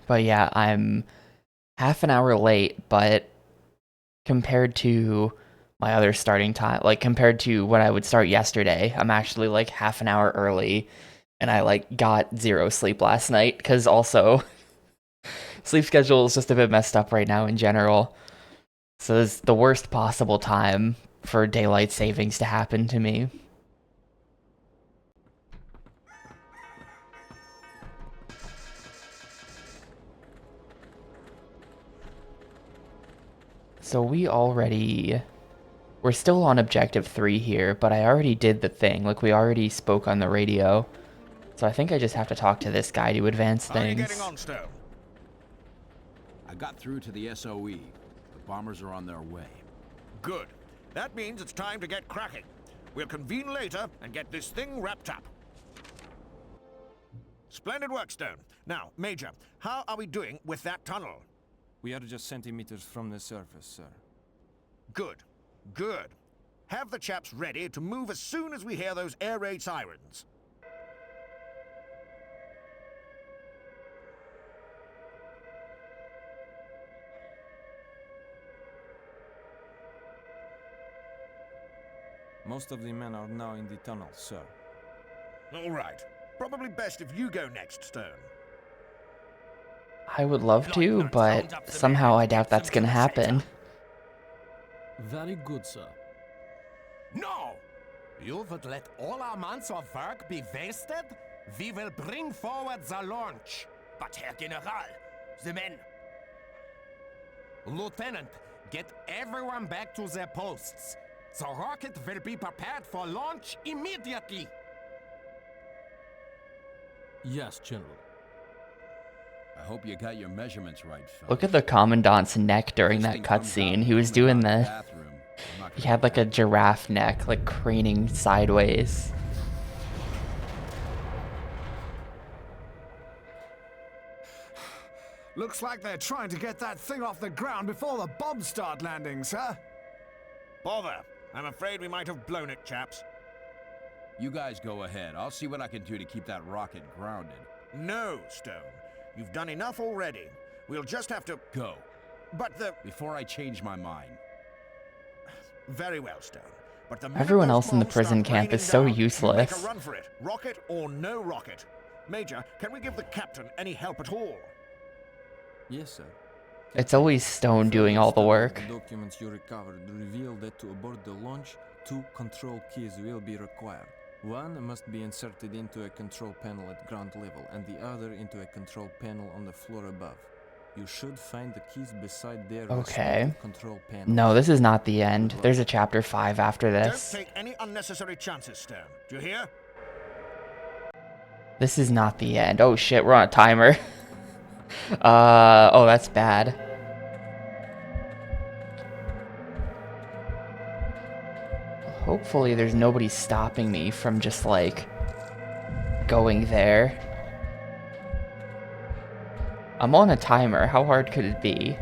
But yeah, I'm half an hour late, but compared to my other starting time, like compared to when I would start yesterday, I'm actually like half an hour early, and I like got zero sleep last night because also sleep schedule is just a bit messed up right now in general. So it's the worst possible time for daylight savings to happen to me. So we're still on objective 3 here, but I already did the thing. Like, we already spoke on the radio. So I think I just have to talk to this guy to advance How are you getting things. on, Stone? I got through to the SOE. The bombers are on their way. Good. That means it's time to get cracking. We'll convene later and get this thing wrapped up. Splendid work, Stone. Now, Major, how are we doing with that tunnel? We are just centimeters from the surface, sir. Good. Good. Have the chaps ready to move as soon as we hear those air raid sirens. Most of the men are now in the tunnel, sir. All right. Probably best if you go next, Stone. I would love to, but somehow I doubt that's gonna happen. Very good, sir. No! You would let all our months of work be wasted? We will bring forward the launch. But Herr General, the men... Lieutenant, get everyone back to their posts. The rocket will be prepared for launch immediately. Yes, General. I hope you got your measurements right, Phil. Look at the Commandant's neck during that cutscene. He was doing the... He had like a giraffe neck, like craning sideways. Looks like they're trying to get that thing off the ground before the bombs start landing, sir. Bother. I'm afraid we might have blown it, chaps. You guys go ahead. I'll see what I can do to keep that rocket grounded. No, Stone. You've done enough already. We'll just have to... Go. But the... Before I change my mind. Very well, Stone. But the Everyone else in the prison camp is so useless. Make a run for it. Rocket or no rocket. Major, can we give the captain any help at all? Yes, sir. It's always Stone doing all the work. The documents you recovered reveal that to abort the launch, 2 control keys will be required. One must be inserted into a control panel at ground level, and the other into a control panel on the floor above. You should find the keys beside their respective control panels. No, this is not the end. There's a chapter 5 after this. Don't take any unnecessary chances, Stone. Do you hear? This is not the end. Oh shit, we're on a timer. Oh, that's bad. Hopefully there's nobody stopping me from just, like, going there. I'm on a timer. How hard could it be?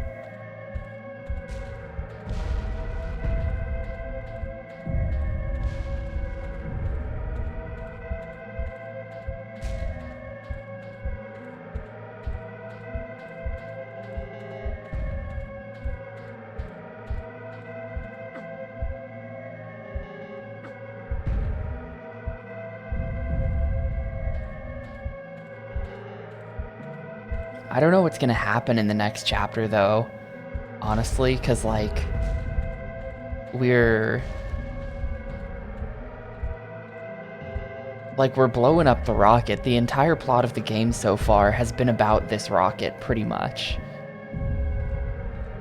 I don't know what's gonna happen in the next chapter, though, honestly, because, like, we're blowing up the rocket. The entire plot of the game so far has been about this rocket, pretty much.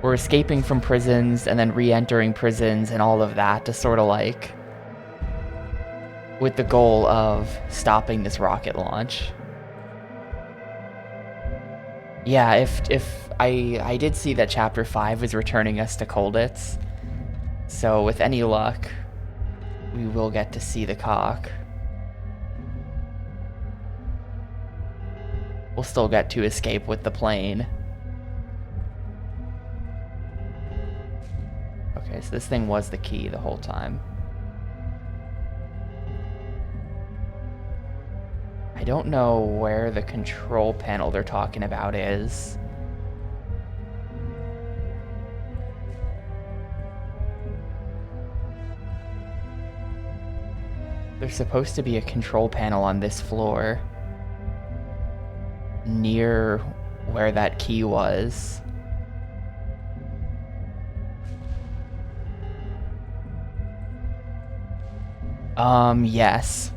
We're escaping from prisons and then re-entering prisons and all of that to sort of, like, with the goal of stopping this rocket launch. Yeah, if I did see that chapter 5 is returning us to Colditz, so with any luck, we will get to see the cock. We'll still get to escape with the plane. Okay, so this thing was the key the whole time. I I don't know where the control panel they're talking about is. There's supposed to be a control panel on this floor, near where that key was. Yes.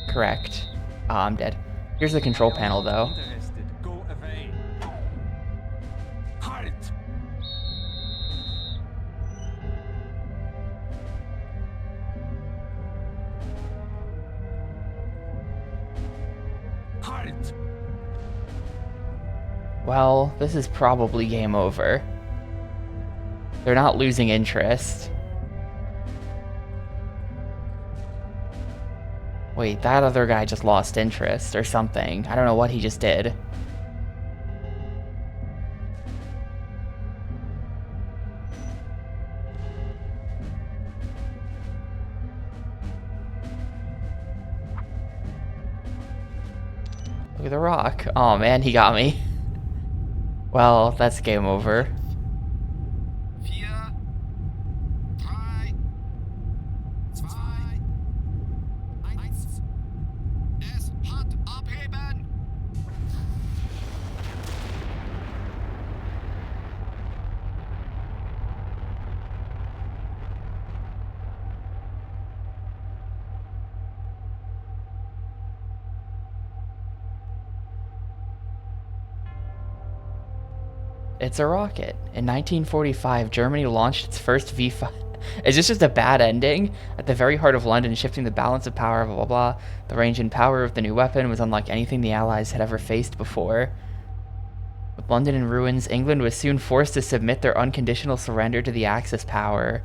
Correct. Ah, I'm dead. Here's the control panel, though. Go away. Halt! Halt! Well, this is probably game over. They're not losing interest. Wait, that other guy just lost interest or something. I don't know what he just did. Look at the rock. Oh man, he got me. Well, that's game over. 4, 3, 2, 1. Es hat abheben! It's a rocket. In 1945, Germany launched its first V5. Is this just a bad ending? At the very heart of London, shifting the balance of power, blah, blah, blah. The range and power of the new weapon was unlike anything the Allies had ever faced before. With London in ruins, England was soon forced to submit their unconditional surrender to the Axis power.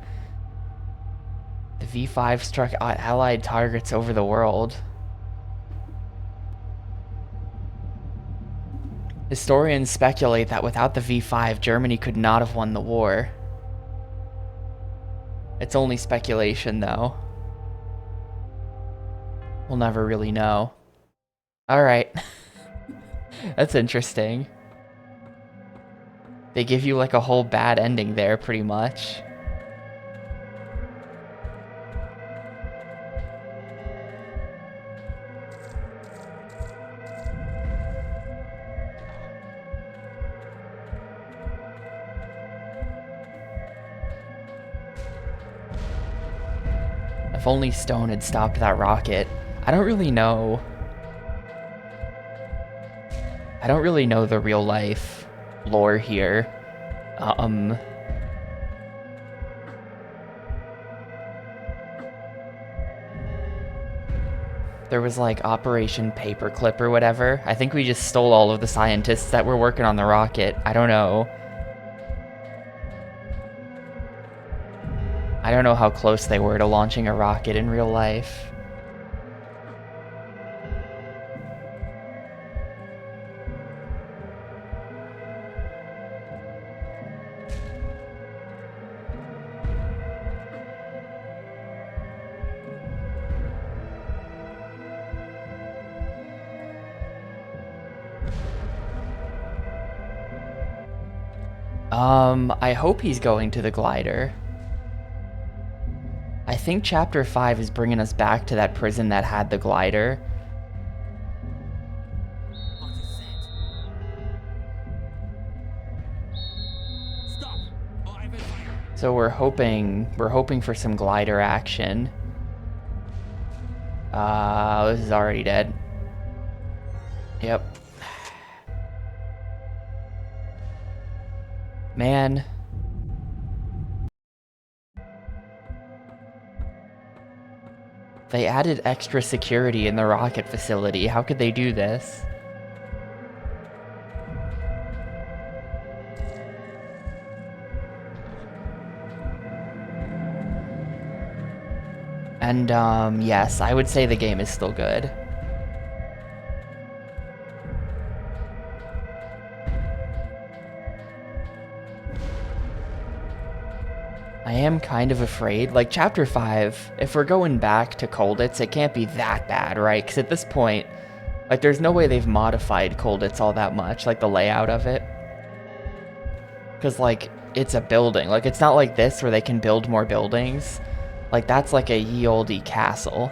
The V5 struck Allied targets over the world. Historians speculate that without the V5, Germany could not have won the war. It's only speculation, though. We'll never really know. Alright. That's interesting. They give you like a whole bad ending there, pretty much. If only Stone had stopped that rocket. I don't really know the real life lore here. There was like Operation Paperclip or whatever. I think we just stole all of the scientists that were working on the rocket. I don't know. I don't know how close they were to launching a rocket in real life. I hope he's going to the glider. I think Chapter 5 is bringing us back to that prison that had the glider. What is it? Stop, or I will fire. So we're hoping for some glider action. This is already dead. Yep. Man. They added extra security in the rocket facility. How could they do this? And, yes, I would say the game is still good. I am kind of afraid. Like, Chapter 5, if we're going back to Colditz, it can't be that bad, right? Because at this point, like, there's no way they've modified Colditz all that much, like, the layout of it. Because, like, it's a building. Like, it's not like this where they can build more buildings. Like, that's like a ye olde castle.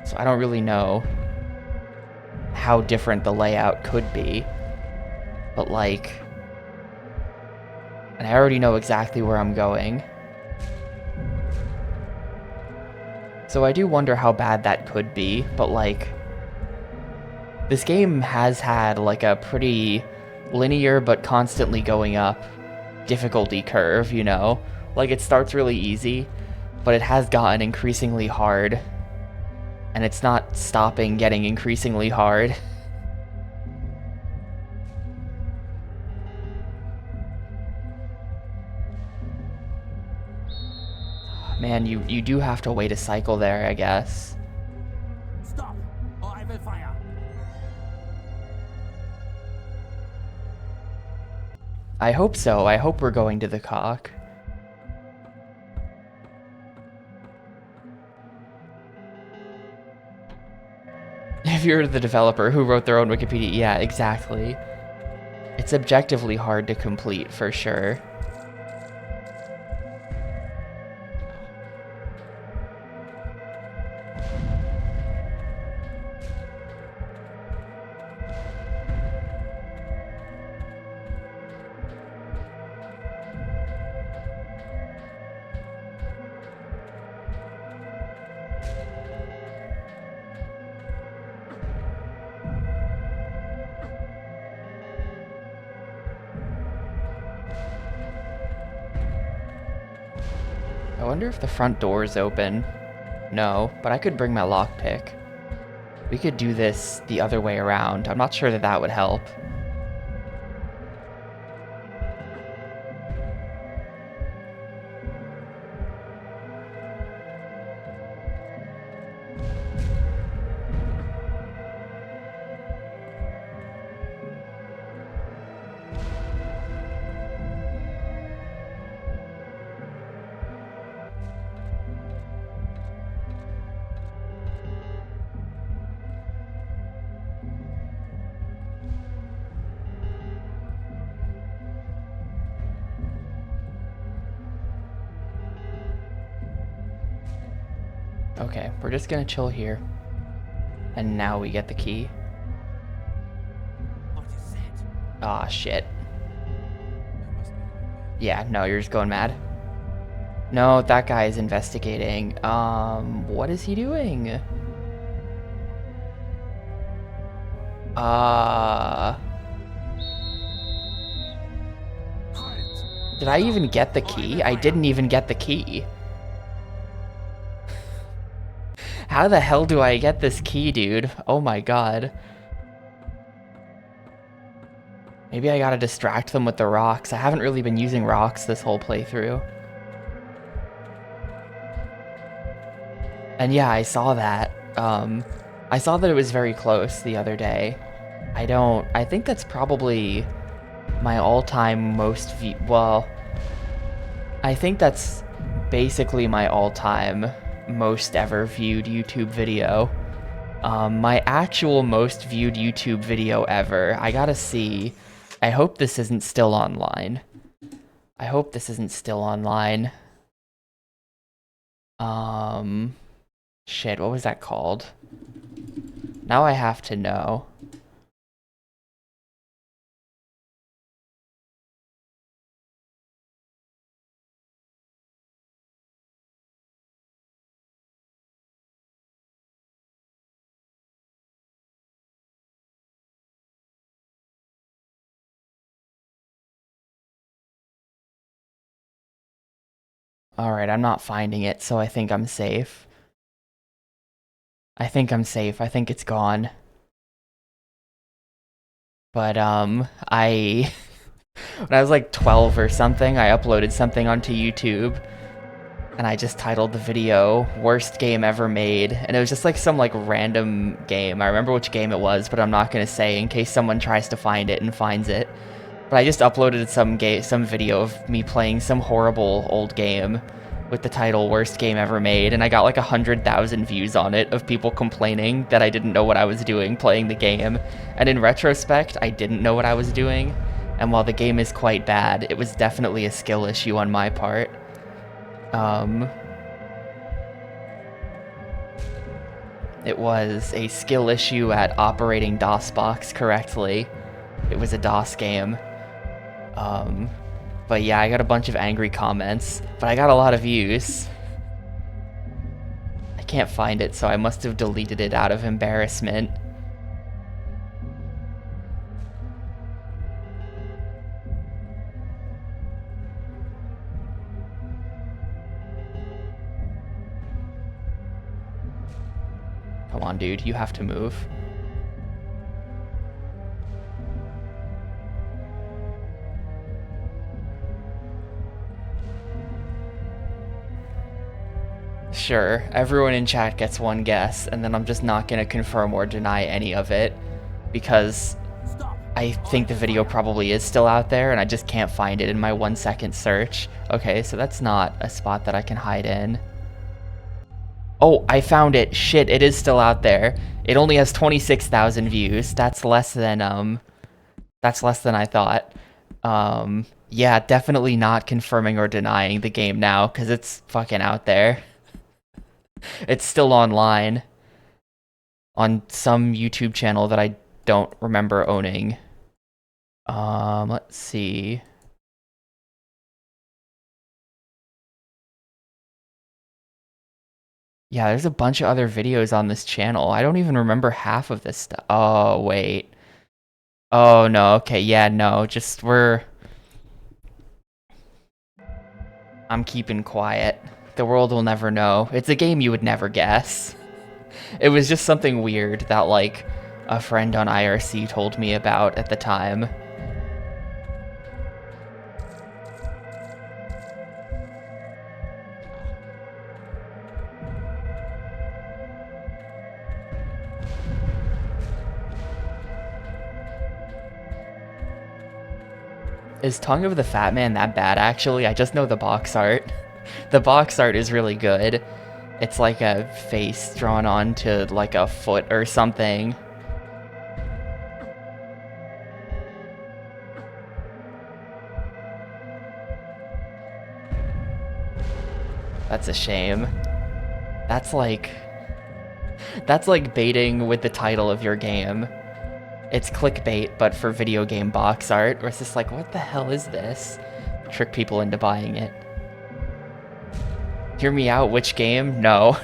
So I don't really know how different the layout could be. But, like... And I already know exactly where I'm going. So I do wonder how bad that could be, but like... This game has had like a pretty linear but constantly going up difficulty curve, you know? Like it starts really easy, but it has gotten increasingly hard. And it's not stopping getting increasingly hard. Man, you do have to wait a cycle there, I guess. Stop, or I will fire. I hope so. I hope we're going to the cock. If you're the developer who wrote their own Wikipedia, yeah, exactly. It's objectively hard to complete, for sure. I wonder if the front door is open. No, but I could bring my lockpick. We could do this the other way around. I'm not sure that that would help. Okay, we're just gonna chill here. And now we get the key. What is that? Ah, shit. Yeah, no, you're just going mad. No, that guy is investigating. What is he doing? Did I even get the key? I didn't even get the key. How the hell do I get this key, dude? Oh my god. Maybe I gotta distract them with the rocks. I haven't really been using rocks this whole playthrough. And yeah, I saw that. I saw that it was very close the other day. I think that's probably my all-time most well, I think that's basically my all-time most ever viewed YouTube video. My actual most viewed YouTube video ever. I gotta see. I hope this isn't still online. I hope this isn't still online. Shit, what was that called? Now I have to know. Alright, I'm not finding it, so I think I'm safe. I think I'm safe. I think it's gone. But, when I was like 12 or something, I uploaded something onto YouTube. And I just titled the video, Worst Game Ever Made. And it was just like some like random game. I remember which game it was, but I'm not gonna say in case someone tries to find it and finds it. But I just uploaded some video of me playing some horrible old game with the title Worst Game Ever Made, and I got like 100,000 views on it of people complaining that I didn't know what I was doing playing the game. And in retrospect, I didn't know what I was doing, and while the game is quite bad, it was definitely a skill issue on my part. It was a skill issue at operating DOSBox correctly. It was a DOS game. But yeah, I got a bunch of angry comments, but I got a lot of views. I can't find it, so I must have deleted it out of embarrassment. Come on, dude, you have to move. Sure, everyone in chat gets one guess, and then I'm just not gonna confirm or deny any of it, because I think the video probably is still out there, and I just can't find it in my 1-second search. Okay, so that's not a spot that I can hide in. Oh, I found it. Shit, it is still out there. It only has 26,000 views. That's less than I thought. Yeah, definitely not confirming or denying the game now, because it's fucking out there. It's still online on some YouTube channel that I don't remember owning. Let's see. Yeah, there's a bunch of other videos on this channel. I don't even remember half of this stuff. Oh, wait. Oh, no. Okay, yeah, no. I'm keeping quiet. The world will never know. It's a game you would never guess. It was just something weird that, like, a friend on IRC told me about at the time. Is Tongue of the Fat Man that bad, actually? I just know the box art. The box art is really good. It's like a face drawn onto like a foot or something. That's a shame. That's like baiting with the title of your game. It's clickbait, but for video game box art, where it's just like, what the hell is this? Trick people into buying it. Hear me out, which game? No.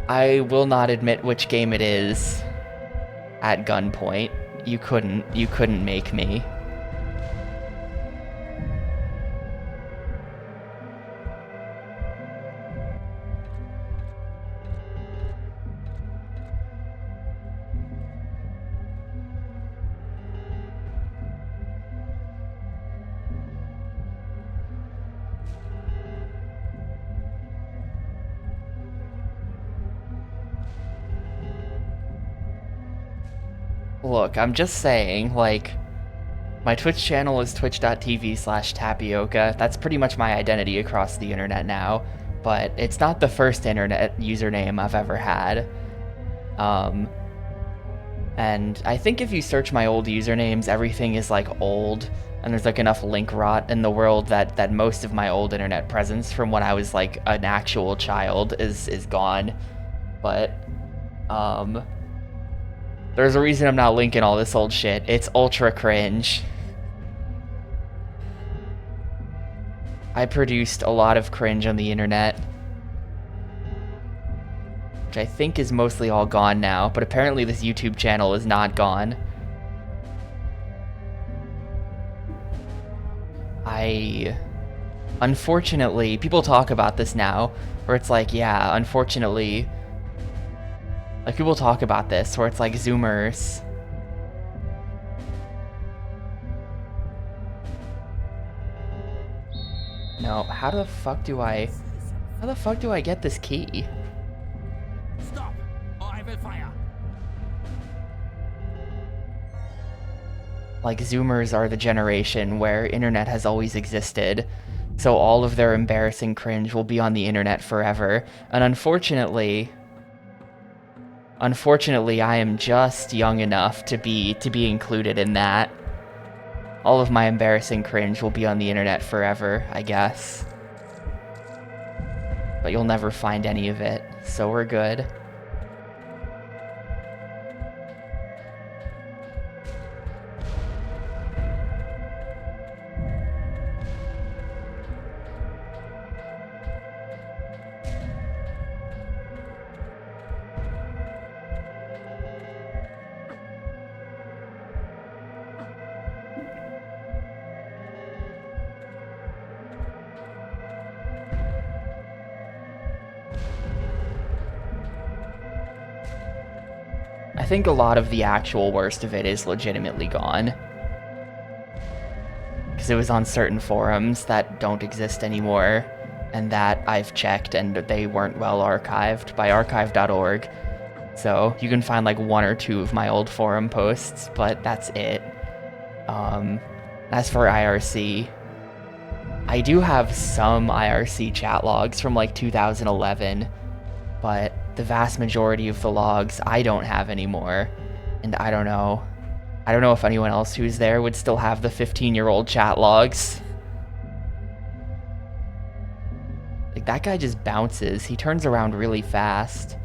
I will not admit which game it is at gunpoint. You couldn't make me. Look, I'm just saying, like, my Twitch channel is twitch.tv/tapioca. That's pretty much my identity across the internet now, but it's not the first internet username I've ever had. And I think if you search my old usernames, everything is, like, old, and there's, like, enough link rot in the world that most of my old internet presence from when I was, like, an actual child is gone. But, there's a reason I'm not linking all this old shit. It's ultra cringe. I produced a lot of cringe on the internet, which I think is mostly all gone now, but apparently this YouTube channel is not gone. Unfortunately, people talk about this now, where it's like, yeah, unfortunately, like, people talk about this, where it's like, Zoomers. No, how the fuck do I get this key? Stop, or I will fire. like Zoomers are the generation where internet has always existed, so all of their embarrassing cringe will be on the internet forever. And unfortunately, I am just young enough to be included in that. All of my embarrassing cringe will be on the internet forever, I guess. But you'll never find any of it, so we're good. I think a lot of the actual worst of it is legitimately gone. Because it was on certain forums that don't exist anymore, and that I've checked and they weren't well archived by archive.org. So you can find like 1 or 2 of my old forum posts, but that's it. As for IRC, I do have some IRC chat logs from like 2011, but the vast majority of the logs I don't have anymore, and I don't know if anyone else who's there would still have the 15-year-old chat logs. Like, that guy just bounces. He turns around really fast.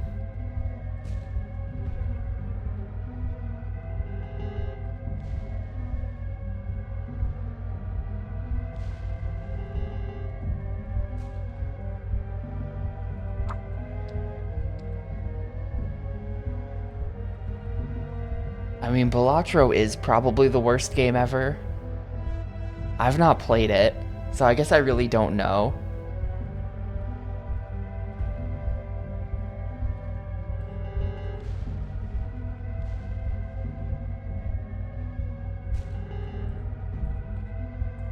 I mean, Balatro is probably the worst game ever. I've not played it, so I guess I really don't know.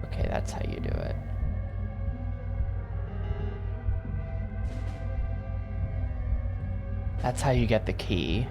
Okay, that's how you do it. That's how you get the key.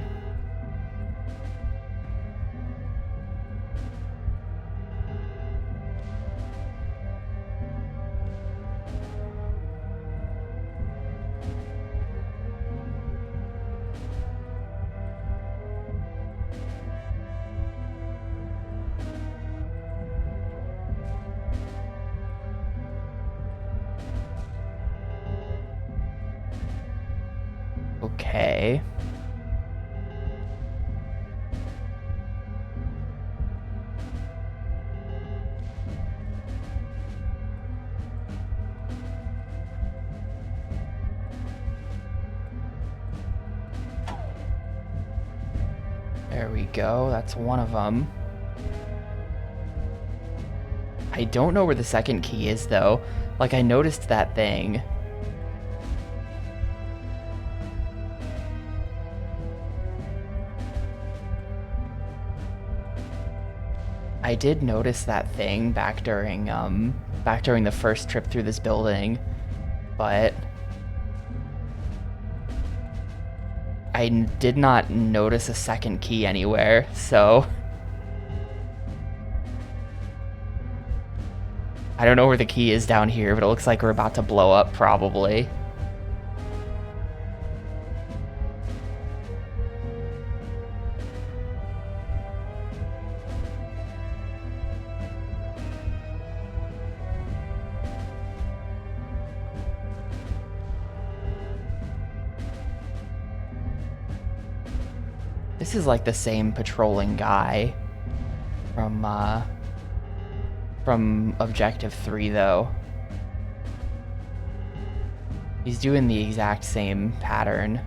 Okay. There we go. That's one of them. I don't know where the second key is, though. Like, I noticed that thing. I did notice that thing back during the first trip through this building, but I did not notice a second key anywhere, so I don't know where the key is down here, but it looks like we're about to blow up, probably. This is like the same patrolling guy from Objective 3, though. He's doing the exact same pattern.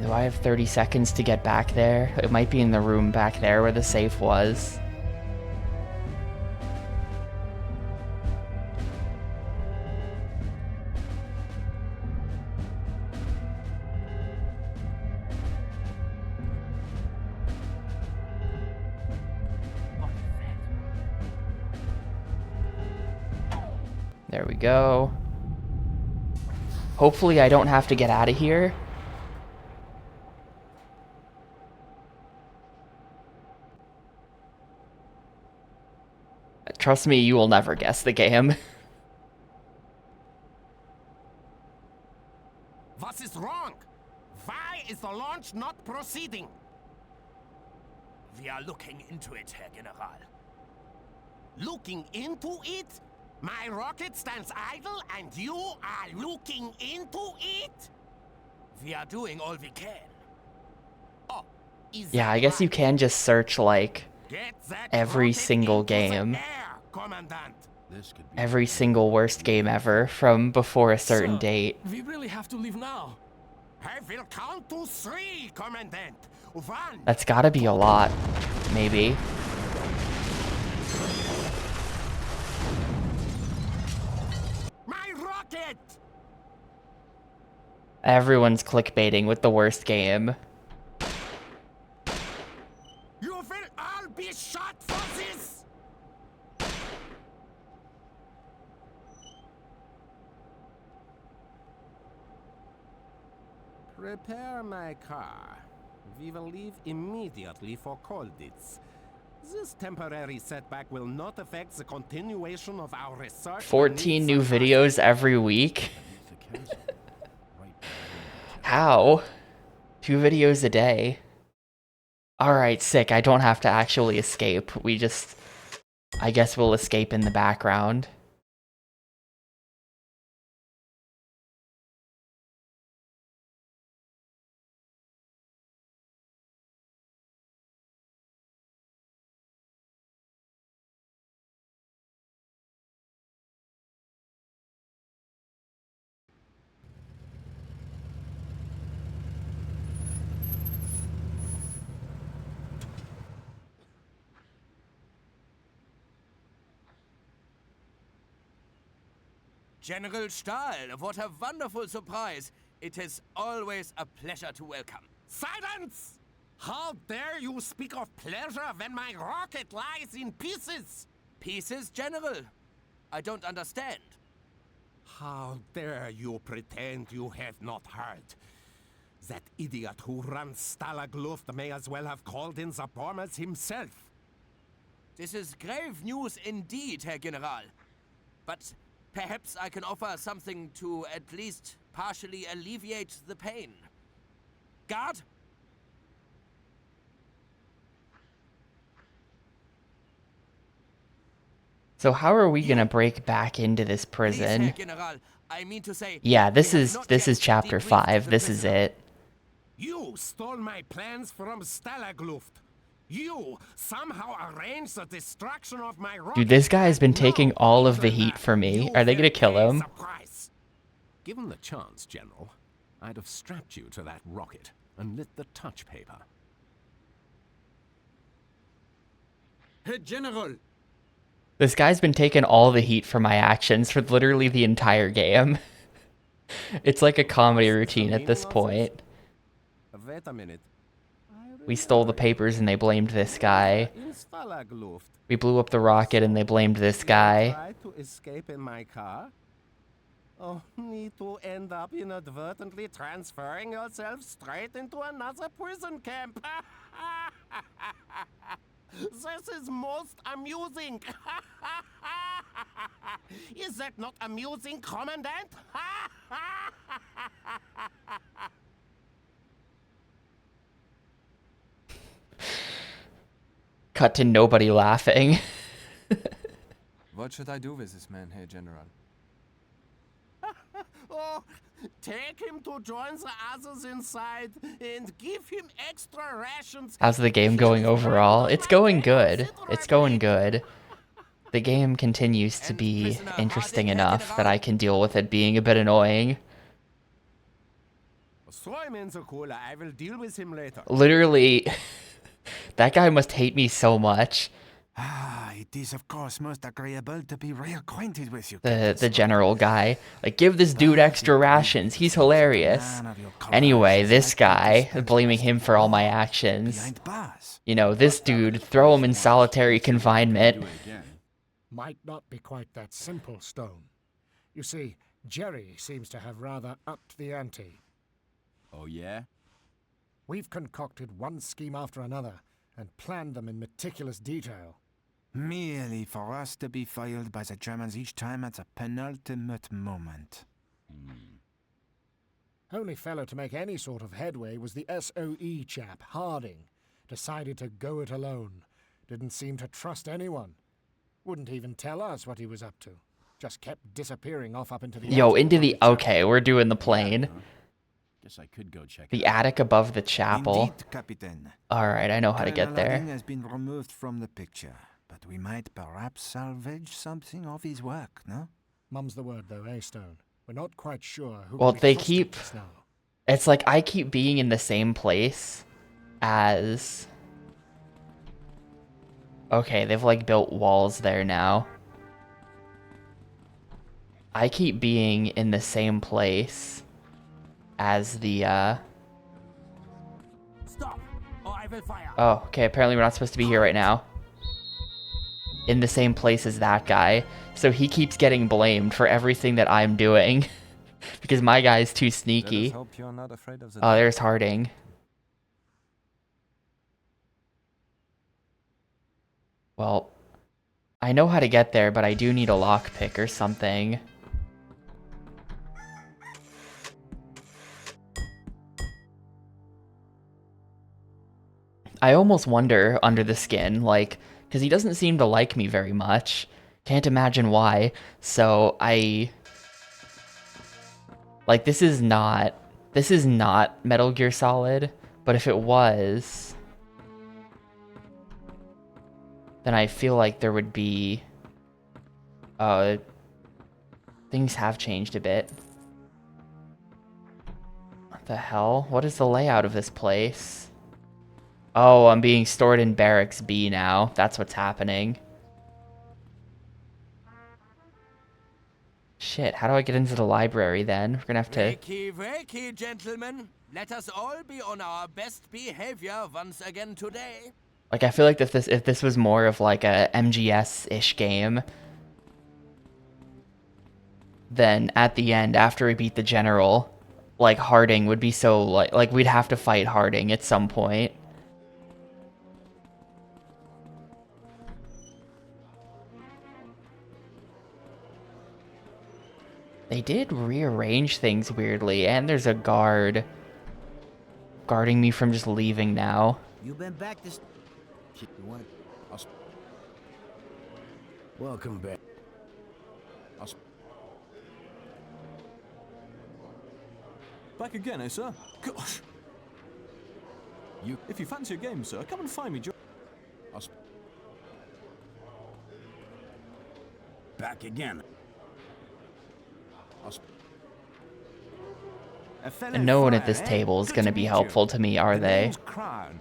Do I have 30 seconds to get back there? It might be in the room back there where the safe was. There we go. Hopefully I don't have to get out of here. Trust me, you will never guess the game. What is wrong? Why is the launch not proceeding? We are looking into it, Herr General. Looking into it? My rocket stands idle and you are looking into it? We are doing all we can. Oh, is Yeah, that I guess you right? can just search, like, Get that every rocket single into the game. air, Commandant. This could be every single worst game ever from before a certain Sir, date. We really have to leave now. I will count to 3, Commandant. 1. That's gotta be a lot, maybe. My rocket! Everyone's clickbaiting with the worst game. You will all be shot for this! Prepare my car. We will leave immediately for Kolditz. This temporary setback will not affect the continuation of our research. 14 new beneath the videos every week? the chasm. Right behind How? 2 videos a day? Alright, sick. I don't have to actually escape. We just... I guess we'll escape in the background. General Stahl, what a wonderful surprise. It is always a pleasure to welcome. Silence! How dare you speak of pleasure when my rocket lies in pieces? Pieces, General? I don't understand. How dare you pretend you have not heard? That idiot who runs Stalag Luft may as well have called in the bombers himself. This is grave news indeed, Herr General. But perhaps I can offer something to at least partially alleviate the pain. Guard? So how are we gonna break back into this Please, Herr prison? General, I mean to say... Yeah, this we have is not this yet is chapter debriefed 5. the This is prisoner. it. You stole my plans from Stalag Luft. You somehow arranged the destruction of my rocket. Dude, this guy has been No, taking all of the even heat that, for me. you Are they will gonna kill pay him? the price. Given the chance, General, I'd have strapped you to that rocket and lit the touch paper. Herr General, This guy's been taking all the heat for my actions for literally the entire game. It's like a comedy routine at this point. Wait a minute. We stole the papers and they blamed this guy. In Stalag Luft. We blew up the rocket and they blamed this guy. Tried to escape in my car? Only to end up inadvertently transferring yourself straight into another prison camp. This is most amusing. Is that not amusing, Commandant? Cut to nobody laughing. What should I do with this man, Herr General? Oh, take him to join the others inside and give him extra rations. How's the game going overall? It's going good. It's going good. The game continues to be interesting enough that I can deal with it being a bit annoying. Throw him in the cooler. I will deal with him later. Literally, that guy must hate me so much. ah, it is of course most agreeable to be reacquainted with you. The general guy. Like, give this dude extra rations. He's hilarious. Anyway, this guy, blaming him for all my actions. Behind bars. You know, this dude, throw him in solitary confinement. do it again. Might not be quite that simple, Stone. You see, Jerry seems to have rather upped the ante. Oh, yeah? We've concocted one scheme after another and planned them in meticulous detail. Merely for us to be foiled by the Germans each time at the penultimate moment. Only fellow to make any sort of headway was the SOE chap, Harding. Decided to go it alone. Didn't seem to trust anyone. Wouldn't even tell us what he was up to. Just kept disappearing off up into the Yo, attic into above the... chapel. Okay, we're doing the plane. Guess I could go check The it out. attic above the chapel. Indeed, Captain. Alright, I know how to get Colonel Harding there. has been removed from the picture, but we might perhaps salvage something of his work, no? Mum's the word, though, eh, Stone? We're not quite sure who Well, can be they trusted keep... just now. It's like I keep being in the same place as... Okay, they've like built walls there now. I keep being in the same place as the, Stop, or I will fire. Oh, okay, apparently we're not supposed to be here right now. In the same place as that guy. So he keeps getting blamed for everything that I'm doing. Because my guy's too Let us sneaky. hope you're not afraid of the Oh, there's Harding. Well, I know how to get there, but I do need a lockpick or something. I almost wonder under the skin, like, because he doesn't seem to like me very much. Can't imagine why. So like, this is not Metal Gear Solid, but if it was, then I feel like there would be, things have changed a bit. What the hell? What is the layout of this place? Oh, I'm being stored in Barracks B now. That's what's happening. Shit, how do I get into the library then? We're gonna have to... Wakey, wakey, gentlemen. Let us all be on our best behavior once again today. Like, I feel like if this was more of like a MGS-ish game, then at the end, after we beat the general, like, Harding would be so, like we'd have to fight Harding at some point. They did rearrange things weirdly, and there's a guard guarding me from just leaving now. You been back this... You want... Welcome back. Back again, eh, sir? Gosh! If you fancy a game, sir, come and find me. Back again. And no one at this table is going to be helpful to me, are they? Crown.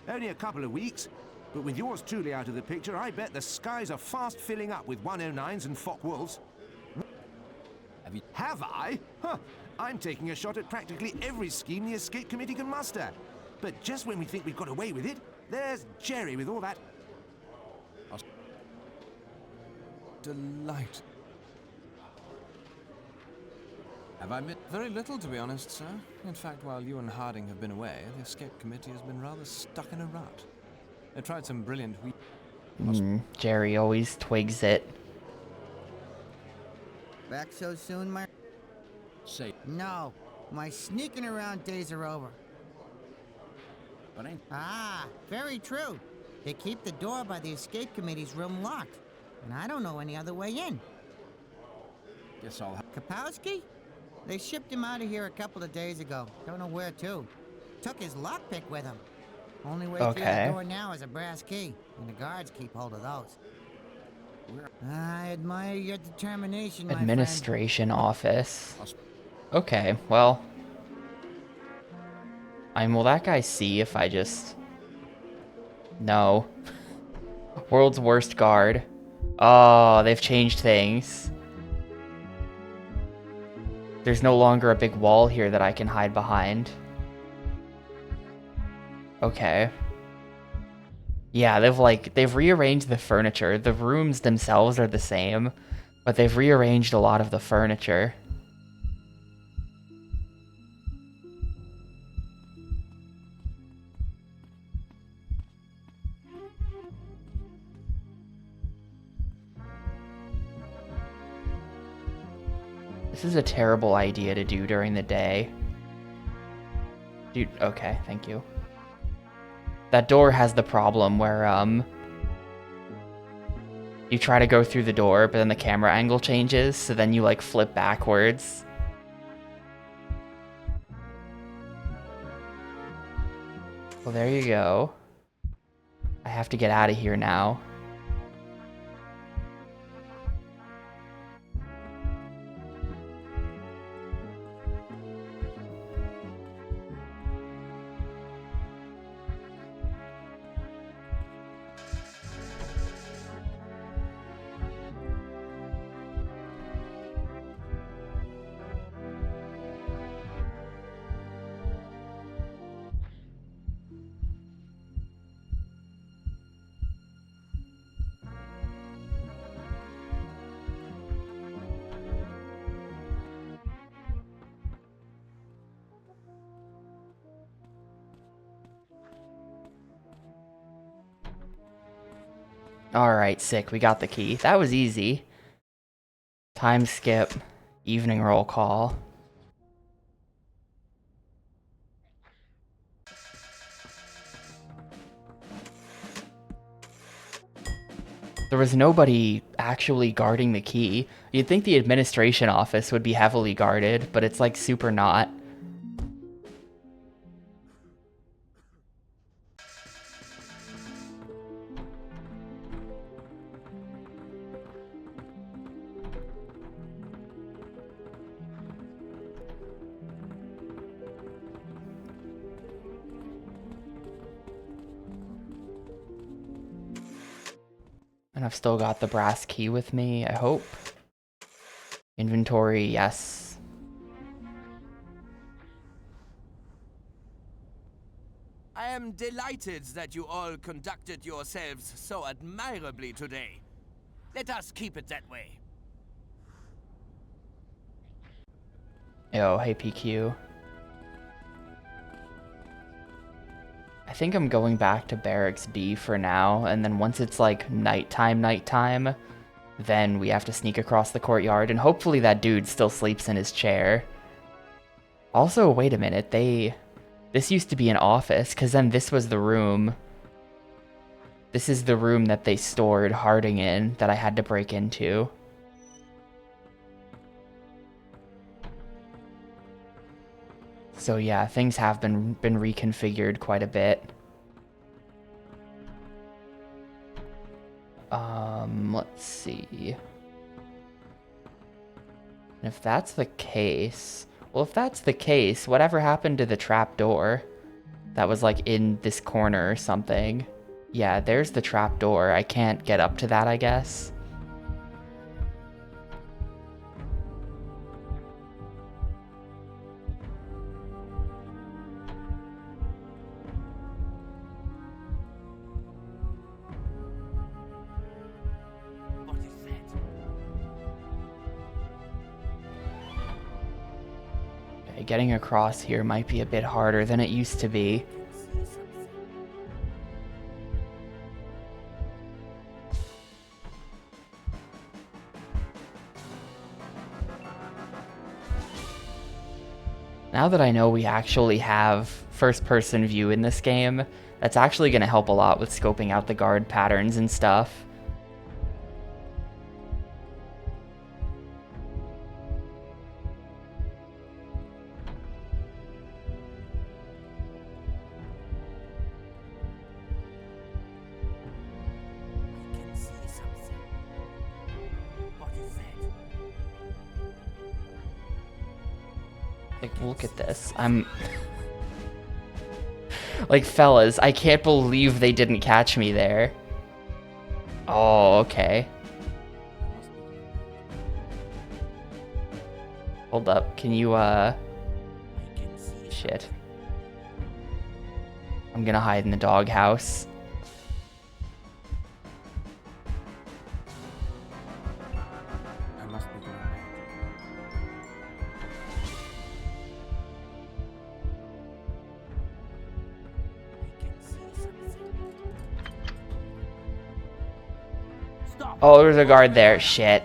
Only a couple of weeks, but with yours truly out of the picture, I bet the skies are fast filling up with 109s and Fock Wolves. Have I? Huh. I'm taking a shot at practically every scheme the escape committee can muster. But just when we think we've got away with it, there's Jerry with all that... Delight. Have I met... Very little, to be honest, sir. In fact, while you and Harding have been away, the escape committee has been rather stuck in a rut. They tried some brilliant... Jerry always twigs it. Back so soon, my... Say... No. My sneaking around days are over. But ain't... Ah, very true. They keep the door by the escape committee's room locked. And I don't know any other way in. Guess I'll... Kapowski? They shipped him out of here a couple of days ago. Don't know where to. Took his lockpick with him. Only way through the door now is a brass key, and the guards keep hold of those. I admire your determination, my friend. Administration office. Okay, well... will that guy see if I just... No. World's worst guard. Oh, they've changed things. There's no longer a big wall here that I can hide behind. Okay. Yeah, they've rearranged the furniture. The rooms themselves are the same, but they've rearranged a lot of the furniture. This is a terrible idea to do during the day. Dude, okay, thank you. That door has the problem where, you try to go through the door, but then the camera angle changes, so then you, like, flip backwards. Well, there you go. I have to get out of here now. Alright, sick. We got the key. That was easy. Time skip. Evening roll call. There was nobody actually guarding the key. You'd think the administration office would be heavily guarded, but it's like super not. And I've still got the brass key with me, I hope. Inventory, yes. I am delighted that you all conducted yourselves so admirably today. Let us keep it that way. Yo, hey PQ. I think I'm going back to Barracks B for now, and then once it's like nighttime, then we have to sneak across the courtyard, and hopefully that dude still sleeps in his chair. Also, wait a minute, this used to be an office, because then this was the room. This is the room that they stored Harding in, that I had to break into. So yeah, things have been reconfigured quite a bit. Let's see. And if that's the case, well, if that's the case, whatever happened to the trap door that was like in this corner or something? Yeah, there's the trap door. I can't get up to that, I guess. Getting across here might be a bit harder than it used to be. Now that I know we actually have first-person view in this game, that's actually going to help a lot with scoping out the guard patterns and stuff. Like, look at this. I'm... like, fellas, I can't believe they didn't catch me there. Oh, okay. Hold up, can you, shit. I'm gonna hide in the doghouse. Oh, there's a guard there. Shit.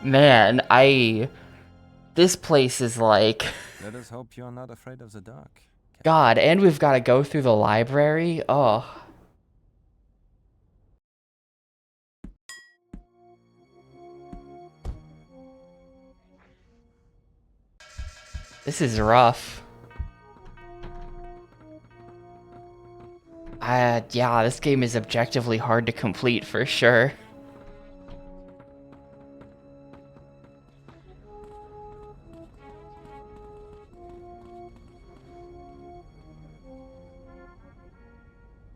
Man, this place is like... Let us hope you're not afraid of the dark. God, and we've got to go through the library? Oh. This is rough. Yeah, this game is objectively hard to complete for sure.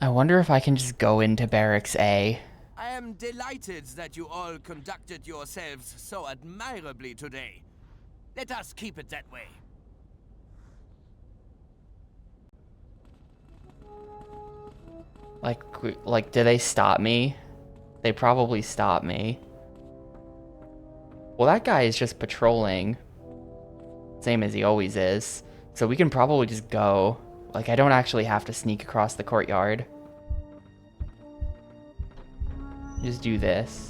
I wonder if I can just go into Barracks A. I am delighted that you all conducted yourselves so admirably today. Let us keep it that way. Like, do they stop me? They probably stop me. Well, that guy is just patrolling. Same as he always is. So we can probably just go. Like, I don't actually have to sneak across the courtyard. Just do this.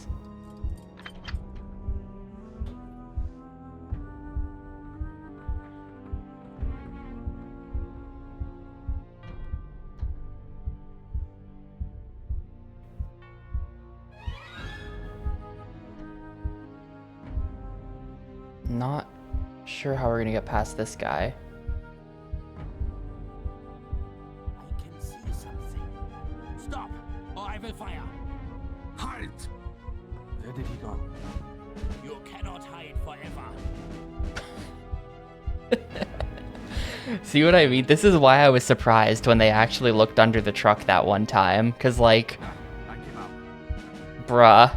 Not sure how we're gonna get past this guy. I can see something. Stop, or I will fire. Halt! Where did he go? You cannot hide forever. See what I mean? This is why I was surprised when they actually looked under the truck that one time. Cause like, bruh.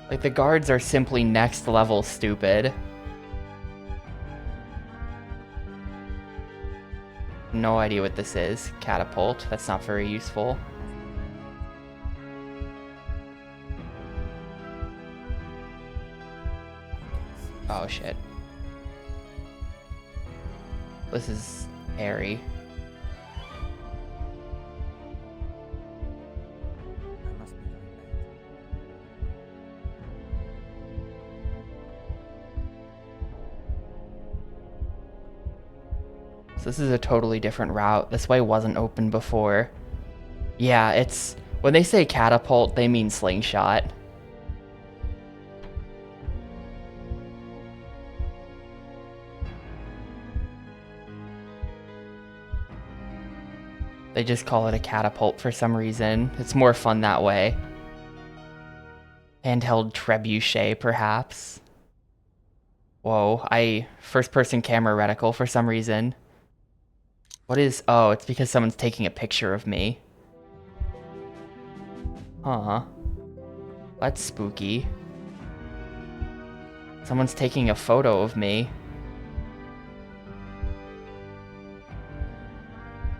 Like, the guards are simply next level stupid. No idea what this is. Catapult. That's not very useful. Oh, shit. This is hairy. So this is a totally different route. This way wasn't open before. Yeah, it's... When they say catapult, they mean slingshot. They just call it a catapult for some reason. It's more fun that way. Handheld trebuchet, perhaps. Whoa, first-person camera reticle for some reason. What is... Oh, it's because someone's taking a picture of me. Huh. That's spooky. Someone's taking a photo of me.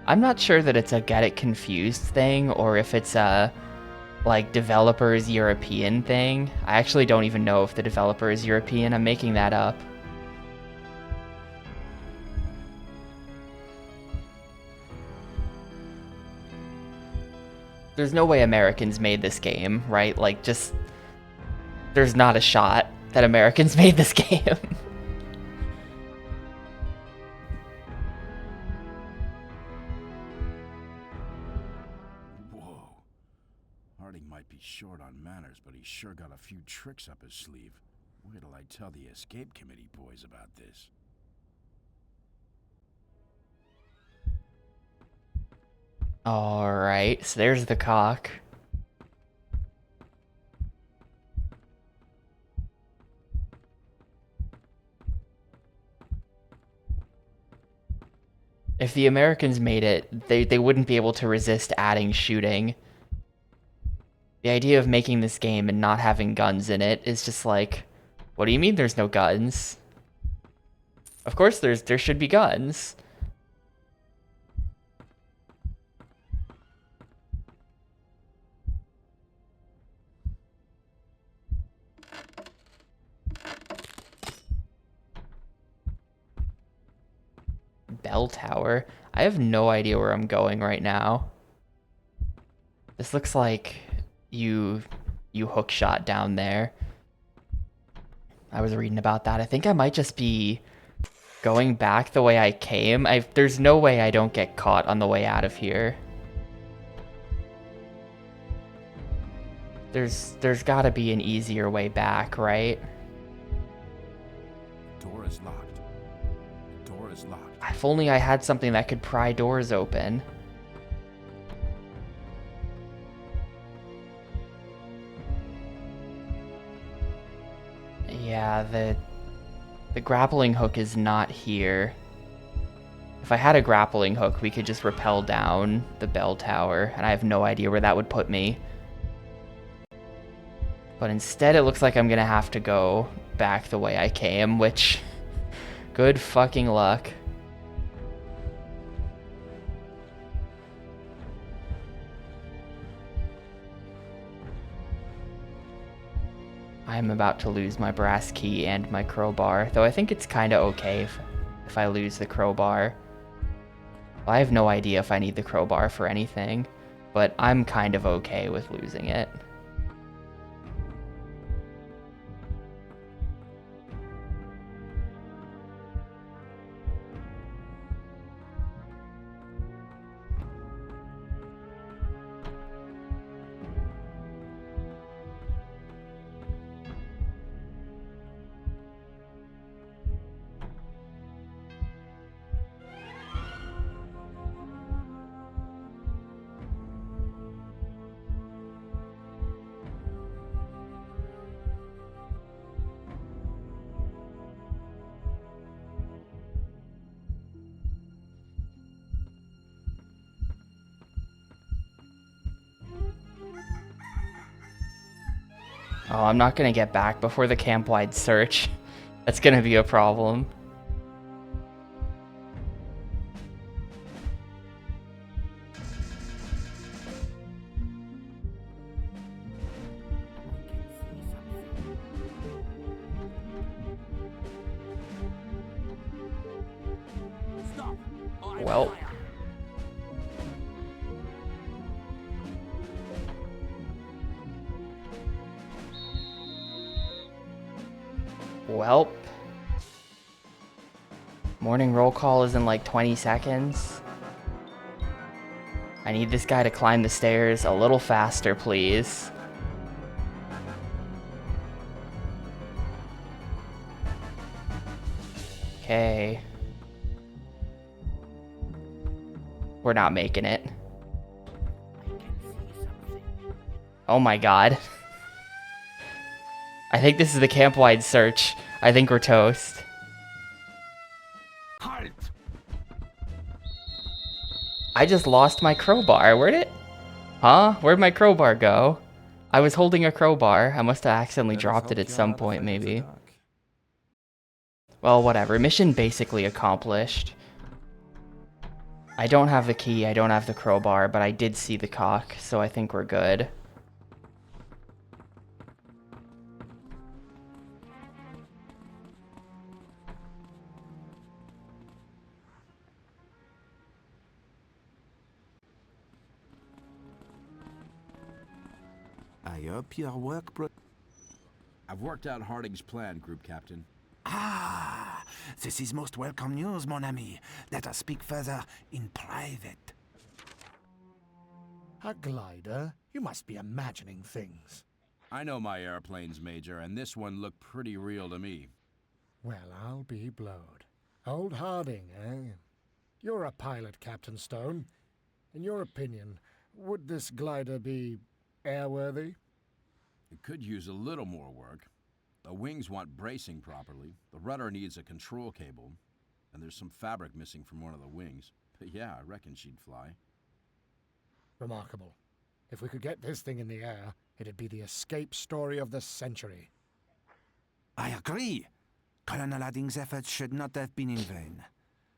I'm not sure that it's a get it confused thing, or if it's a, like, developer's European thing. I actually don't even know if the developer is European. I'm making that up. There's no way Americans made this game, right? Like, just... There's not a shot that Americans made this game. Whoa. Harding might be short on manners, but he's sure got a few tricks up his sleeve. Wait till I tell the escape committee boys about this. Alright, so there's the cock. If the Americans made it, they wouldn't be able to resist adding shooting. The idea of making this game and not having guns in it is just like, what do you mean there's no guns? Of course there should be guns. bell tower. I have no idea where I'm going right now. This looks like you hook shot down there. I was reading about that. I think I might just be going back the way I came. There's no way I don't get caught on the way out of here. There's gotta be an easier way back, right? The door is locked. The door is locked. If only I had something that could pry doors open. Yeah, the grappling hook is not here. If I had a grappling hook, we could just rappel down the bell tower, and I have no idea where that would put me. But instead, it looks like I'm gonna have to go back the way I came, which... good fucking luck. I'm about to lose my brass key and my crowbar, though I think it's kinda okay if I lose the crowbar. I have no idea if I need the crowbar for anything, but I'm kind of okay with losing it. Oh, I'm not gonna get back before the camp-wide search. That's gonna be a problem. Well. Welp. Morning roll call is in like 20 seconds. I need this guy to climb the stairs a little faster, please. Okay. We're not making it. Oh my god. I think this is the camp-wide search. I think we're toast. Halt! I just lost my crowbar. Where'd it... Huh? Where'd my crowbar go? I was holding a crowbar. I must have accidentally dropped it at some point, maybe. Well, whatever. Mission basically accomplished. I don't have the key, I don't have the crowbar, but I did see the cock, so I think we're good. I hope your work I've worked out Harding's plan, Group Captain. Ah, this is most welcome news, mon ami. Let us speak further in private. A glider? You must be imagining things. I know my airplanes, Major, and this one looked pretty real to me. Well, I'll be blowed. Old Harding, eh? You're a pilot, Captain Stone. In your opinion, would this glider be airworthy? It could use a little more work. The wings want bracing properly, the rudder needs a control cable, and there's some fabric missing from one of the wings. But yeah, I reckon she'd fly. Remarkable. If we could get this thing in the air, it'd be the escape story of the century. I agree. Colonel Harding's efforts should not have been in vain.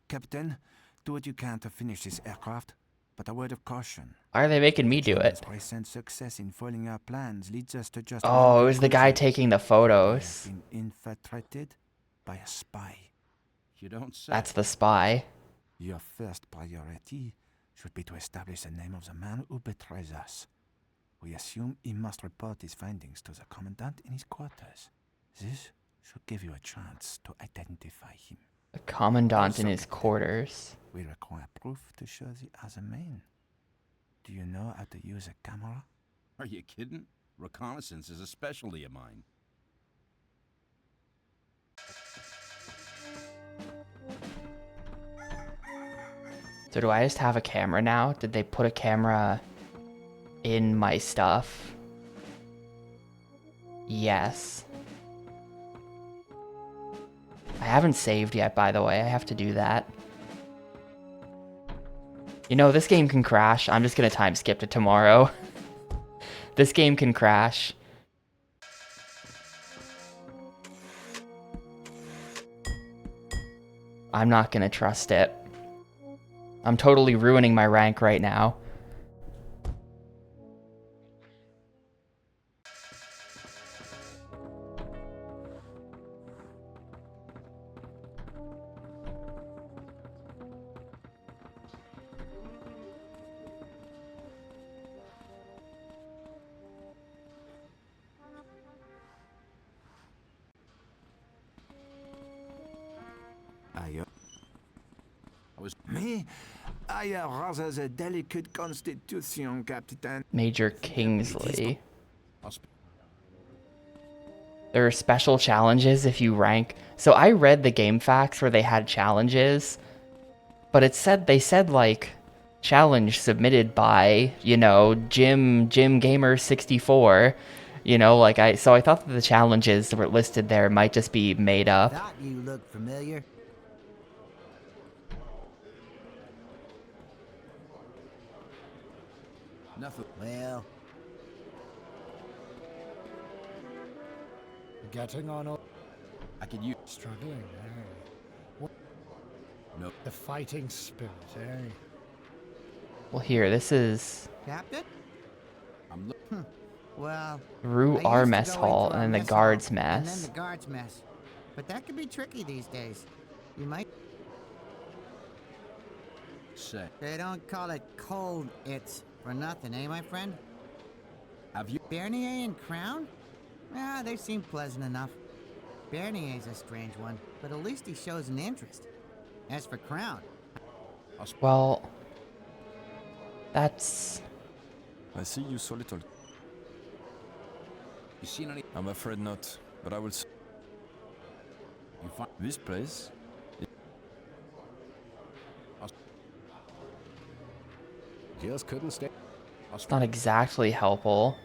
Captain, do what you can to finish this aircraft, but a word of caution. Why are they making me do it? Recent success in foiling our plans leads us to just... Oh, it was the guy taking the photos. Been infiltrated by a spy. You don't say. That's the spy. Your first priority should be to establish the name of the man who betrays us. We assume he must report his findings to the commandant in his quarters. This should give you a chance to identify him. The commandant in his quarters. We require proof to show the other man. Do you know how to use a camera? Are you kidding? Reconnaissance is a specialty of mine. So do I just have a camera now? Did they put a camera in my stuff? Yes. I haven't saved yet, by the way. I have to do that. You know, this game can crash. I'm just gonna time skip to tomorrow. This game can crash. I'm not gonna trust it. I'm totally ruining my rank right now. Me? I have rather the delicate constitution, Captain. Major Kingsley. There are special challenges if you rank. So I read the game facts where they had challenges, but they said like challenge submitted by, you know, Jim Gamer 64. You know, like I thought that the challenges that were listed there might just be made up. Thought you looked familiar. Nothing. Well, Getting on. I could use. Struggling, eh? What? No. The fighting spirit, eh? Well, here, this is Captain? I'm Well, Rue I R used to mess go hall into our and then the mess guards hall, and then mess. the guards mess. But that could be tricky these days. You might. say. They don't call it cold it's for nothing, eh, my friend? Have you? Bernier and Crown? Ah, they seem pleasant enough. Bernier's a strange one, but at least he shows an interest. As for Crown, Well, that's... I see you so little. You seen any? I'm afraid not, but I will. You find This place? Just couldn't stay. It's not exactly helpful.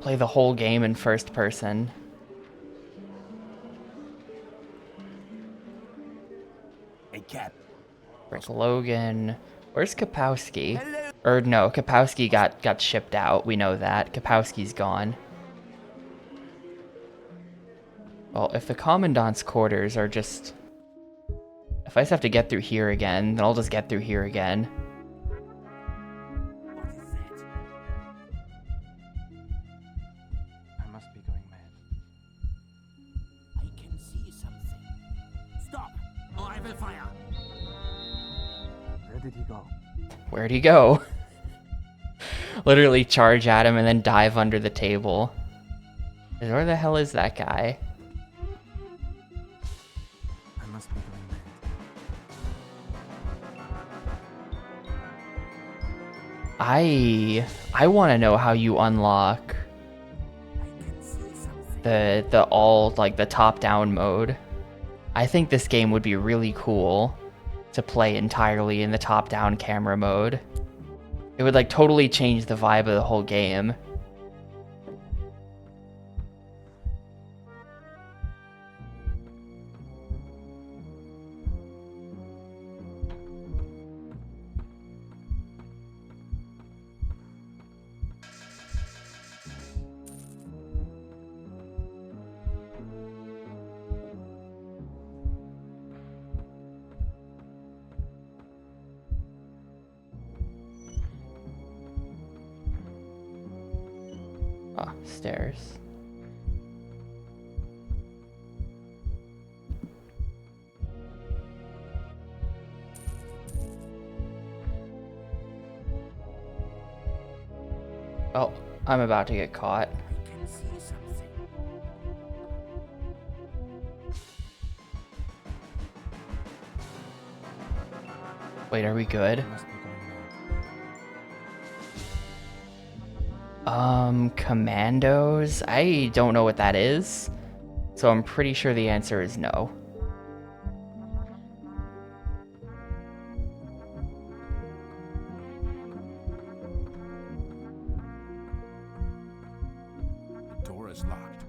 Play the whole game in first person. Hey, Cap. Rick Logan. Where's Kapowski? Or no, Kapowski got shipped out. We know that. Kapowski's gone. Well, if the Commandant's quarters are just... If I just have to get through here again, then I'll just get through here again. What is that? I must be going mad. I can see something. Stop, or I will fire. Where did he go? Where'd he go? Literally charge at him and then dive under the table. Where the hell is that guy? I must be going mad. I want to know how you unlock I can see something. the top-down mode. I think this game would be really cool to play entirely in the top-down camera mode. It would like totally change the vibe of the whole game. Oh, stairs. Oh, I'm about to get caught. I can see something. Wait, are we good? Must be going back. Commandos? I don't know what that is, so I'm pretty sure the answer is no. The door is locked.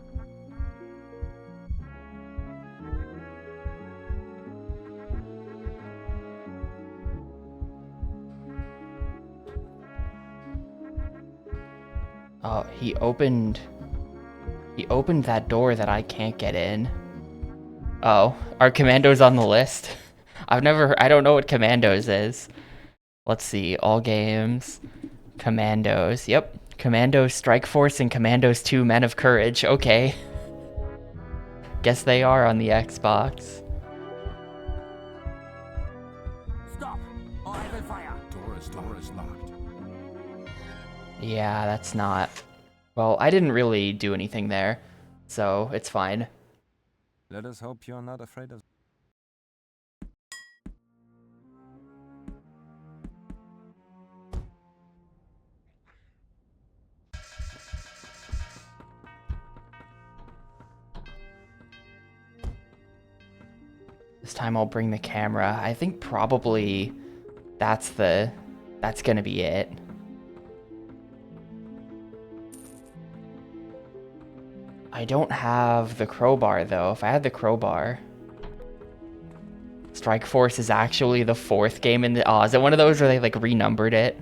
Oh, he opened that door that I can't get in. Oh, are commandos on the list? I don't know what commandos is. Let's see, all games, commandos, yep. Commandos Strike Force and Commandos 2 Men of Courage, okay. Guess they are on the Xbox. Stop, or I will fire. Door is locked. Yeah, that's not... Well, I didn't really do anything there, so it's fine. Let us hope you're not afraid of... This time I'll bring the camera. I think probably that's gonna be it. I don't have the crowbar though. If I had the crowbar... Strike Force is actually the 4th game in the... Oh, is it one of those where they like renumbered it?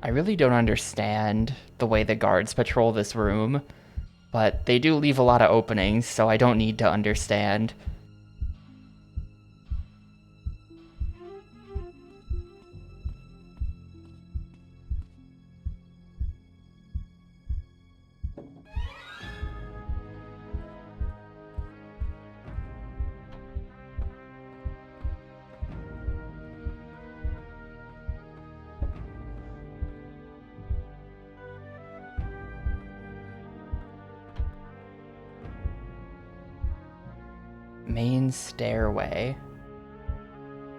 I really don't understand the way the guards patrol this room, but they do leave a lot of openings, so I don't need to understand. Main stairway.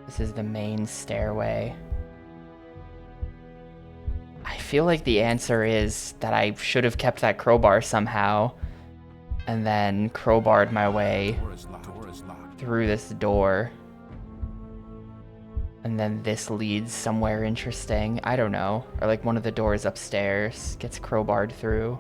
This is the main stairway. I feel like the answer is that I should have kept that crowbar somehow and then crowbarred my way through this door. And then this leads somewhere interesting. I don't know. Or like one of the doors upstairs gets crowbarred through.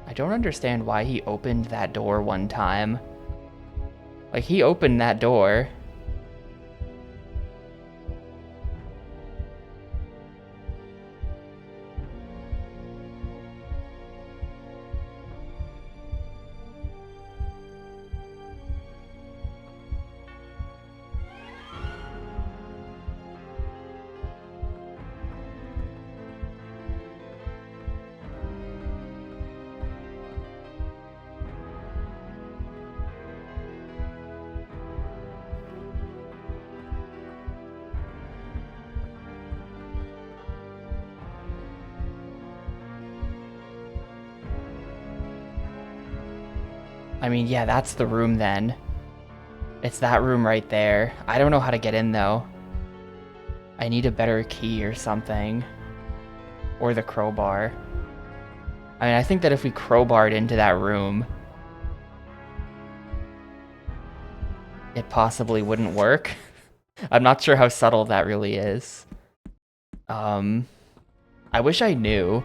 I don't understand why he opened that door one time. Like, he opened that door. I mean, yeah, that's the room then. It's that room right there. I don't know how to get in though. I need a better key or something. Or the crowbar. I mean, I think that if we crowbarred into that room, it possibly wouldn't work. I'm not sure how subtle that really is. I wish I knew.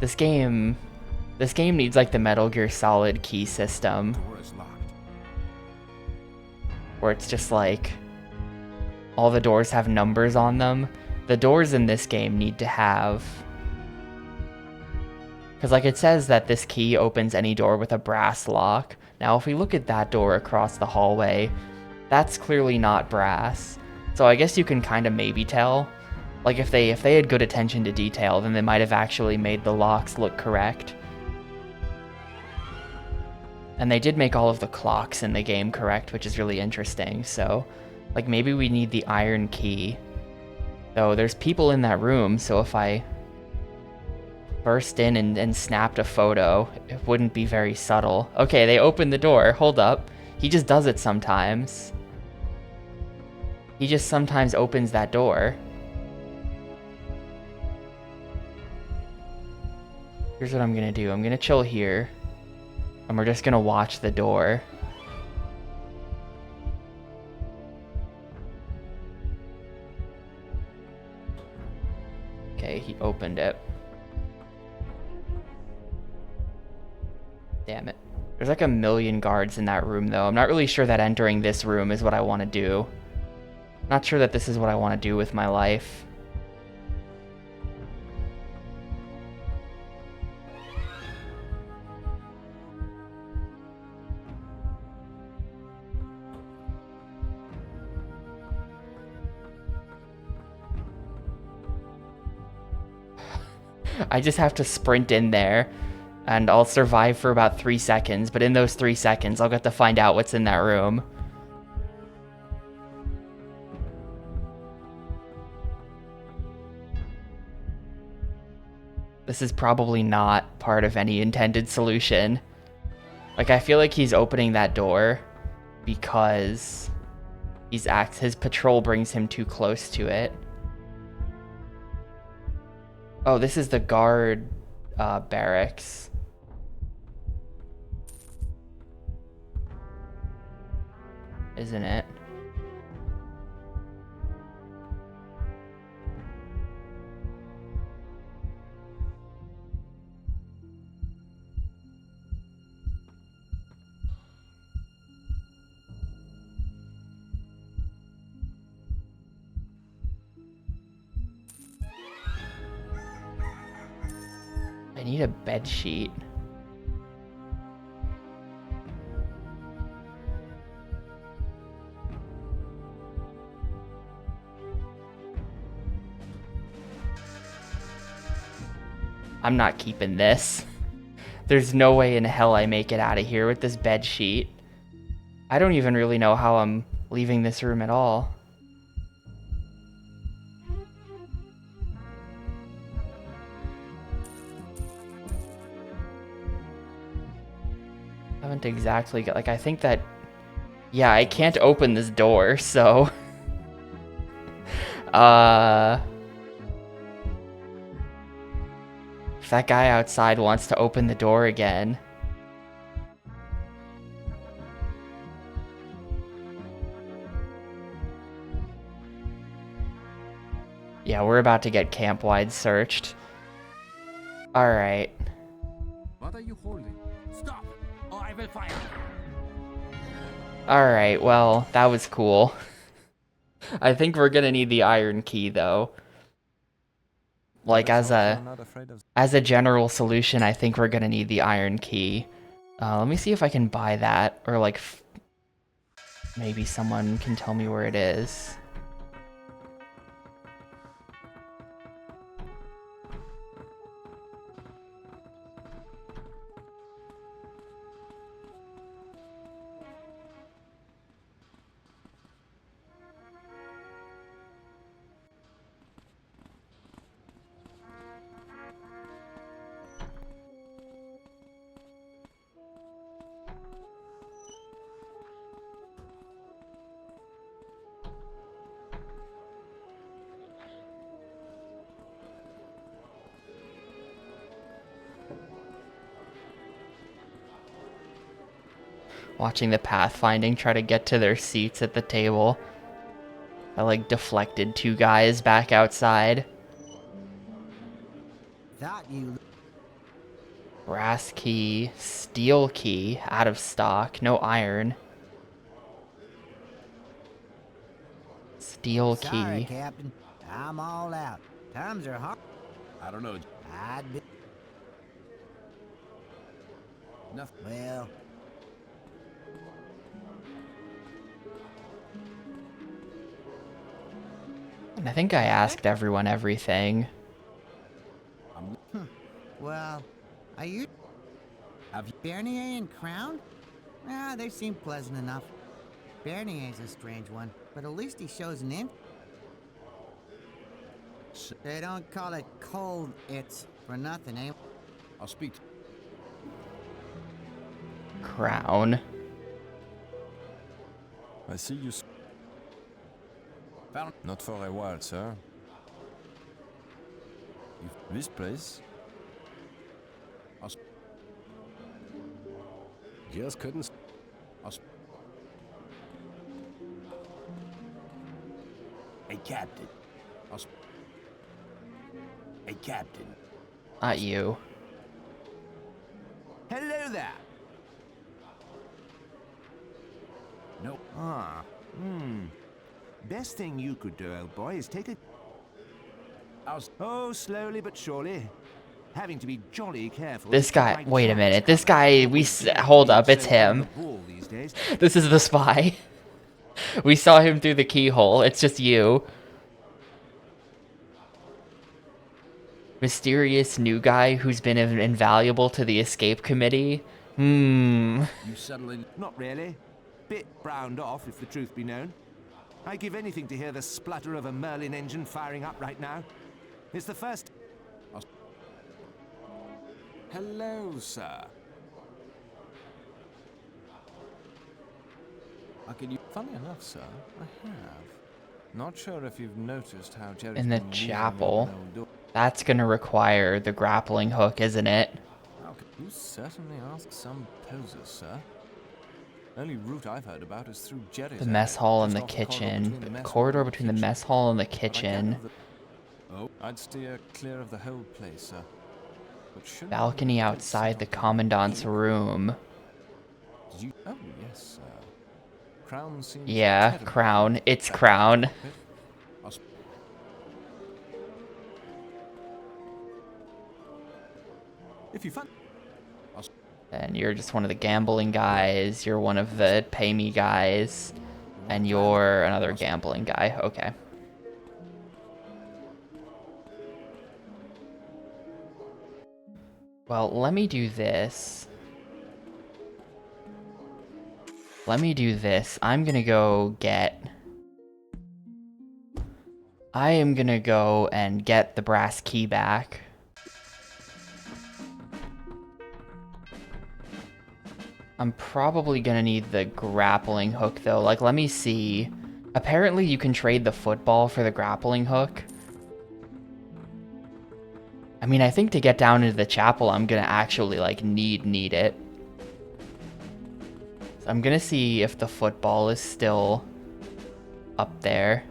This game needs like the Metal Gear Solid key system. Door is locked. Where it's just like all the doors have numbers on them. The doors in this game need to have, because like it says that this key opens any door with a brass lock. Now if we look at that door across the hallway, that's clearly not brass. So I guess you can kind of maybe tell. Like if they had good attention to detail, then they might have actually made the locks look correct. And they did make all of the clocks in the game correct, which is really interesting. So like maybe we need the iron key. Though there's people in that room, so if I burst in and snapped a photo, it wouldn't be very subtle. Okay, they opened the door. Hold up. He just does it sometimes. He just sometimes opens that door. Here's what I'm gonna do. I'm gonna chill here. And we're just gonna watch the door. Okay, he opened it. Damn it. There's like a million guards in that room though. I'm not really sure that entering this room is what I want to do. Not sure that this is what I want to do with my life. I just have to sprint in there, and I'll survive for about 3 seconds, but in those 3 seconds, I'll get to find out what's in that room. This is probably not part of any intended solution. Like, I feel like he's opening that door because his patrol brings him too close to it. Oh, this is the guard barracks. Isn't it? I need a bed sheet. I'm not keeping this. There's no way in hell I make it out of here with this bed sheet. I don't even really know how I'm leaving this room at all. Haven't exactly got, like, I think that, yeah, I can't open this door, so if that guy outside wants to open the door again, yeah, we're about to get camp-wide searched. Alright. What are you holding? Stop, or I will fire. Alright, well, that was cool. I think we're gonna need the iron key, though. Like, as a general solution, I think we're gonna need the iron key. Let me see if I can buy that, or like, maybe someone can tell me where it is. Watching the pathfinding try to get to their seats at the table. I like deflected 2 guys back outside. Thought you. Brass key, steel key, out of stock, no iron. Steel key. Sorry, Captain. I'm all out. Times are hard. I don't know. I'd be. Nothing. Well. And I think I asked everyone everything. Well, are you Have you? Bernier and Crown? Ah, they seem pleasant enough. Bernier's a strange one, but at least he shows an int. They don't call it cold its for nothing, eh? I'll speak to... Crown. I see you. Found... Not for a while, sir. This place? I'll... sp- Just couldn't. I'll... sp- Hey, Captain. I'll... sp- Hey, Captain. Not you. Hello there. No. Ah, Best thing you could do, old boy, is take a... Oh, slowly but surely. Having to be jolly careful. This guy, wait a minute. This guy, hold up, it's him. This is the spy. We saw him through the keyhole. It's just you. Mysterious new guy who's been invaluable to the escape committee. You settling... Not really. Bit browned off, if the truth be known. I'd give anything to hear the splutter of a Merlin engine firing up right now. It's the first... Hello, sir. Can you... Funny enough, sir, I have. Not sure if you've noticed how Jerry's In the been using chapel. an old door. That's gonna require the grappling hook, isn't it? You certainly ask some posers, sir. Only route I've heard about is through Jerry's. The mess hall and the just off kitchen. mess Corridor hall between the kitchen. mess hall and the But I kitchen. gather that- I'd steer clear of the whole place, sir. But shouldn't Balcony you outside the consider- commandant's room. Did you? Oh yes, sir. Crown seems. Yeah, terrible. Crown. It's Crown. I'll... sp- If you find. And you're just one of the gambling guys. You're one of the pay me guys. And you're another gambling guy. Okay. Well, let me do this. I'm gonna go get... I am gonna go and get the brass key back. I'm probably gonna need the grappling hook though. Like, let me see. Apparently you can trade the football for the grappling hook. I mean, I think to get down into the chapel, I'm gonna actually, like, need it. So I'm gonna see if the football is still up there.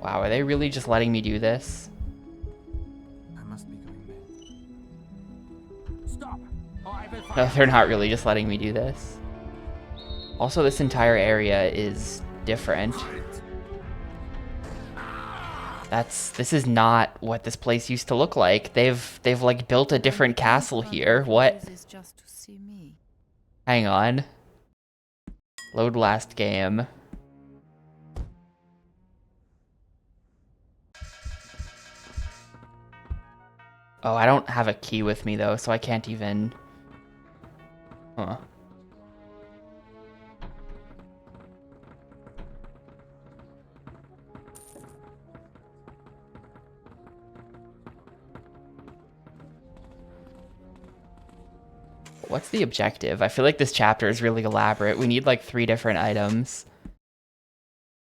Wow, are they really just letting me do this? I must be going mad. Stop! Or I will No, they're not really just letting me do this. Also, this entire area is different. This is not what this place used to look like. They've like built a different castle here. What? Hang on. Load last game. Oh, I don't have a key with me though, so I can't even... Huh. What's the objective? I feel like this chapter is really elaborate. We need like 3 different items.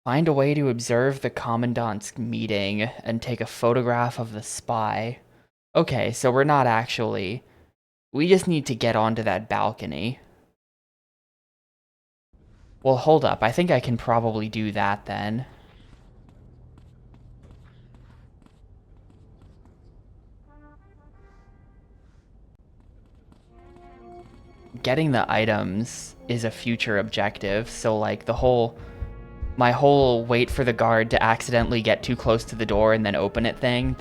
Find a way to observe the Commandant's meeting and take a photograph of the spy. Okay, so we're not actually... We just need to get onto that balcony. Well, hold up. I think I can probably do that then. Getting the items is a future objective, so like my whole wait for the guard to accidentally get too close to the door and then open it thing,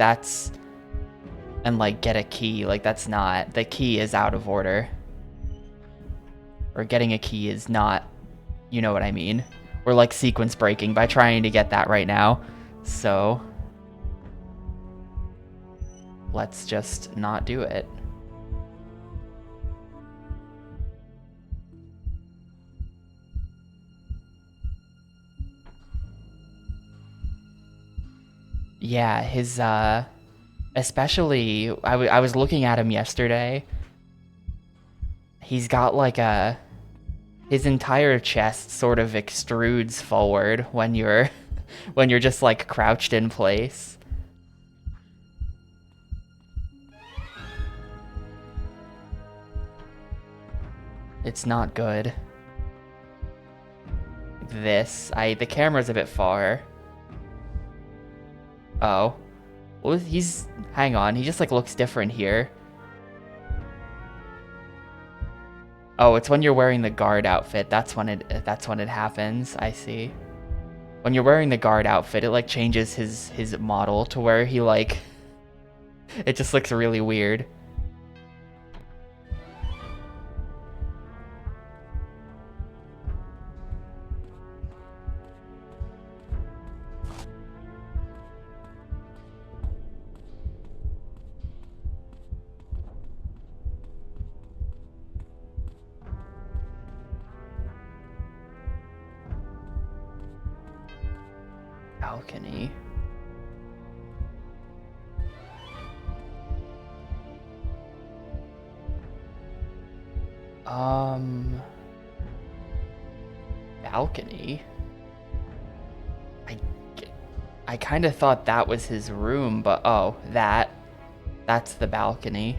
and like get a key, like that's not, the key is out of order. Or getting a key is not, you know what I mean. We're like sequence breaking by trying to get that right now, so let's just not do it. Yeah, his, especially, I was looking at him yesterday. He's got like his entire chest sort of extrudes forward when you're, when you're just like crouched in place. It's not good. The camera's a bit far. Oh. Well, hang on, he just like looks different here. Oh, it's when you're wearing the guard outfit, that's when it happens, I see. When you're wearing the guard outfit, it like changes his model to where he like, it just looks really weird. Balcony. Balcony? I kind of thought that was his room, but oh, that's the balcony.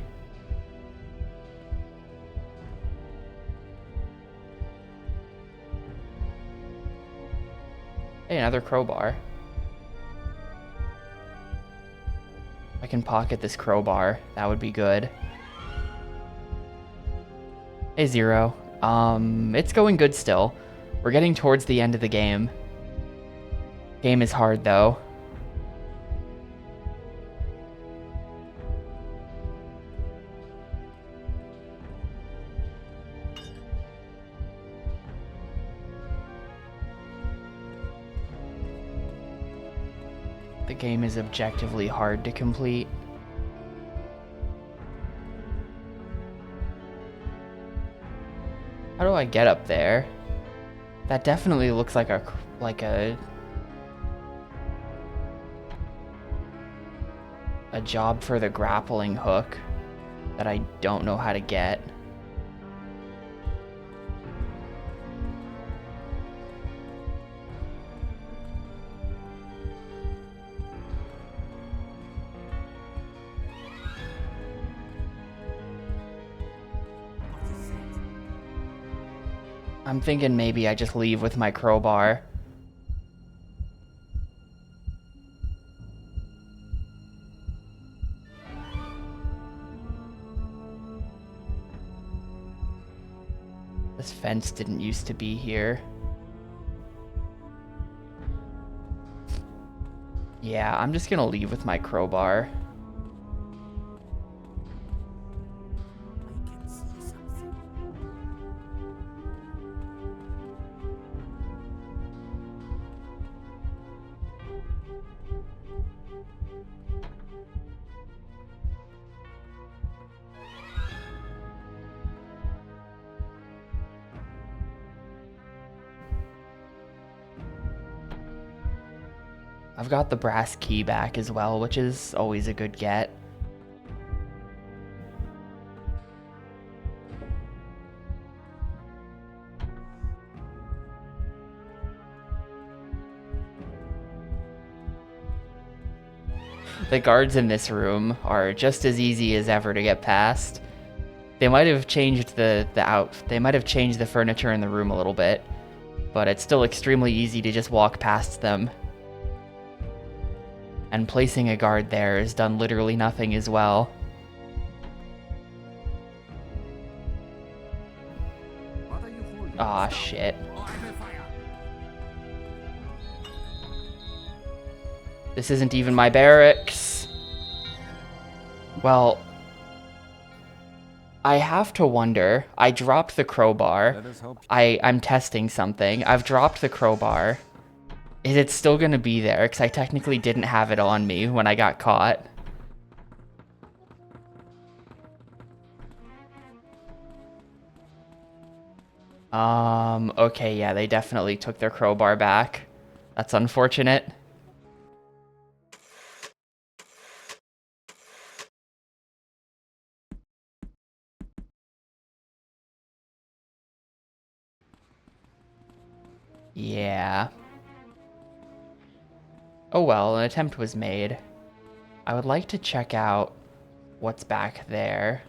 Hey, another crowbar. I can pocket this crowbar. That would be good. Hey, Zero. It's going good still. We're getting towards the end of the game. Game is hard, though. The game is objectively hard to complete. How do I get up there? That definitely looks like a job for the grappling hook that I don't know how to get. I'm thinking maybe I just leave with my crowbar. This fence didn't used to be here. Yeah, I'm just gonna leave with my crowbar. I've got the brass key back as well, which is always a good get. the guards in this room are just as easy as ever to get past. They might have changed they might have changed the furniture in the room a little bit, but it's still extremely easy to just walk past them. And placing a guard there has done literally nothing as well. Aw, shit. This isn't even my barracks. Well, I have to wonder. I dropped the crowbar. I'm testing something. I've dropped the crowbar. Is it still gonna be there? Because I technically didn't have it on me when I got caught. Okay, yeah, they definitely took their crowbar back. That's unfortunate. Yeah. Oh well, an attempt was made. I would like to check out what's back there.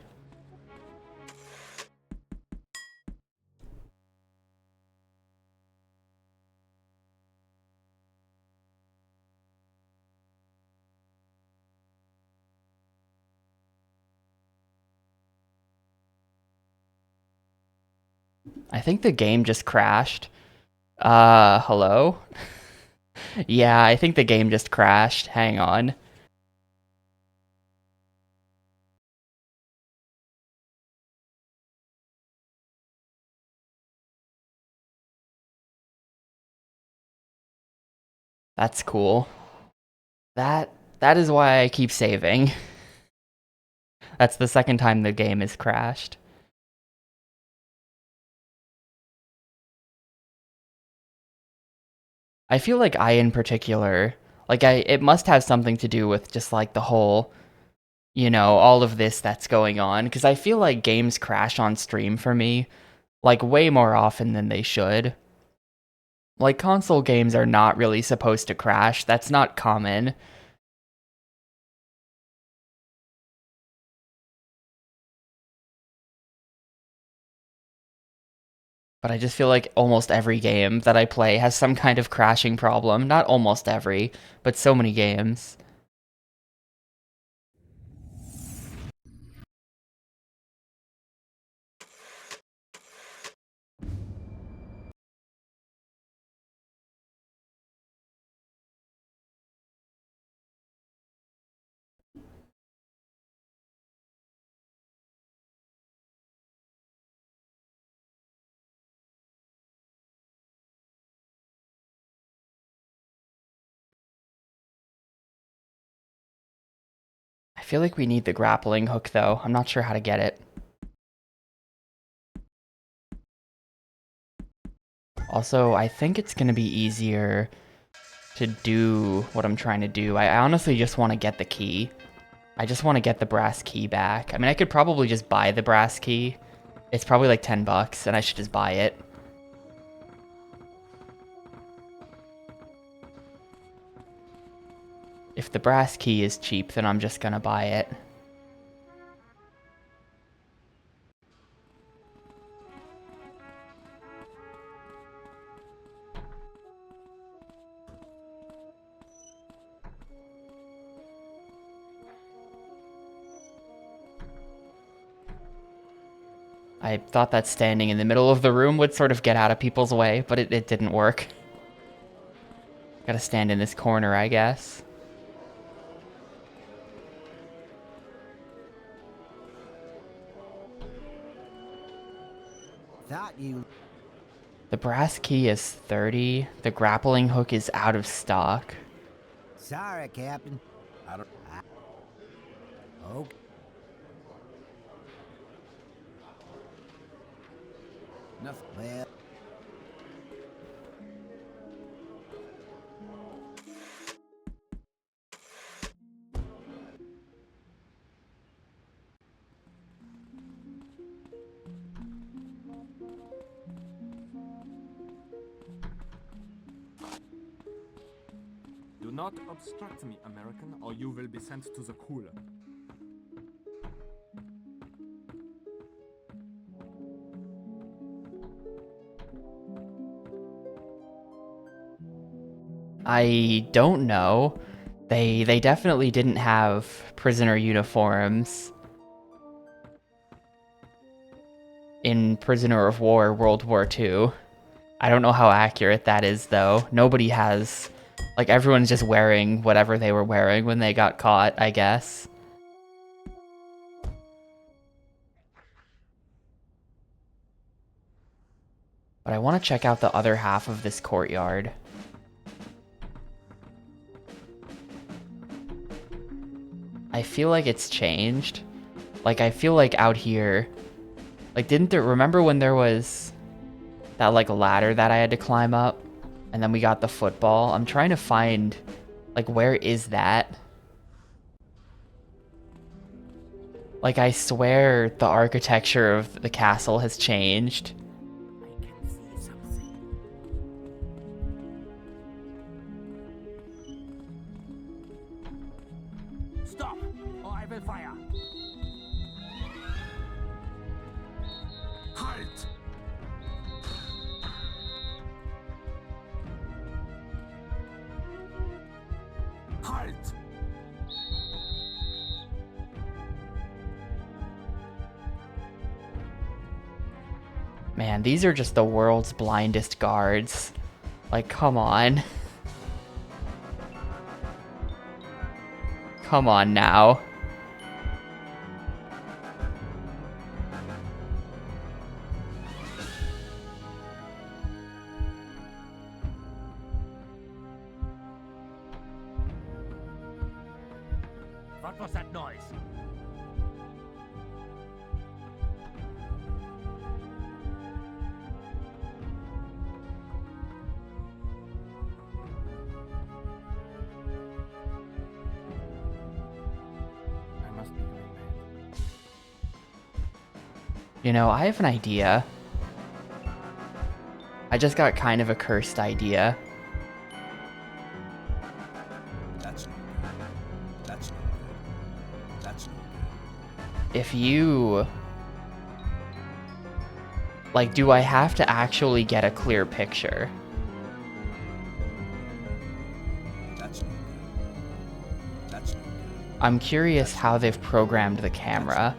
I think the game just crashed. Hello? Yeah, I think the game just crashed. Hang on. That's cool. That is why I keep saving. That's the second time the game has crashed. I feel like I in particular, like it must have something to do with just like the whole, you know, all of this that's going on, because I feel like games crash on stream for me like way more often than they should. Like console games are not really supposed to crash. That's not common. But I just feel like almost every game that I play has some kind of crashing problem. Not almost every, but so many games. I feel like we need the grappling hook though. I'm not sure how to get it. Also, I think it's going to be easier to do what I'm trying to do. I honestly just want to get the key. I just want to get the brass key back. I mean, I could probably just buy the brass key. It's probably like 10 bucks, and I should just buy it. If the brass key is cheap, then I'm just gonna buy it. I thought that standing in the middle of the room would sort of get out of people's way, but it didn't work. Gotta stand in this corner, I guess. The brass key is 30. The grappling hook is out of stock. Sorry, Captain. Okay. Nothing. Well. Do not obstruct me, American, or you will be sent to the cooler. I don't know. They definitely didn't have prisoner uniforms in Prisoner of War World War II. I don't know how accurate that is, though. Nobody has... Like, everyone's just wearing whatever they were wearing when they got caught, I guess. But I want to check out the other half of this courtyard. I feel like it's changed. Like, I feel like out here... Like, didn't there... Remember when there was that, like, ladder that I had to climb up? And then we got the football? I'm trying to find... Like, where is that? Like, I swear the architecture of the castle has changed. I can see something. Stop, or I will fire. Halt! Halt! Man, these are just the world's blindest guards. Like, come on. Come on now. What was that noise? I must be going mad. You know, I have an idea. I just got kind of a cursed idea. That's no good. That's no good. That's no good. If you... Like, do I have to actually get a clear picture? That's no good. That's no good. I'm curious how they've programmed the camera.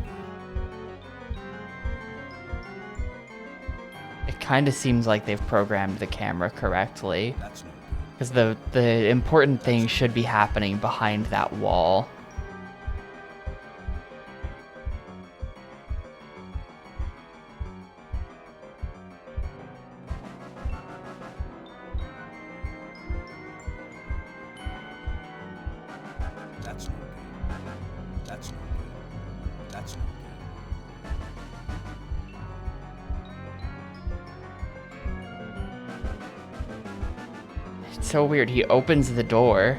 It kind of seems like they've programmed the camera correctly. That's no good. Because the important thing should be happening behind that wall. That's no good. That's no good. That's no good. It's so weird. He opens the door.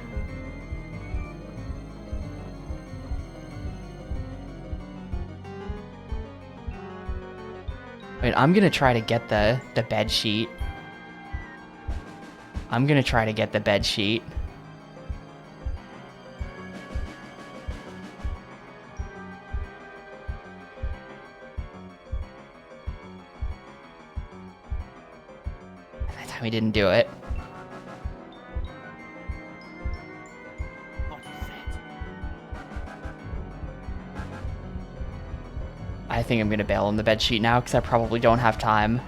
Wait, I'm gonna try to get the bed sheet. I'm gonna try to get the bed sheet. That time he didn't do it. What is that? I think I'm gonna bail on the bed sheet now because I probably don't have time.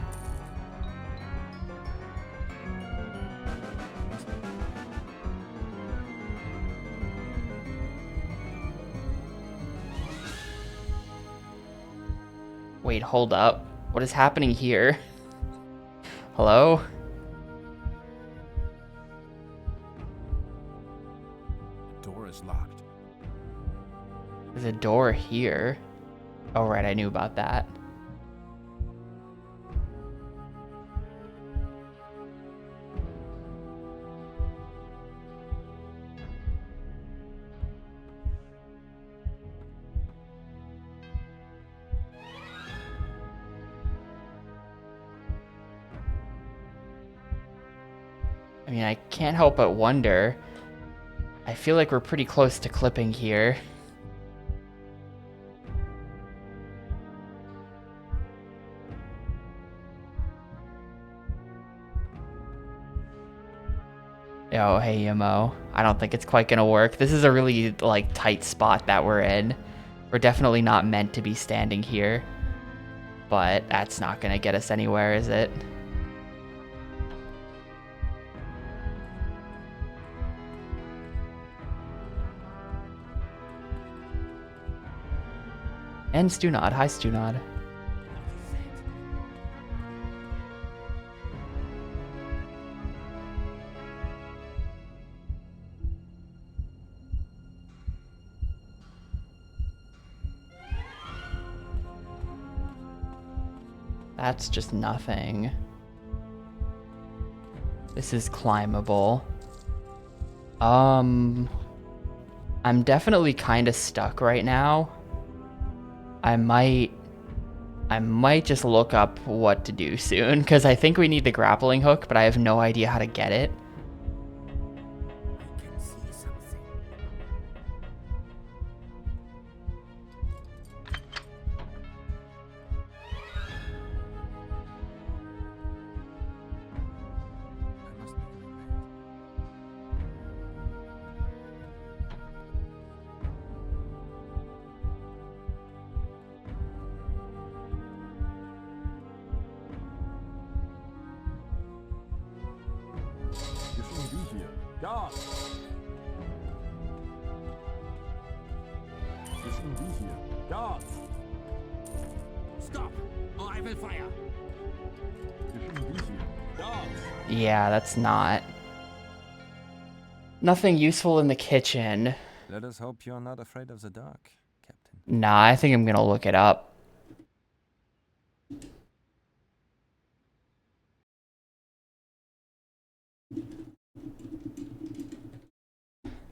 Wait, hold up. What is happening here? Hello? The door is locked. There's a door here. Oh, right, I knew about that. I mean, I can't help but wonder, I feel like we're pretty close to clipping here. Oh, hey, Yamo. I don't think it's quite gonna work. This is a really, like, tight spot that we're in. We're definitely not meant to be standing here. But that's not gonna get us anywhere, is it? And Stunod. Hi, Stunod. That's just nothing. This is climbable. I'm definitely kind of stuck right now. I might just look up what to do soon, because I think we need the grappling hook, but I have no idea how to get it. Yeah, that's not. Nothing useful in the kitchen. Let us hope you're not afraid of the dark, Captain. Nah, I think I'm gonna look it up.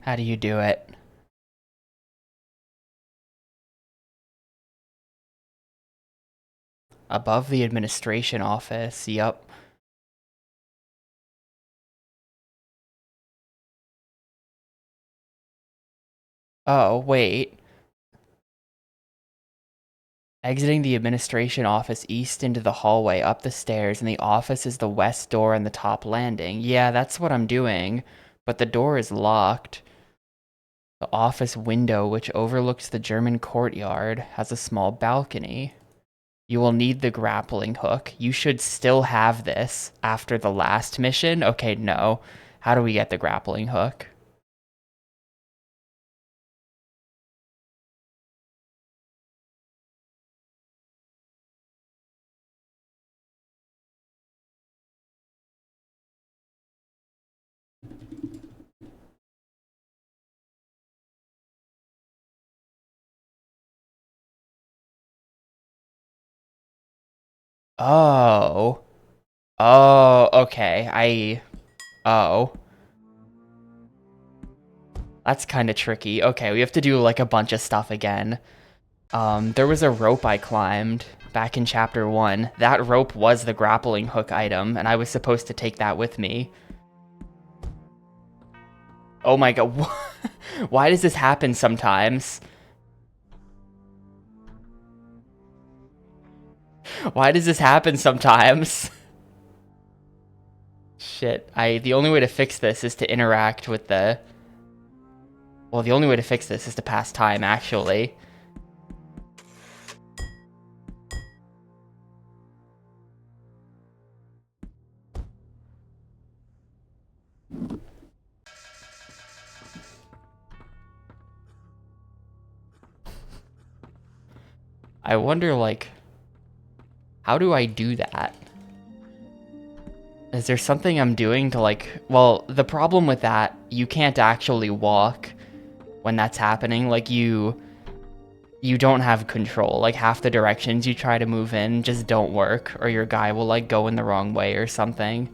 How do you do it? Above the administration office, yup. Oh, wait. Exiting the administration office east into the hallway, up the stairs, and the office is the west door on the top landing. Yeah, that's what I'm doing, but the door is locked. The office window, which overlooks the German courtyard, has a small balcony. You will need the grappling hook. You should still have this after the last mission. Okay, no. How do we get the grappling hook? Oh. Oh, okay. Oh. That's kind of tricky. Okay, we have to do like a bunch of stuff again. There was a rope I climbed back in chapter 1. That rope was the grappling hook item, and I was supposed to take that with me. Oh my god. Why does this happen sometimes? Why does this happen sometimes? Shit. The only way to fix this is to interact with the... Well, the only way to fix this is to pass time, actually. I wonder, like... How do I do that? Is there something I'm doing to, like... Well, the problem with that, you can't actually walk when that's happening. Like, you don't have control. Like, half the directions you try to move in just don't work, or your guy will, like, go in the wrong way or something.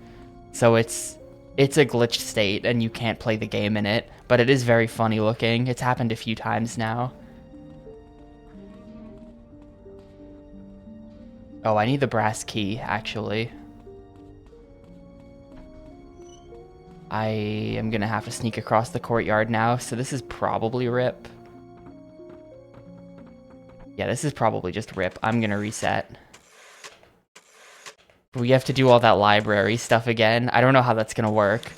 So it's a glitched state, and you can't play the game in it. But it is very funny looking. It's happened a few times now. Oh, I need the brass key, actually. I am gonna have to sneak across the courtyard now, so this is probably Rip. Yeah, this is probably just Rip. I'm gonna reset. We have to do all that library stuff again. I don't know how that's gonna work.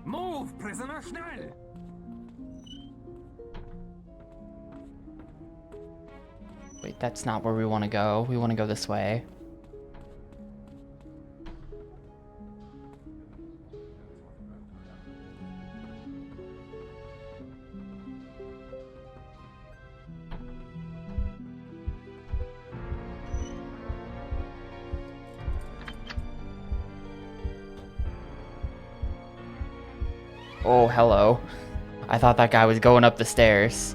Move, prisoner, schnell! Wait, that's not where we want to go. We want to go this way. Oh, hello. I thought that guy was going up the stairs.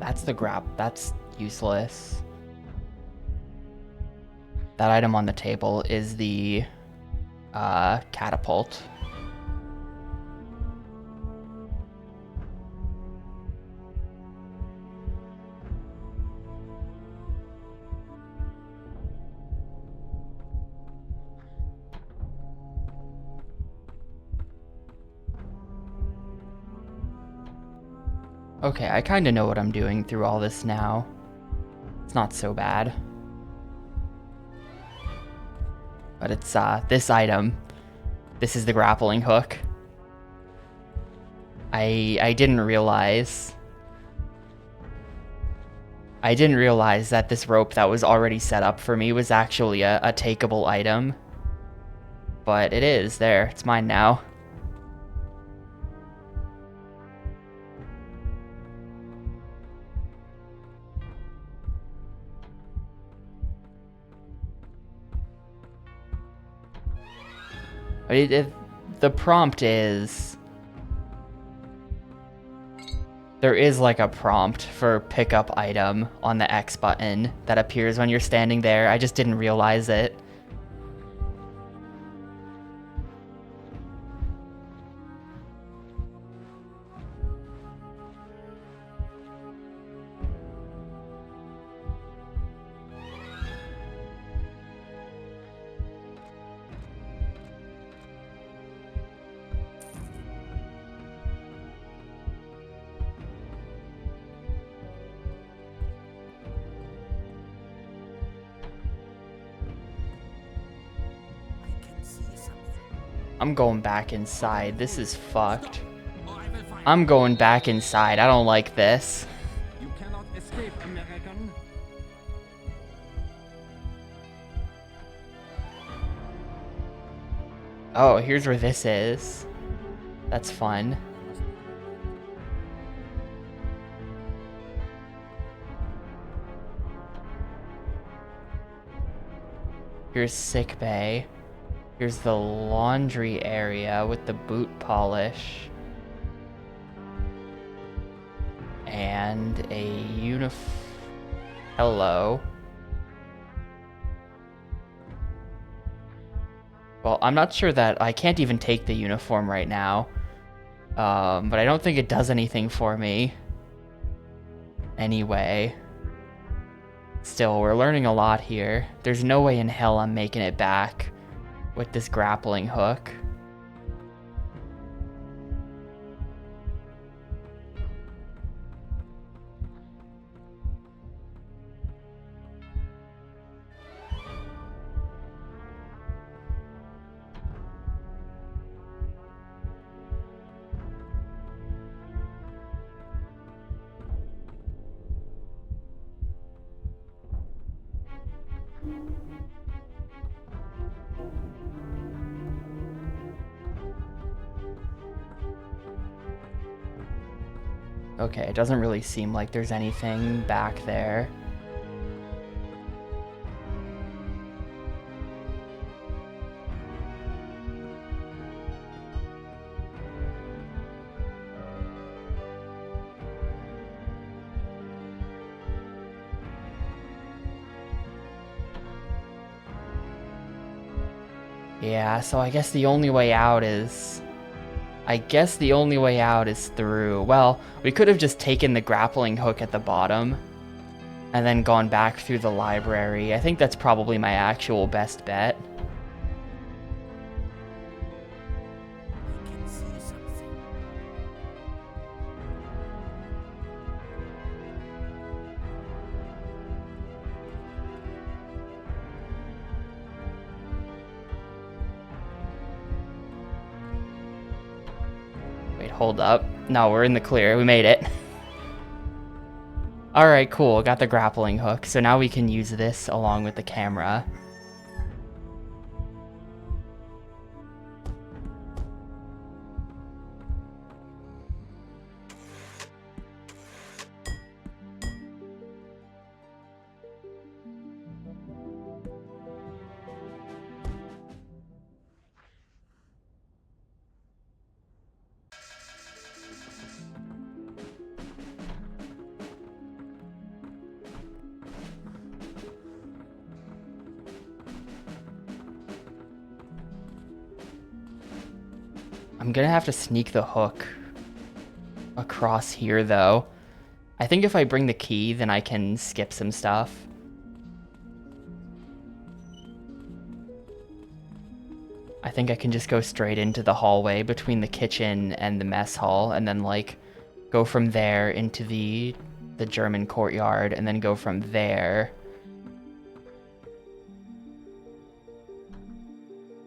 That's the grab. That's useless. That item on the table is the catapult. Okay, I kind of know what I'm doing through all this now. It's not so bad. But it's, this item. This is the grappling hook. I didn't realize... I didn't realize that this rope that was already set up for me was actually a takeable item. But it is, there, it's mine now. The prompt is... There is like a prompt for pick up item on the X button that appears when you're standing there. I just didn't realize it. I'm going back inside. This is fucked. I'm going back inside. I don't like this. You cannot escape, American. Oh, here's where this is. That's fun. Here's sick bay. Here's the laundry area with the boot polish. And a Hello. Well, I'm not sure that I can't even take the uniform right now. But I don't think it does anything for me. Anyway. Still, we're learning a lot here. There's no way in hell I'm making it back with this grappling hook. Okay, it doesn't really seem like there's anything back there. Yeah, so I guess the only way out is... through. Well, we could have just taken the grappling hook at the bottom and then gone back through the library. I think that's probably my actual best bet. I can see something. Wait, hold up. No, we're in the clear. We made it. Alright, cool. Got the grappling hook. So now we can use this along with the camera. I'm gonna have to sneak the hook across here, though. I think if I bring the key, then I can skip some stuff. I think I can just go straight into the hallway between the kitchen and the mess hall, and then, like, go from there into the German courtyard, and then go from there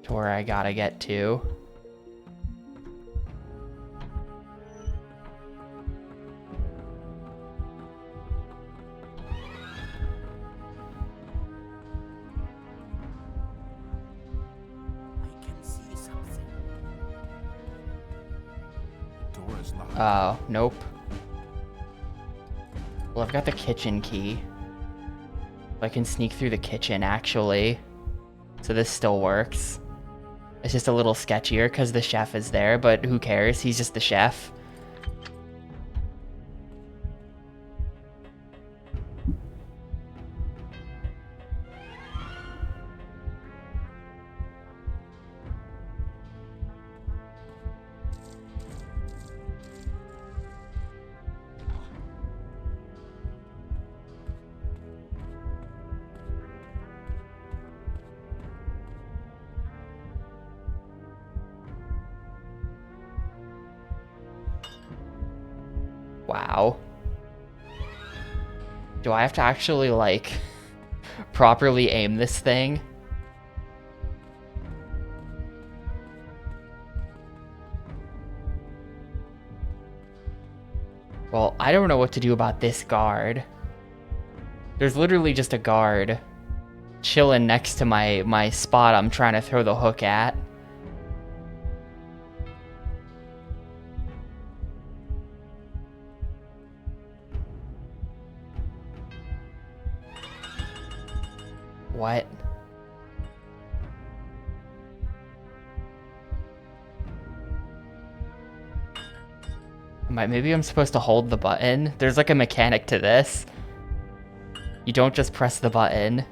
to where I gotta get to. Oh, nope. Well, I've got the kitchen key. I can sneak through the kitchen, actually. So this still works. It's just a little sketchier because the chef is there, but who cares? He's just the chef. Wow. Do I have to actually, like, properly aim this thing? Well, I don't know what to do about this guard. There's literally just a guard chilling next to my spot I'm trying to throw the hook at. What? Maybe I'm supposed to hold the button? There's like a mechanic to this. You don't just press the button.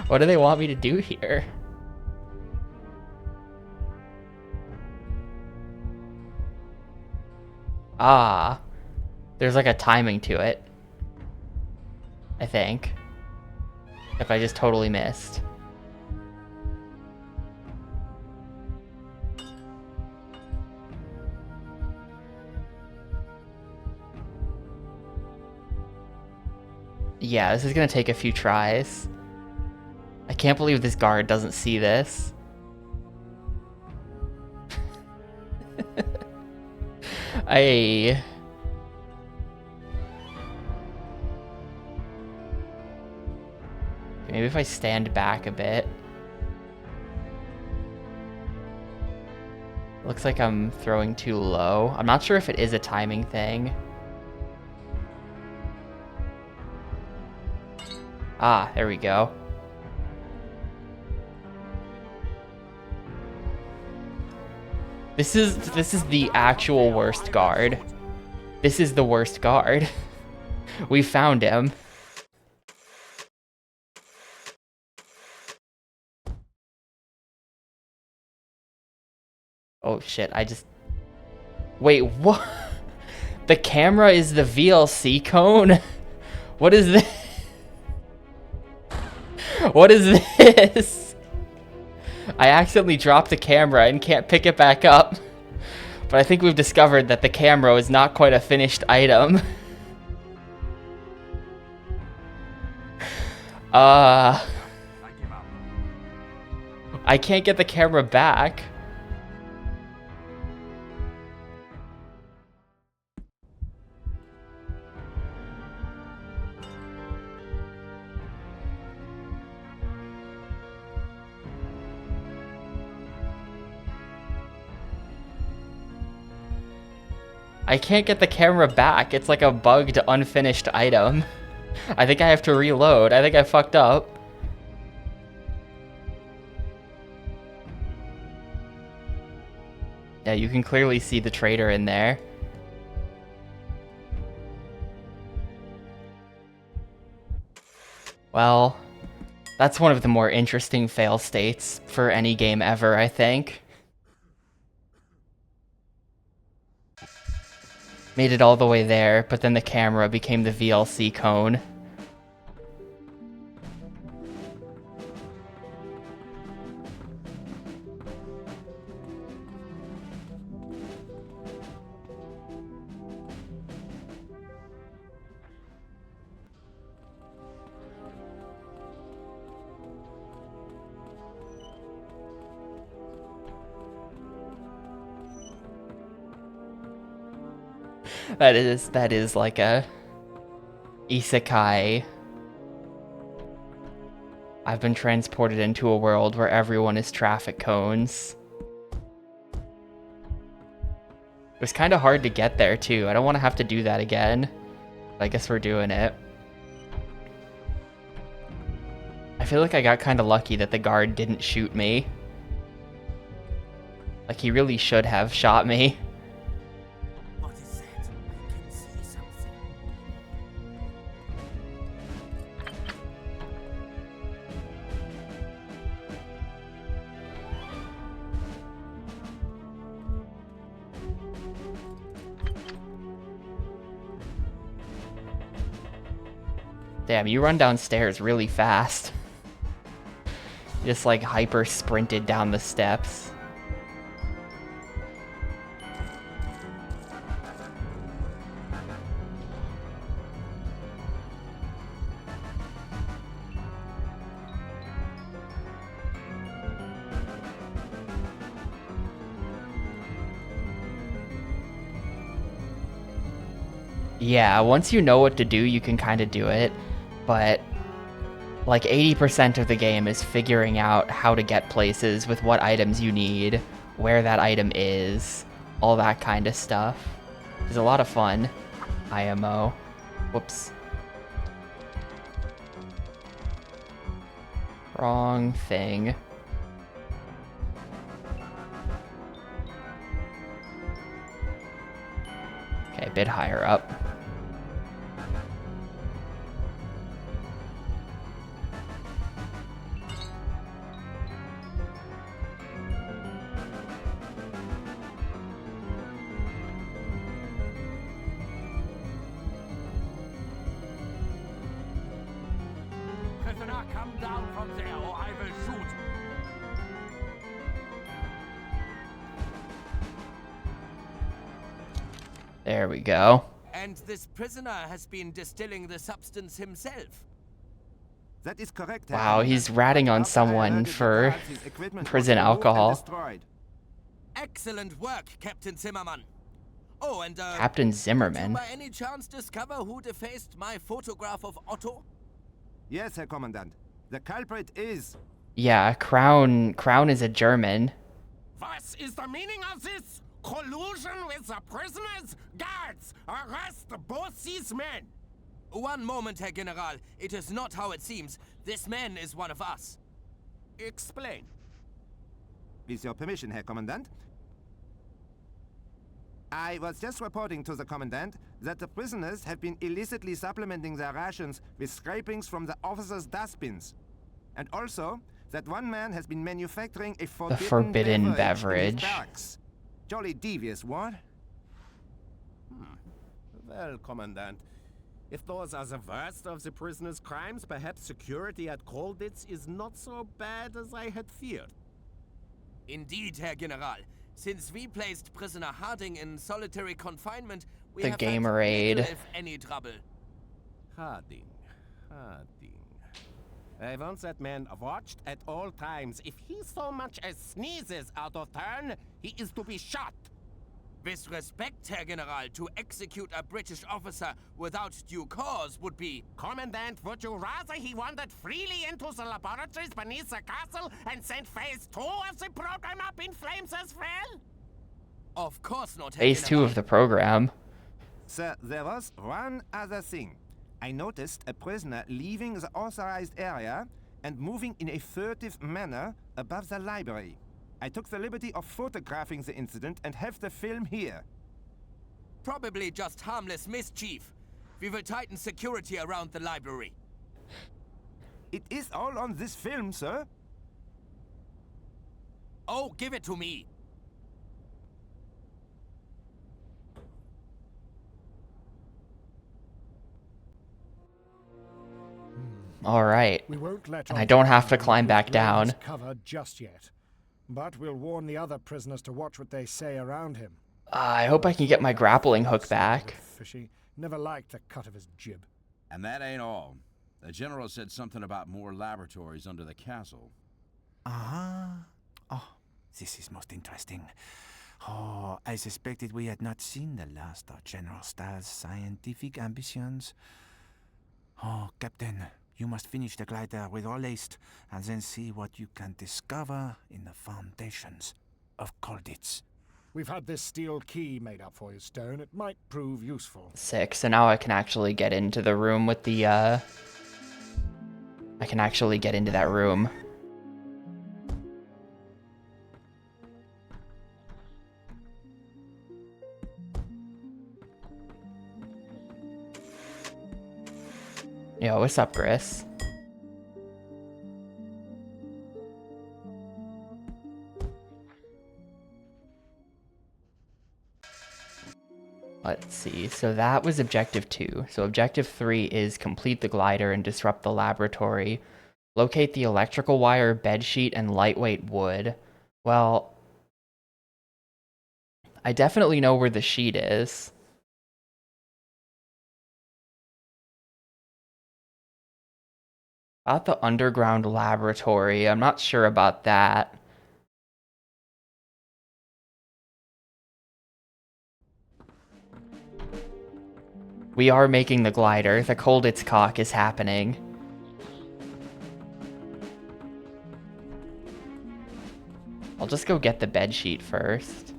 What do they want me to do here? Ah, there's like a timing to it, I think. If I just totally missed. Yeah, this is gonna take a few tries. I can't believe this guard doesn't see this. Maybe if I stand back a bit. Looks like I'm throwing too low. I'm not sure if it is a timing thing. Ah, there we go. This is the actual worst guard. This is the worst guard. We found him. Oh shit, Wait, what? The camera is the VLC cone? What is this? What is this? I accidentally dropped the camera and can't pick it back up. But I think we've discovered that the camera is not quite a finished item. I can't get the camera back. I can't get the camera back. It's like a bugged, unfinished item. I think I have to reload. I think I fucked up. Yeah, you can clearly see the traitor in there. Well, that's one of the more interesting fail states for any game ever, I think. Made it all the way there, but then the camera became the VLC cone. That is like a isekai. I've been transported into a world where everyone is traffic cones. It was kind of hard to get there too. I don't want to have to do that again. But I guess we're doing it. I feel like I got kind of lucky that the guard didn't shoot me. Like he really should have shot me. Damn, you run downstairs really fast. Just like hyper sprinted down the steps. Yeah, once you know what to do, you can kind of do it. But like 80% of the game is figuring out how to get places with what items you need, where that item is, all that kind of stuff. It's a lot of fun. IMO. Whoops. Wrong thing. Okay, a bit higher up. Come down from there, or I will shoot. There we go. And this prisoner has been distilling the substance himself. That is correct, Herr Wow, he's Commandant. ratting on After I someone alerted the for guards, his equipment was prison removed and alcohol. destroyed. Excellent work, Captain Zimmermann. Oh, and Captain did you Zimmerman. by any chance discover who defaced my photograph of Otto? Yes, Herr Commandant. The culprit is... Yeah, Crown is a German. What is the meaning of this? Collusion with the prisoners? Guards, arrest both these men! One moment, Herr General. It is not how it seems. This man is one of us. Explain. With your permission, Herr Commandant. I was just reporting to the Commandant that the prisoners have been illicitly supplementing their rations with scrapings from the officers' dustbins. And also, that one man has been manufacturing a forbidden beverage. In his barracks. Jolly devious, what? Well, Commandant, if those are the worst of the prisoners' crimes, perhaps security at Kolditz is not so bad as I had feared. Indeed, Herr General. Since we placed prisoner Harding in solitary confinement, we The have had Gamerade. little, if any, trouble. Harding. I want that man watched at all times. If he so much as sneezes out of turn, he is to be shot. With respect, Herr General, to execute a British officer without due cause would be... Commandant, would you rather he wandered freely into the laboratories beneath the castle and sent Phase 2 of the program up in flames as well? Of course not, Herr Phase 2 General. of the program. Sir, there was one other thing. I noticed a prisoner leaving the authorized area and moving in a furtive manner above the library. I took the liberty of photographing the incident and have the film here. Probably just harmless mischief. We will tighten security around the library. It is all on this film, sir. Oh, give it to me. All right. We won't let And on I don't have to Commandant climb whose back grave down. is covered just yet. But we'll warn the other prisoners to watch what they say around him. I hope I can get my grappling hook back. Fishy. Never liked the cut of his jib. And that ain't all. The general said something about more laboratories under the castle. Oh, this is most interesting. Oh, I suspected we had not seen the last of General Stahl's scientific ambitions. Oh, Captain, you must finish the glider with all haste, and then see what you can discover in the foundations of Kolditz. We've had this steel key made up for you, Stone. It might prove useful. Sick. So now I can actually get into the room with the, I can actually get into that room. Yo, what's up, Chris? Let's see, so that was objective 2. So objective 3 is complete the glider and disrupt the laboratory. Locate the electrical wire, bedsheet, and lightweight wood. Well, I definitely know where the sheet is. About the underground laboratory, I'm not sure about that. We are making the glider. The Kolditz cock is happening. I'll just go get the bedsheet first.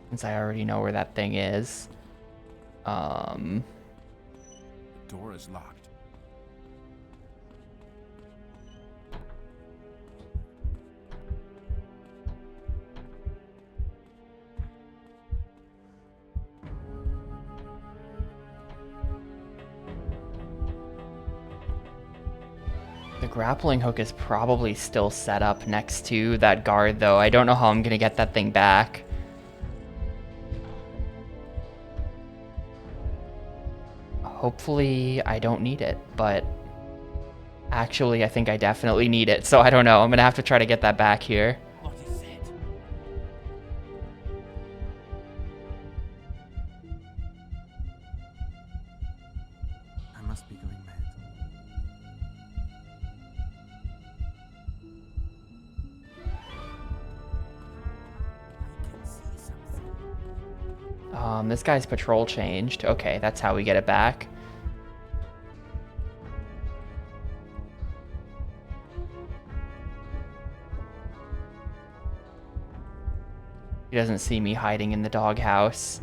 Since I already know where that thing is. The door is locked. The grappling hook is probably still set up next to that guard, though. I don't know how I'm gonna get that thing back. Hopefully I don't need it, but actually I think I definitely need it, so I don't know. I'm gonna have to try to get that back here. What is it? must be going mad. This guy's patrol changed. Okay, that's how we get it back. He doesn't see me hiding in the doghouse.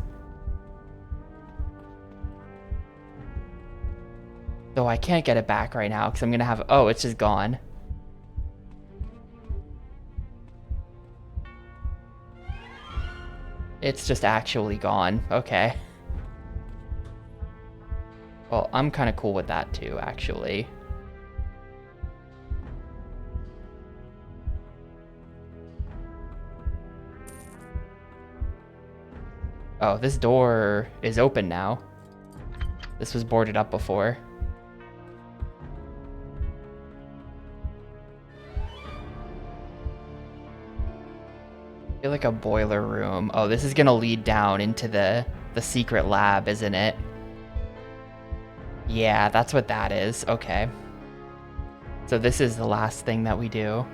Though I can't get it back right now because I'm gonna have... Oh, it's just gone. It's just actually gone. Okay. Well, I'm kind of cool with that too, actually. Oh, this door is open now. This was boarded up before. I feel like a boiler room. Oh, this is gonna lead down into the secret lab, isn't it? Yeah, that's what that is. Okay. So this is the last thing that we do.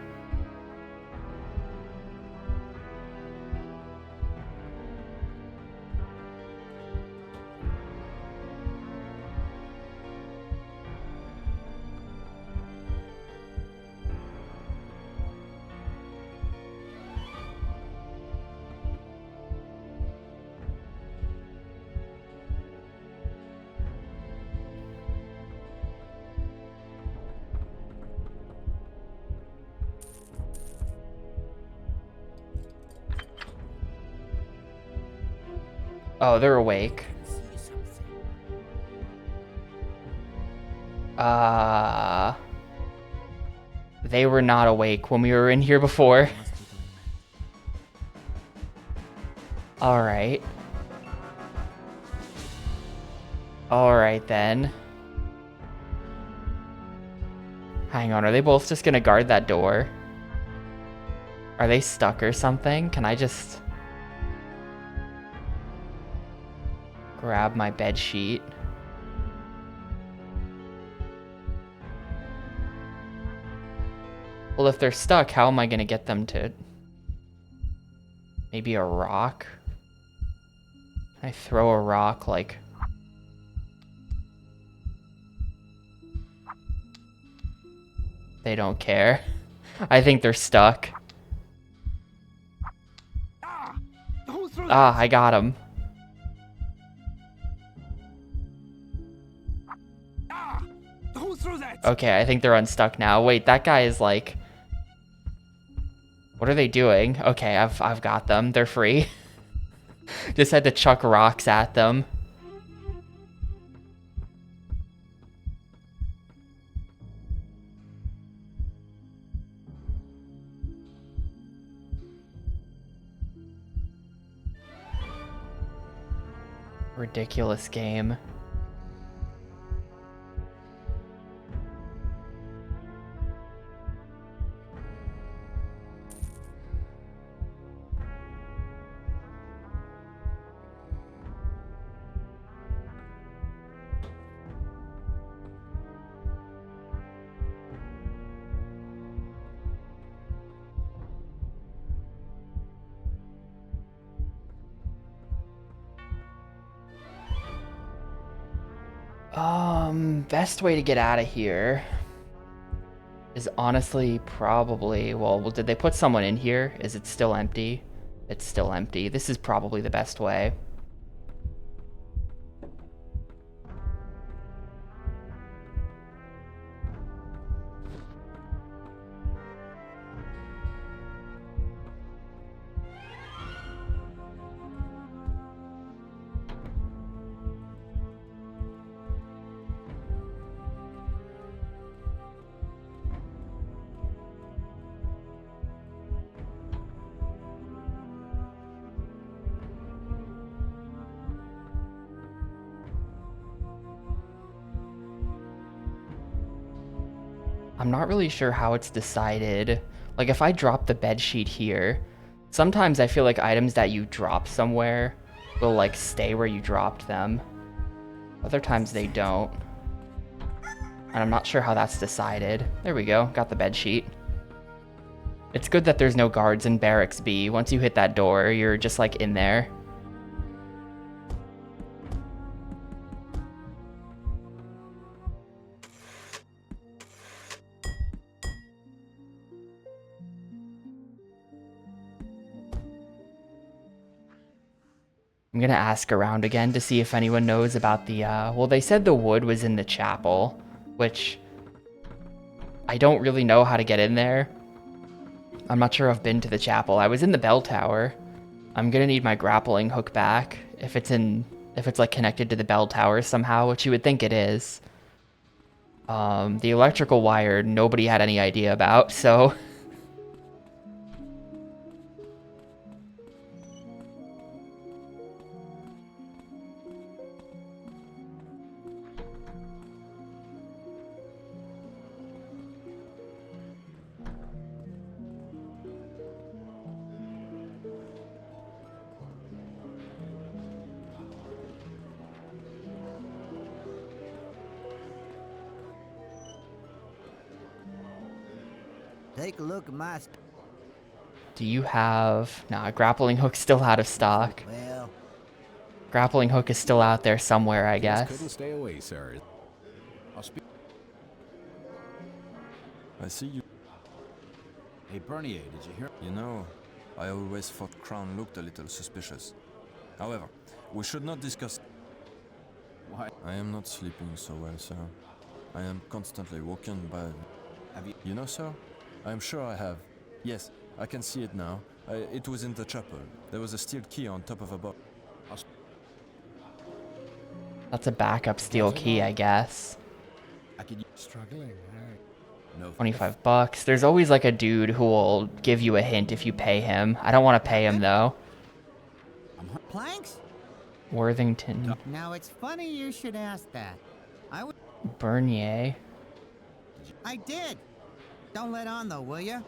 Oh, they're awake. They were not awake when we were in here before. Alright. Alright then. Hang on, are they both just gonna guard that door? Are they stuck or something? Can I just... grab my bed sheet? Well, if they're stuck, how am I gonna get them to... maybe a rock? Can I throw a rock, like... They don't care. I think they're stuck. Ah, I got him. Okay, I think they're unstuck now. Wait, that guy is like... What are they doing? Okay, I've got them. They're free. Just had to chuck rocks at them. Ridiculous game. Best way to get out of here is honestly probably... Well, did they put someone in here? Is it still empty? It's still empty. This is probably the best way. I'm not really sure how it's decided. Like, if I drop the bedsheet here, sometimes I feel like items that you drop somewhere will, like, stay where you dropped them. Other times they don't. And I'm not sure how that's decided. There we go, got the bed sheet. It's good that there's no guards in Barracks B. Once you hit that door, you're just like in there. I'm gonna ask around again to see if anyone knows about the, well, they said the wood was in the chapel, which I don't really know how to get in there. I'm not sure I've been to the chapel. I was in the bell tower. I'm gonna need my grappling hook back if it's like connected to the bell tower somehow, which you would think it is. The electrical wire, nobody had any idea about, so... Take a look at my... Do you have... Nah, grappling hook's still out of stock. Well... Grappling hook is still out there somewhere, I guess. Couldn't stay away, sir. I'll speak. I see you. Hey, Bernier, did you hear? You know, I always thought Crown looked a little suspicious. However, we should not discuss... Why? I am not sleeping so well, sir. I am constantly woken by... Have you... You know, sir? I am sure I have. Yes, I can see it now. It was in the chapel. There was a steel key on top of a box. That's a backup steel key, I guess. I could... Struggling, right? No. 25 bucks. There's always like a dude who will give you a hint if you pay him. I don't want to pay him though. Planks? Worthington. Now it's funny you should ask that. Bernier. I did. Don't let on though, will ya?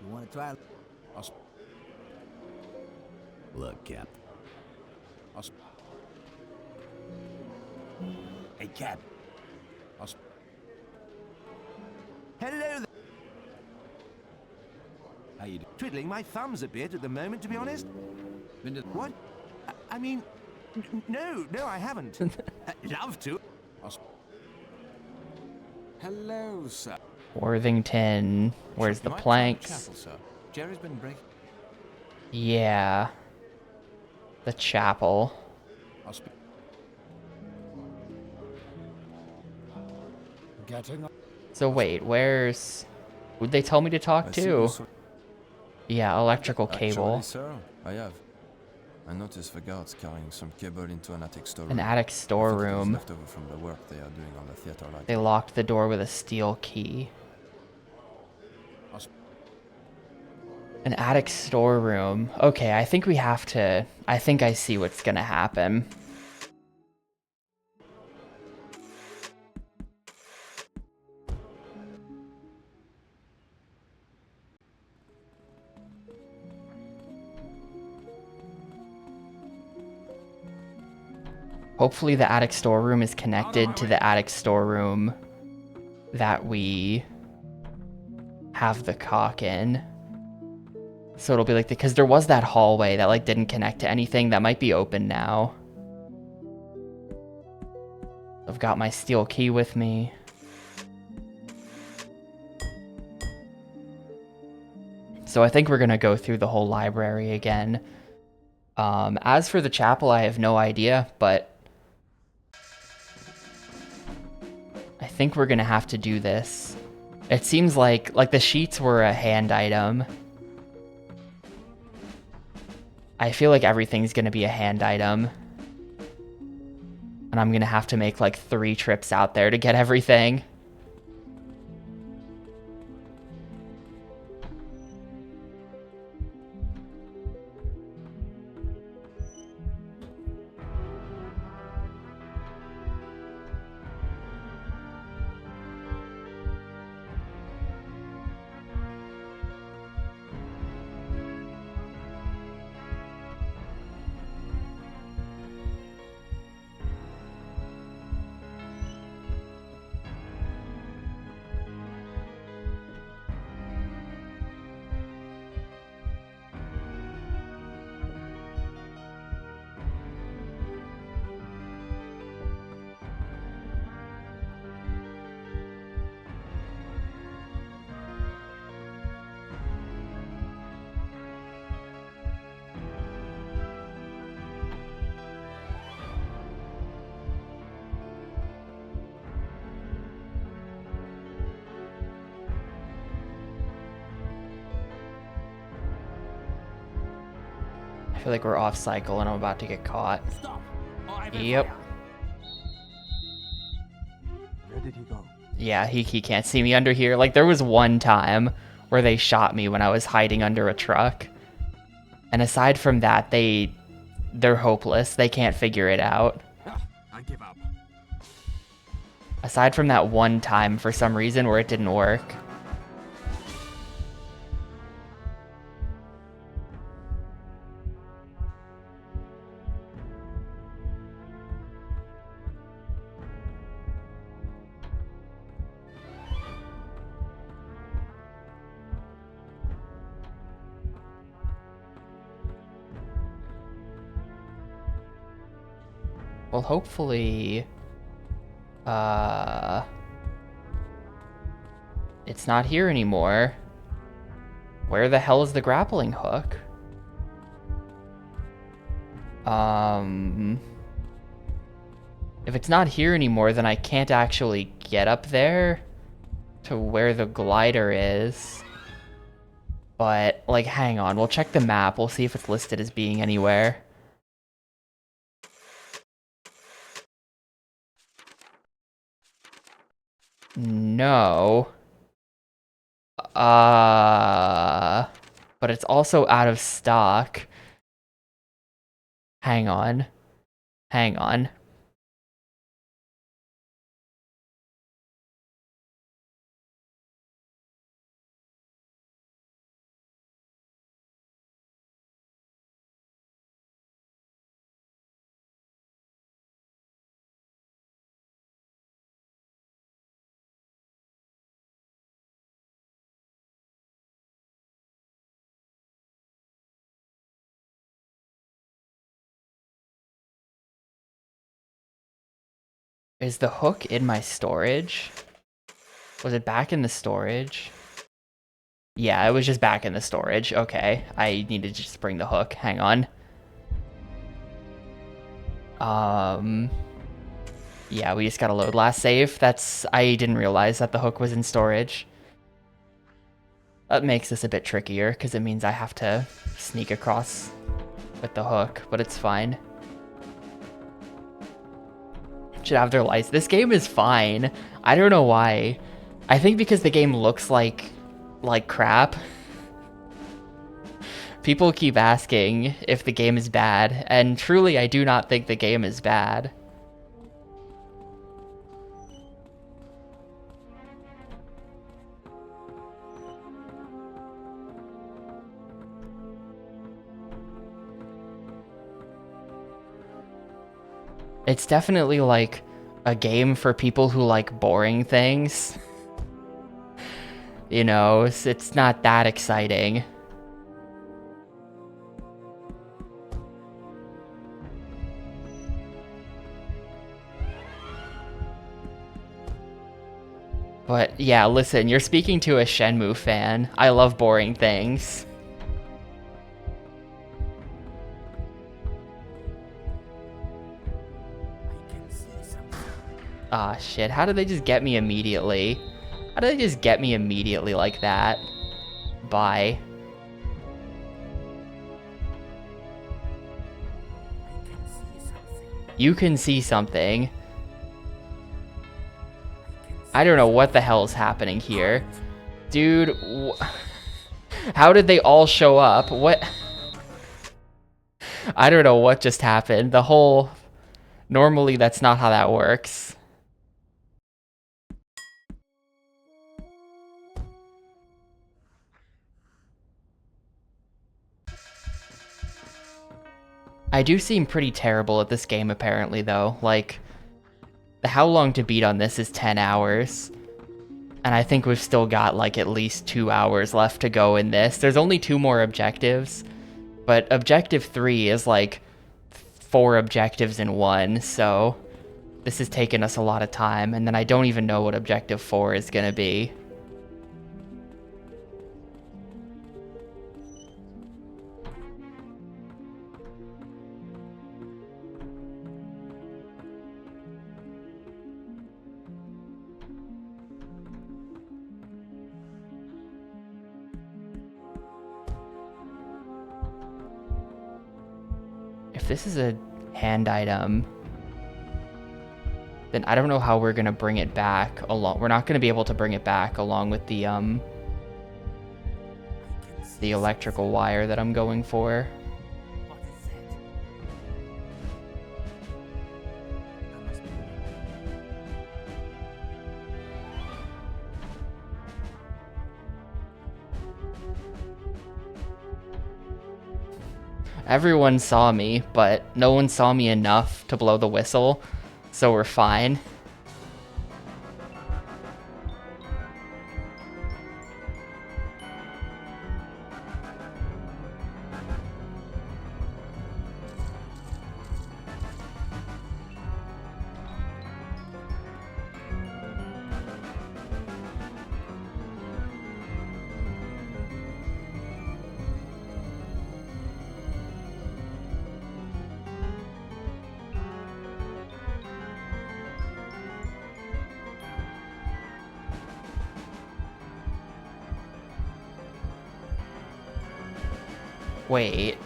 You want to try? Look, Cap. Hey, Cap. Hello there. How you doing? Twiddling my thumbs a bit at the moment, to be honest. Been to... What? I mean, no, I haven't. Love to. Hello, sir. Worthington. Where's the planks? Chapel, sir. Jerry's been breaking. Yeah. The chapel. Getting up. So wait, where's... Who'd they tell me to talk to? Yeah, electrical cable. Actually, sir, I have. I noticed the guards carrying some cable into an attic storeroom. An attic storeroom. Left over from the work they are doing on the theater light. They locked the door with a steel key. An attic storeroom. Okay, I think we have to... I think I see what's gonna happen. Hopefully the attic storeroom is connected to the attic storeroom that we have the cock in. So it'll be like, because there was that hallway that like didn't connect to anything that might be open now. I've got my steel key with me. So I think we're gonna go through the whole library again. As for the chapel, I have no idea, but I think we're gonna have to do this. It seems like the sheets were a hand item. I feel like everything's gonna be a hand item. And I'm gonna have to make like 3 trips out there to get everything. I feel like we're off cycle and I'm about to get caught. Stop, or I will Yep. fire. Where did he go? Yeah, he can't see me under here. Like, there was one time where they shot me when I was hiding under a truck. And aside from that, they're hopeless. They can't figure it out. I give up. Aside from that one time, for some reason, where it didn't work. Well, hopefully, it's not here anymore. Where the hell is the grappling hook? If it's not here anymore, then I can't actually get up there to where the glider is. But, like, hang on. We'll check the map. We'll see if it's listed as being anywhere. No. But it's also out of stock. Hang on. Hang on. Is the hook in my storage? Was it back in the storage? Yeah, it was just back in the storage. Okay, I need to just bring the hook. Hang on. Yeah, we just gotta load last save. I didn't realize that the hook was in storage. That makes this a bit trickier, because it means I have to sneak across with the hook, but it's fine. Should have their license. This game is fine. I don't know why. I think because the game looks like crap. People keep asking if the game is bad, and truly I do not think the game is bad. It's definitely like a game for people who like boring things. You know, it's not that exciting. But yeah, listen, you're speaking to a Shenmue fan. I love boring things. Ah, shit. How did they just get me immediately? How did they just get me immediately like that? Bye. You can see something. I don't know what the hell is happening here. Dude, how did they all show up? What? I don't know what just happened. Normally that's not how that works. I do seem pretty terrible at this game apparently though. Like, the how long to beat on this is 10 hours. And I think we've still got like at least 2 hours left to go in this. There's only 2 more objectives. But objective 3 is like 4 objectives in one, so this has taken us a lot of time. And then I don't even know what objective 4 is gonna be. this is a hand item, then I don't know how we're gonna bring it back along. We're not gonna be able to bring it back along with the electrical wire that I'm going for. Everyone saw me, but no one saw me enough to blow the whistle, so we're fine. Wait,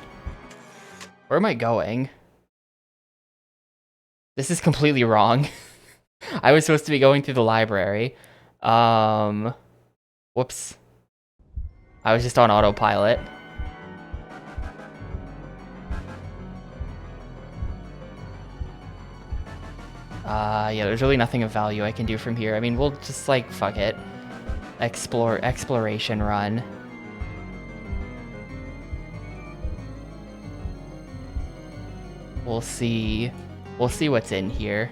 where am I going? This is completely wrong. I was supposed to be going through the library. Whoops. I was just on autopilot. Yeah, there's really nothing of value I can do from here. I mean, we'll just, like, fuck it. Exploration run. We'll see what's in here.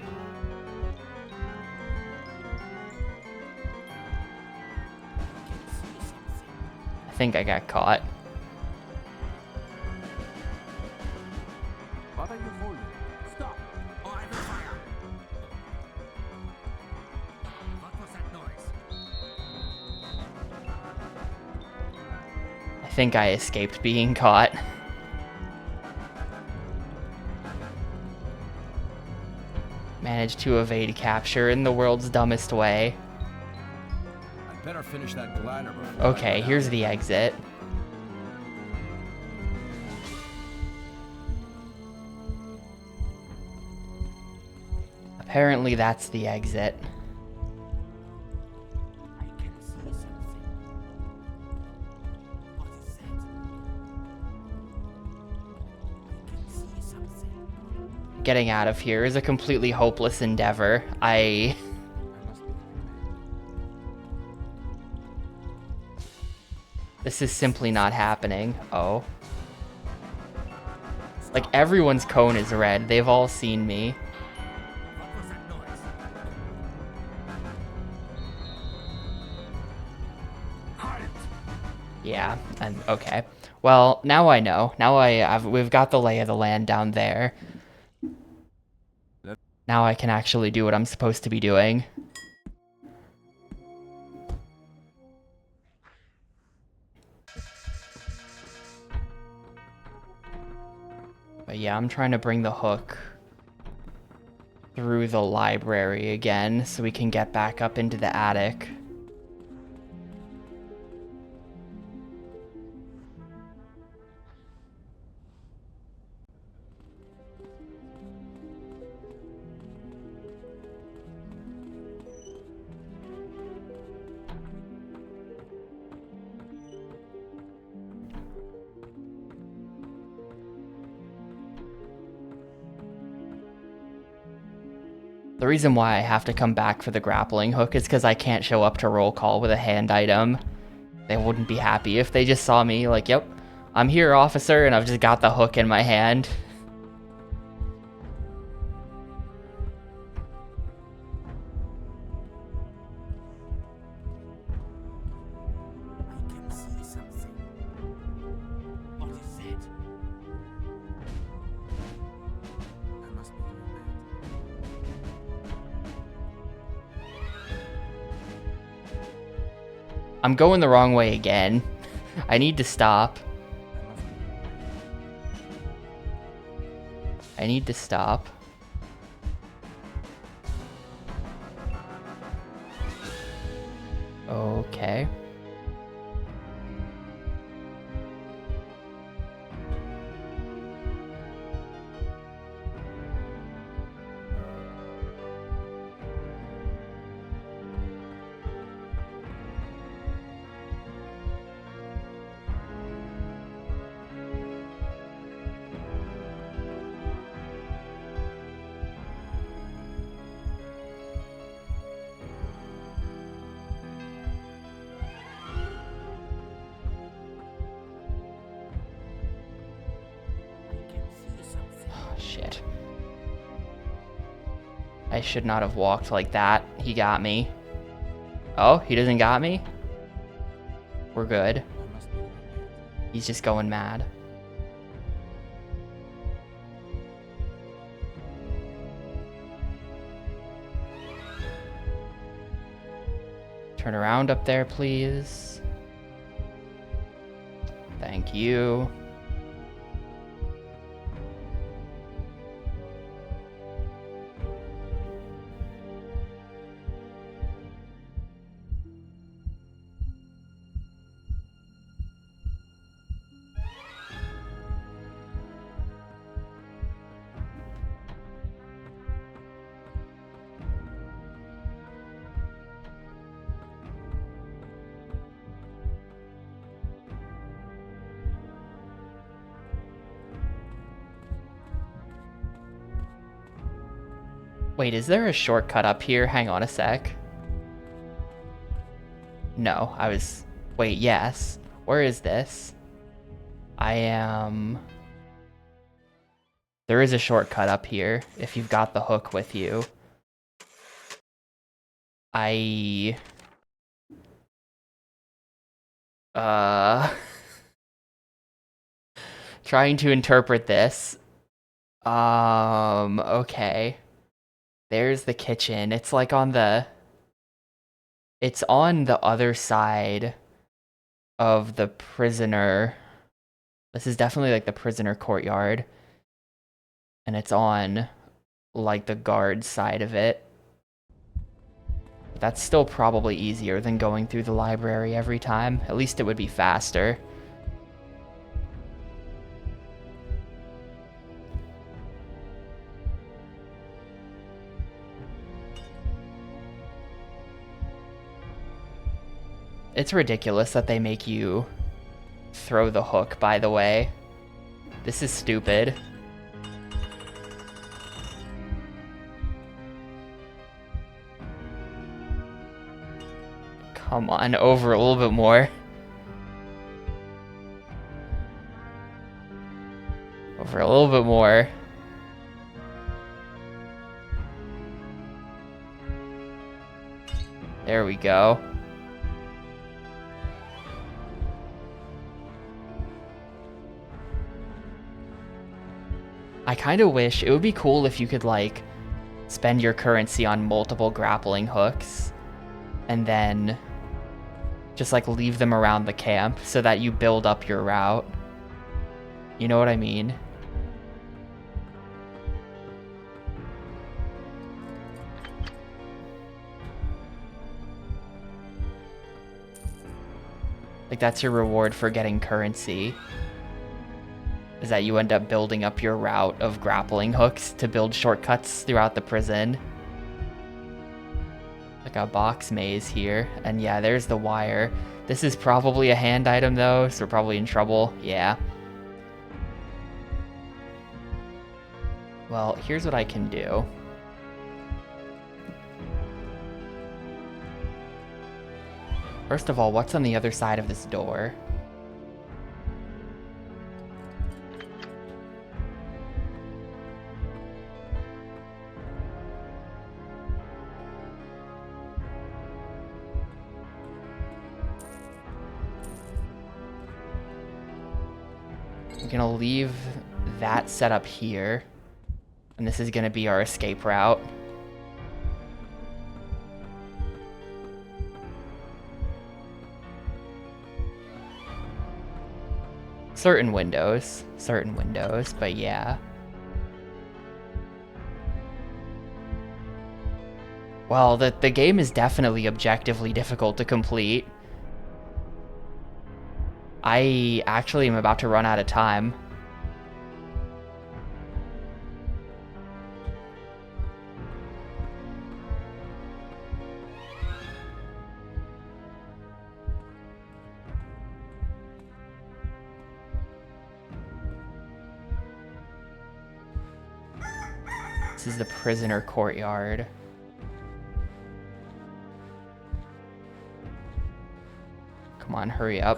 I think I got caught. What are you holding? Stop! Or I will fire! What was that noise? I think I escaped being caught. Managed to evade capture in the world's dumbest way. I'd better finish that glider before Okay, here's the exit. Apparently that's the exit. I can see something. What is that? I can see something. Getting out of here is a completely hopeless endeavor. This is simply not happening. Oh. Like, everyone's cone is red. They've all seen me. What was that noise? Halt! Yeah, and okay. Well, now I know. Now we've got the lay of the land down there. Now I can actually do what I'm supposed to be doing. But yeah, I'm trying to bring the hook through the library again so we can get back up into the attic. The reason why I have to come back for the grappling hook is because I can't show up to roll call with a hand item. They wouldn't be happy if they just saw me like, yep, I'm here, officer, and I've just got the hook in my hand. I can see something. What is that? I must be doing that. I'm going the wrong way again. I need to stop. I need to stop. Okay. Shit. I should not have walked like that. He got me. Oh, he doesn't got me? We're good. He's just going mad. Turn around up there, please. Thank you. Wait, is there a shortcut up here? Hang on a sec. No, I was... Wait, yes. Where is this? I am... There is a shortcut up here, if you've got the hook with you. Trying to interpret this. Okay. There's the kitchen. It's like on the... It's on the other side of the prisoner. This is definitely like the prisoner courtyard. And it's on like the guard side of it. That's still probably easier than going through the library every time. At least it would be faster. It's ridiculous that they make you throw the hook, by the way. This is stupid. Come on, over a little bit more. Over a little bit more. There we go. I kind of wish, it would be cool if you could like spend your currency on multiple grappling hooks and then just like leave them around the camp so that you build up your route. You know what I mean? Like that's your reward for getting currency. Is that you end up building up your route of grappling hooks to build shortcuts throughout the prison. Like a box maze here. And yeah, there's the wire. This is probably a hand item though, so we're probably in trouble. Yeah. Well, here's what I can do. First of all, what's on the other side of this door? We're gonna leave that set up here, and this is gonna be our escape route. Certain windows, but yeah. Well, the game is definitely objectively difficult to complete. I actually am about to run out of time. This is the prisoner courtyard. Come on, hurry up.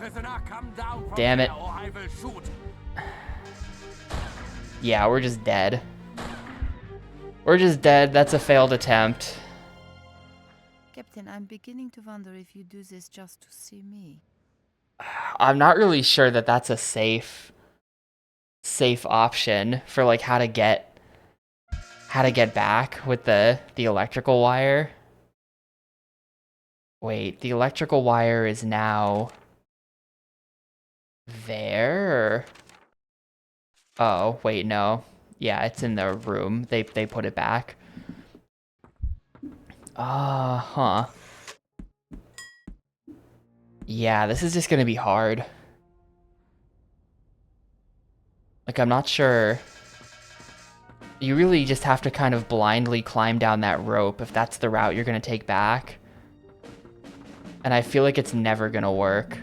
Damn it. Yeah, we're just dead. We're just dead. That's a failed attempt. Captain, I'm beginning to wonder if you do this just to see me. I'm not really sure that that's a safe option for like how to get back with the electrical wire. Wait, the electrical wire is now there? Oh, wait, no. Yeah, it's in the room. They put it back. Huh. Yeah, this is just gonna be hard. Like, I'm not sure. You really just have to kind of blindly climb down that rope if that's the route you're gonna take back. And I feel like it's never gonna work.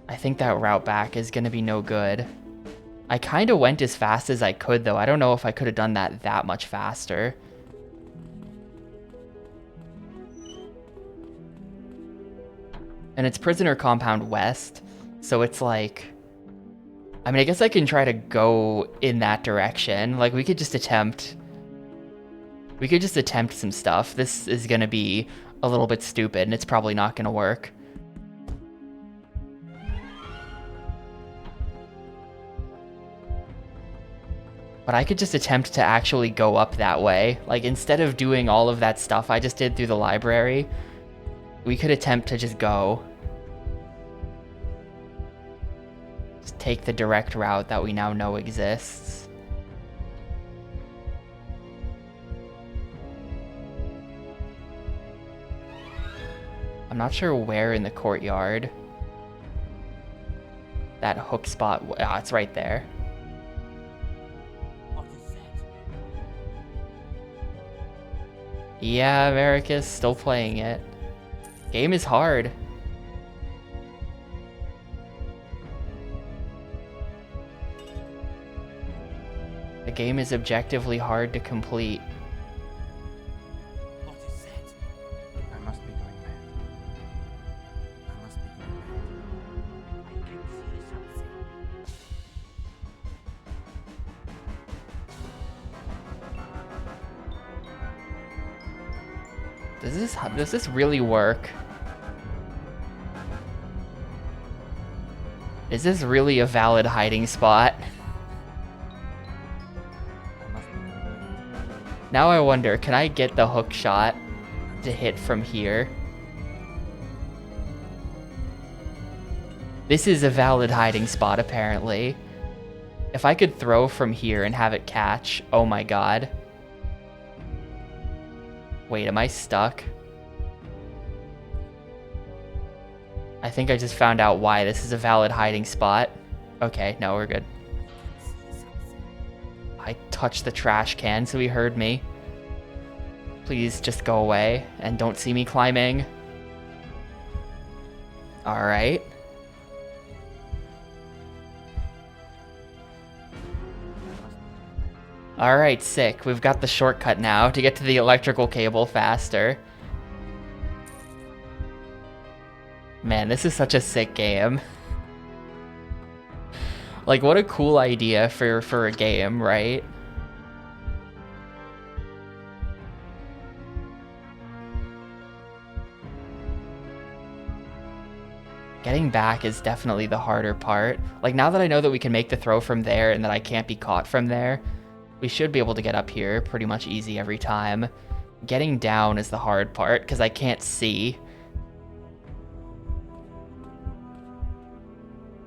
I think that route back is gonna be no good. I kind of went as fast as I could, though. I don't know if I could have done that much faster. And it's Prisoner Compound West, so it's like... I mean, I guess I can try to go in that direction. Like, we could just attempt some stuff. This is gonna be a little bit stupid, and it's probably not gonna work. But I could just attempt to actually go up that way. Like, instead of doing all of that stuff I just did through the library, we could attempt to just go. Just take the direct route that we now know exists. I'm not sure where in the courtyard that hook spot... Ah, it's right there. Yeah, America's still playing it. Game is hard. The game is objectively hard to complete. What is that? I must be going mad. I must be going mad. I can see something. Does this really work? Is this really a valid hiding spot? Now I wonder, can I get the hook shot to hit from here? This is a valid hiding spot, apparently. If I could throw from here and have it catch, oh my god. Wait, am I stuck? I think I just found out why this is a valid hiding spot. Okay, no, we're good. I touched the trash can, so he heard me. Please just go away and don't see me climbing. Alright. Alright, sick. We've got the shortcut now to get to the electrical cable faster. Man, this is such a sick game. Like, what a cool idea for a game, right? Getting back is definitely the harder part. Like, now that I know that we can make the throw from there and that I can't be caught from there, we should be able to get up here pretty much easy every time. Getting down is the hard part, because I can't see.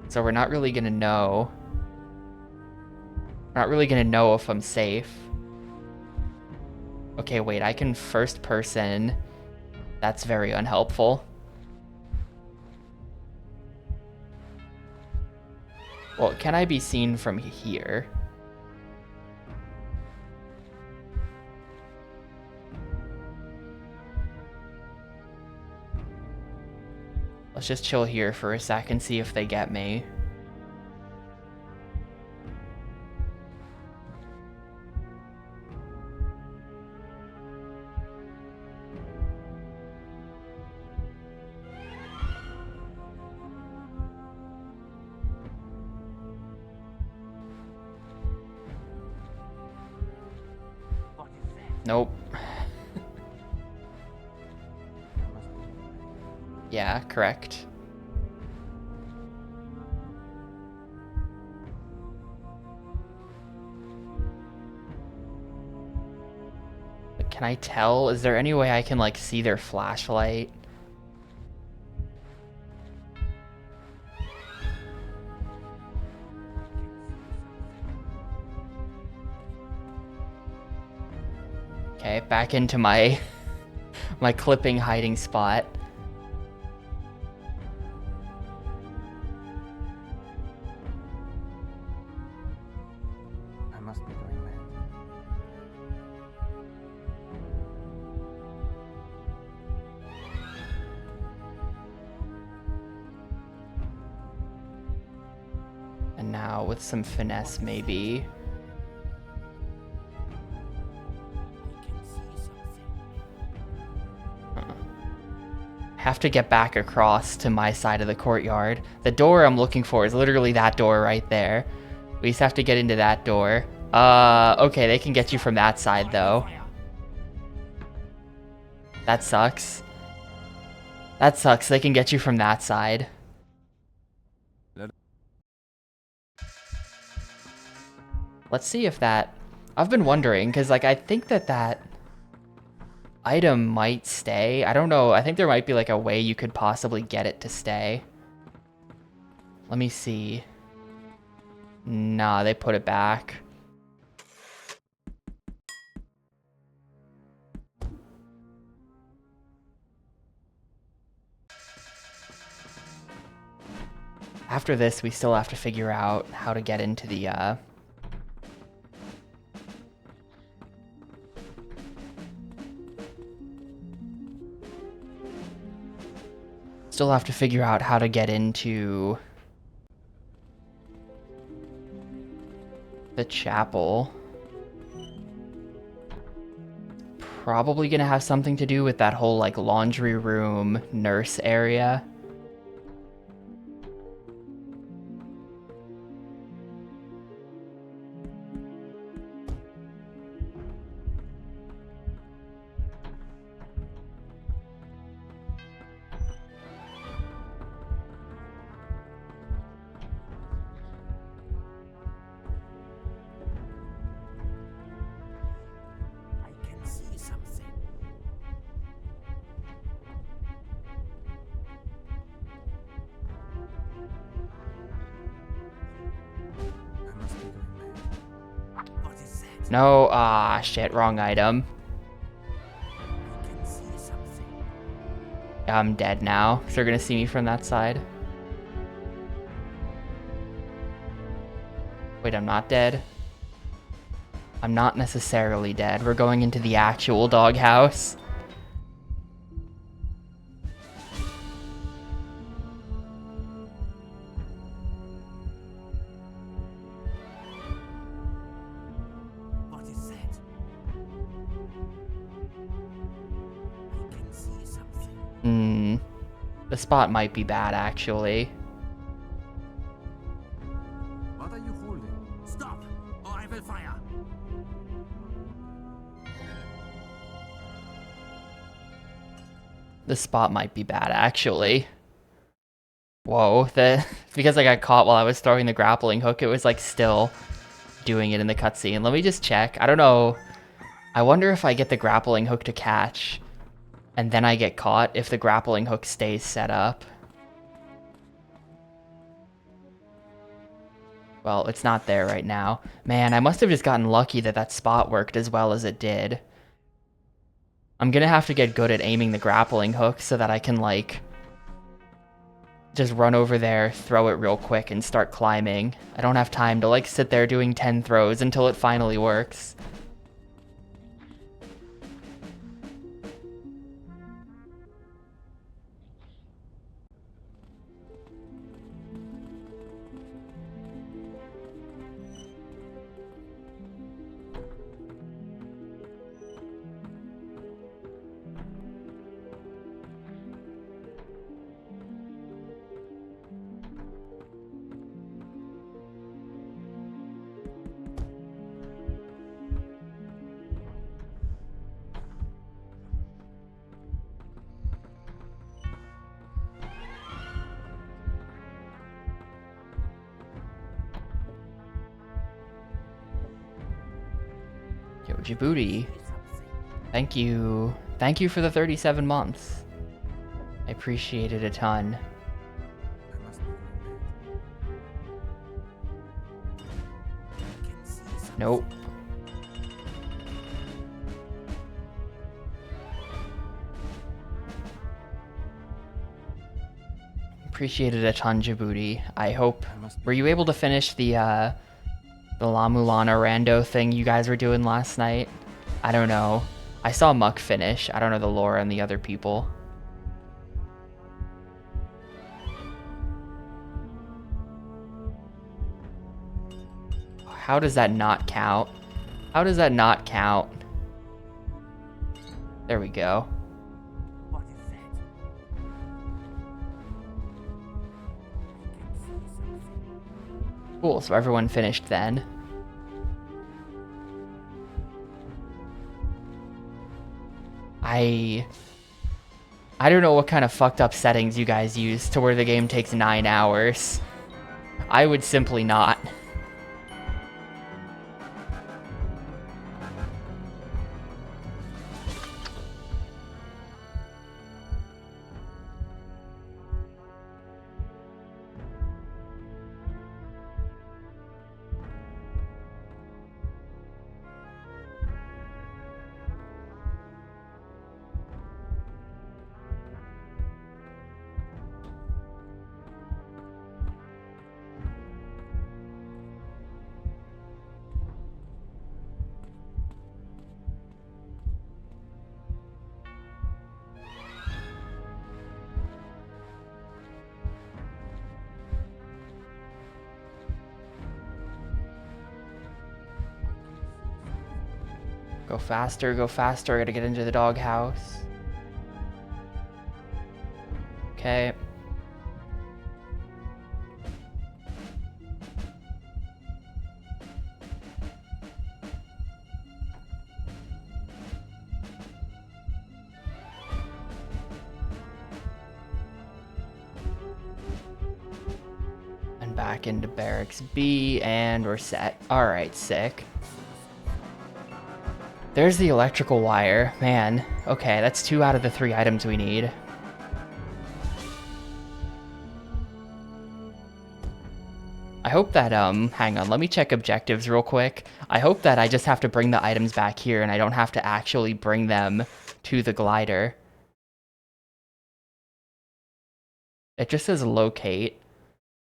So we're not really gonna know. Not really gonna know if I'm safe. Okay, wait, I can first person. That's very unhelpful. Well, can I be seen from here? Let's just chill here for a sec and see if they get me. Nope. Yeah, correct. Can I tell? Is there any way I can, like, see their flashlight? Okay, back into my my clipping hiding spot. I must be going mad. And now with some finesse, maybe. Have to get back across to my side of the courtyard. The door I'm looking for is literally that door right there. We just have to get into that door. Okay, they can get you from that side though. That sucks. That sucks, they can get you from that side. Let's see if that... I've been wondering, because like I think that item might stay. I don't know. I think there might be like a way you could possibly get it to stay. Let me see. Nah, they put it back. After this, we still have to figure out how to get into the, Still have to figure out how to get into the chapel. Probably gonna have something to do with that whole like laundry room nurse area. No, ah, shit, wrong item. I'm dead now, so they're gonna see me from that side. Wait, I'm not dead? I'm not necessarily dead. We're going into the actual doghouse. The spot might be bad, actually. What are you holding? Stop, or I will fire. The spot might be bad, actually. Whoa, because I got caught while I was throwing the grappling hook, it was like still doing it in the cutscene. Let me just check. I don't know. I wonder if I get the grappling hook to catch and then I get caught, if the grappling hook stays set up. Well, it's not there right now. Man, I must have just gotten lucky that that spot worked as well as it did. I'm gonna have to get good at aiming the grappling hook so that I can, like, just run over there, throw it real quick, and start climbing. I don't have time to, like, sit there doing 10 throws until it finally works. Yo, Djibouti. Thank you. Thank you for the 37 months. I appreciate it a ton. Nope. Appreciate it a ton, Djibouti. I hope. Were you able to finish the La Mulana rando thing you guys were doing last night? I don't know. I saw Muck finish. I don't know the lore and the other people. How does that not count? How does that not count? There we go. Cool, so everyone finished then. I don't know what kind of fucked up settings you guys use to where the game takes 9 hours. I would simply not. Go faster, go faster. I gotta get into the doghouse. Okay. And back into Barracks B, and we're set. Alright, sick. There's the electrical wire. Man, okay, that's 2 out of the 3 items we need. I hope that, hang on, let me check objectives real quick. I hope that I just have to bring the items back here and I don't have to actually bring them to the glider. It just says locate.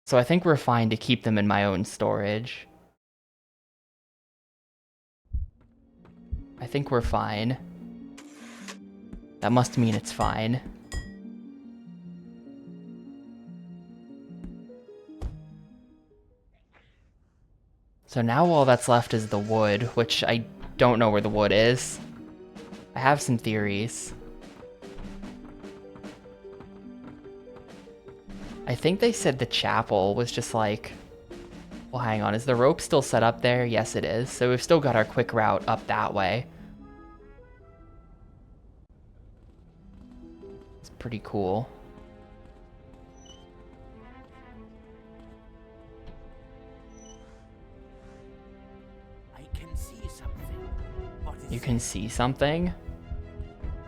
So I think we're fine to keep them in my own storage. I think we're fine. That must mean it's fine. So now all that's left is the wood, which I don't know where the wood is. I have some theories. I think they said the chapel was just like... Well, hang on, is the rope still set up there? Yes, it is. So we've still got our quick route up that way. It's pretty cool. I can see something. What is You can see something?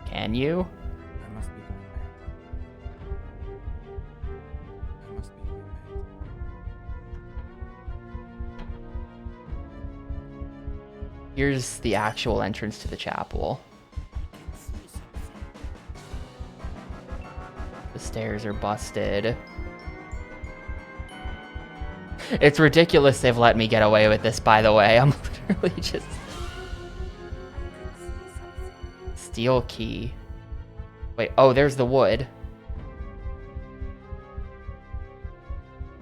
Can you? I must be going back. I must be going back. Here's the actual entrance to the chapel. The stairs are busted. It's ridiculous they've let me get away with this, by the way. I'm literally just... Steel key. Wait, oh, there's the wood.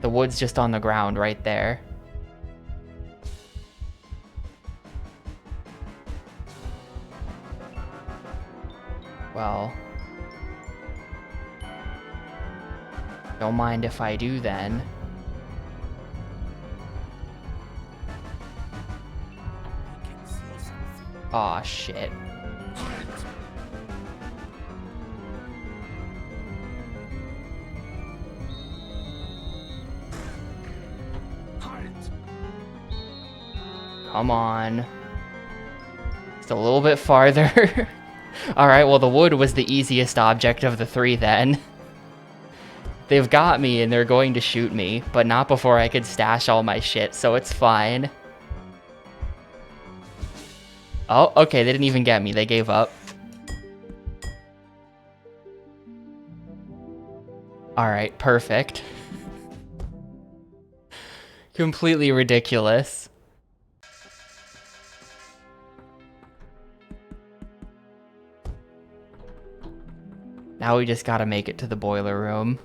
The wood's just on the ground right there. Well... Don't mind if I do then. Aw, shit. Come on. It's a little bit farther. Alright, well the wood was the easiest object of the three then. They've got me and they're going to shoot me, but not before I could stash all my shit, so it's fine. Oh, okay, they didn't even get me. They gave up. Alright, perfect. Completely ridiculous. Now we just gotta make it to the boiler room.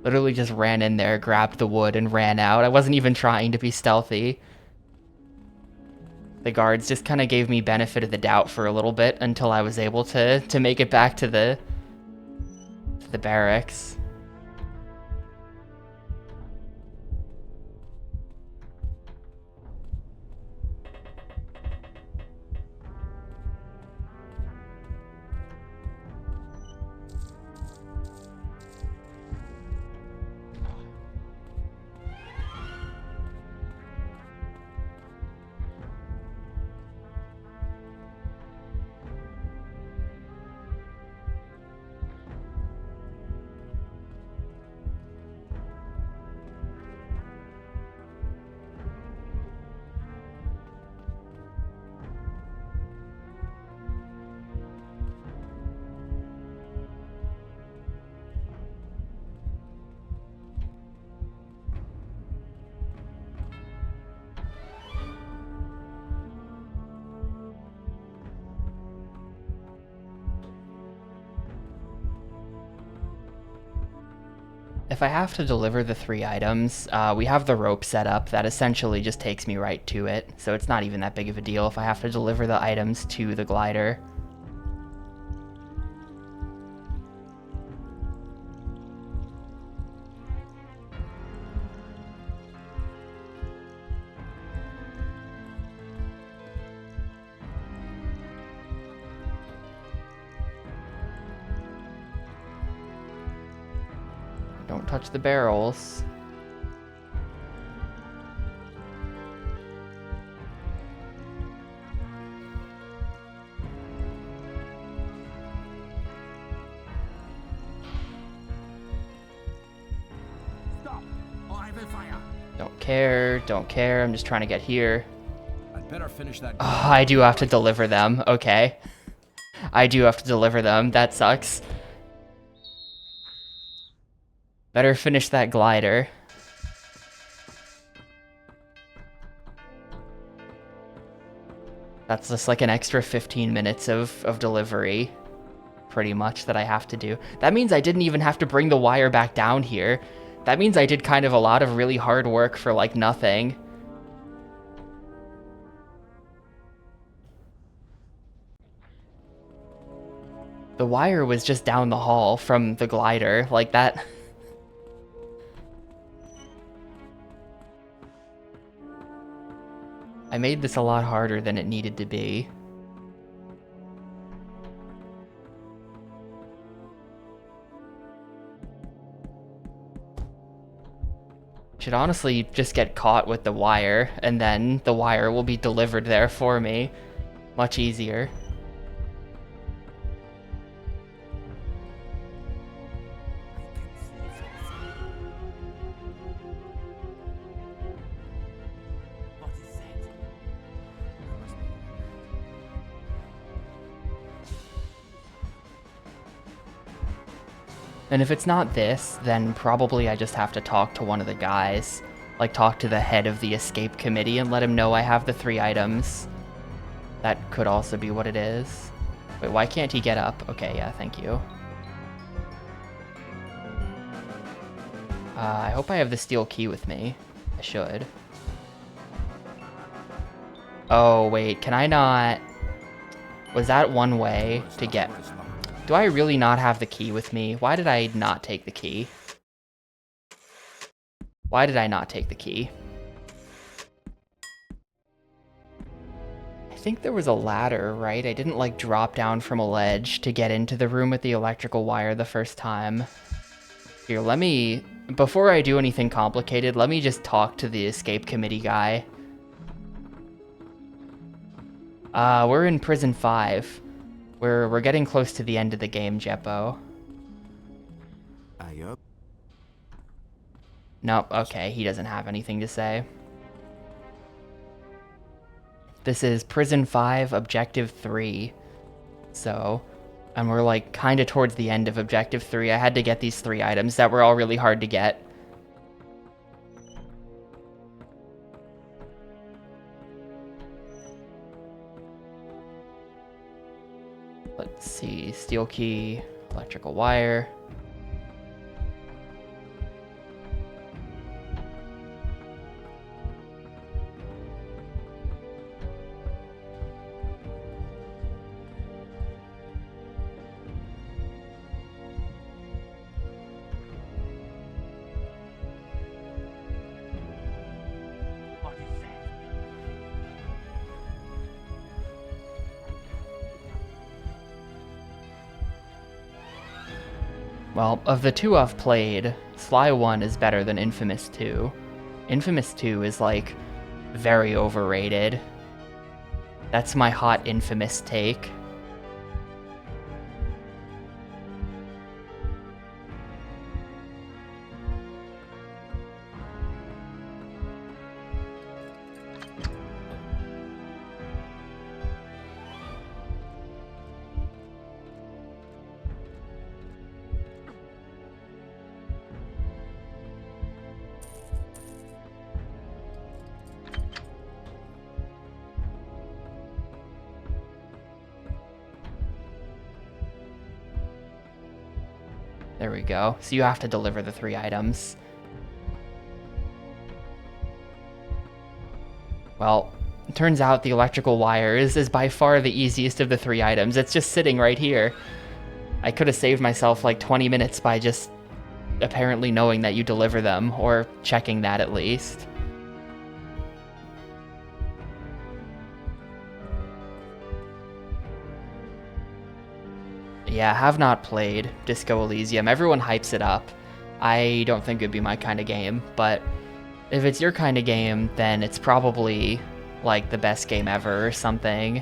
Literally just ran in there, grabbed the wood, and ran out. I wasn't even trying to be stealthy. The guards just kind of gave me benefit of the doubt for a little bit until I was able to make it back to the barracks. If I have to deliver the 3 items, we have the rope set up that essentially just takes me right to it, so it's not even that big of a deal if I have to deliver the items to the glider. Don't touch the barrels. Stop, or I will fire. Don't care, I'm just trying to get here. I'd better finish that. Oh, I do have to deliver them, okay. I do have to deliver them, that sucks. Better finish that glider. That's just like an extra 15 minutes of delivery, pretty much, that I have to do. That means I didn't even have to bring the wire back down here. That means I did kind of a lot of really hard work for like nothing. The wire was just down the hall from the glider, like that. I made this a lot harder than it needed to be. Should honestly just get caught with the wire, and then the wire will be delivered there for me. Much easier. And if it's not this, then probably I just have to talk to one of the guys. Like, talk to the head of the escape committee and let him know I have the 3 items. That could also be what it is. Wait, why can't he get up? Okay, yeah, thank you. I hope I have the steel key with me. I should. Oh, wait, can I not... Was that one way to get... Do I really not have the key with me? Why did I not take the key? Why did I not take the key? I think there was a ladder, right? I didn't like drop down from a ledge to get into the room with the electrical wire the first time. Here, let me... Before I do anything complicated, let me just talk to the escape committee guy. We're in Prison 5. We're getting close to the end of the game, Jeppo. Yup. Nope, okay, he doesn't have anything to say. This is Prison 5, Objective 3. So, and we're like kind of towards the end of Objective 3. I had to get these 3 items that were all really hard to get. Let's see, steel key, electrical wire. Well, of the 2 I've played, Sly 1 is better than Infamous 2. Infamous 2 is, like, very overrated. That's my hot Infamous take. There we go. So you have to deliver the 3 items. Well, it turns out the electrical wires is by far the easiest of the 3 items. It's just sitting right here. I could have saved myself like 20 minutes by just apparently knowing that you deliver them, or checking that at least. Yeah, have not played Disco Elysium. Everyone hypes it up. I don't think it'd be my kind of game, but if it's your kind of game, then it's probably like the best game ever or something.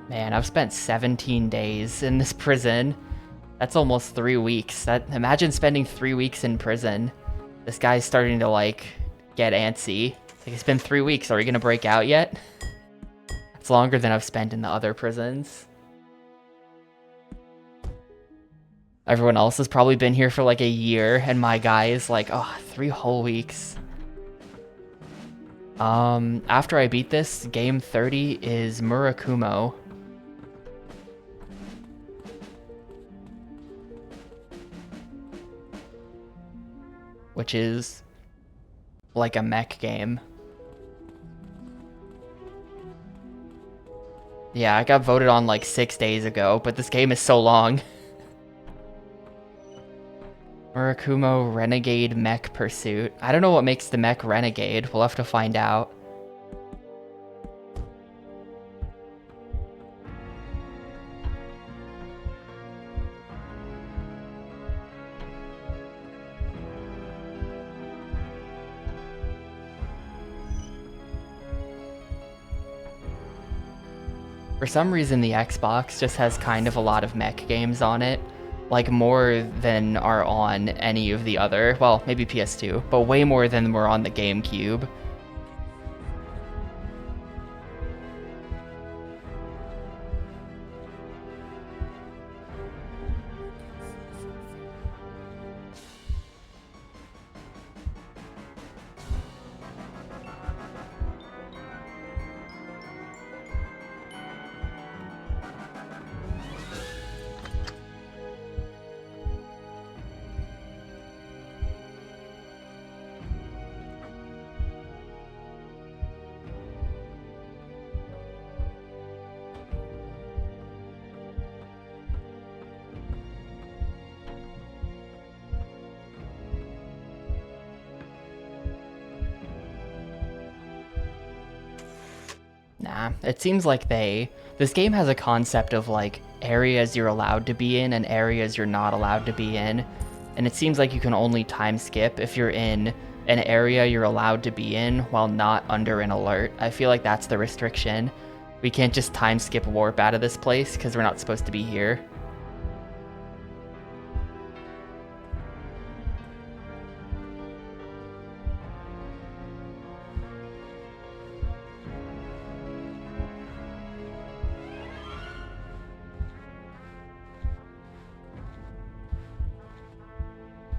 Man, I've spent 17 days in this prison. That's almost 3 weeks. Imagine spending 3 weeks in prison. This guy's starting to, like, get antsy. It's like, it's been 3 weeks. Are we gonna break out yet? It's longer than I've spent in the other prisons. Everyone else has probably been here for like a year, and my guy is like, oh, 3 whole weeks. After I beat this, game 30 is Murakumo. Which is like a mech game. Yeah, I got voted on like 6 days ago, but this game is so long. Murakumo Renegade Mech Pursuit. I don't know what makes the mech renegade. We'll have to find out. For some reason, the Xbox just has kind of a lot of mech games on it. Like, more than are on any of the other, well, maybe PS2, but way more than were on the GameCube. Nah, it seems like this game has a concept of like areas you're allowed to be in and areas you're not allowed to be in. And it seems like you can only time skip if you're in an area you're allowed to be in while not under an alert. I feel like that's the restriction. We can't just time skip warp out of this place because we're not supposed to be here.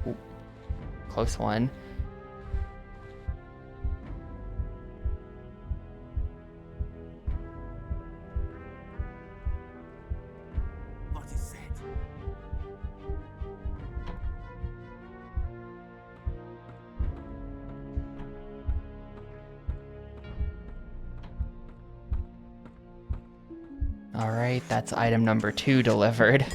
Ooh, close one. Alright, that's item number 2 delivered.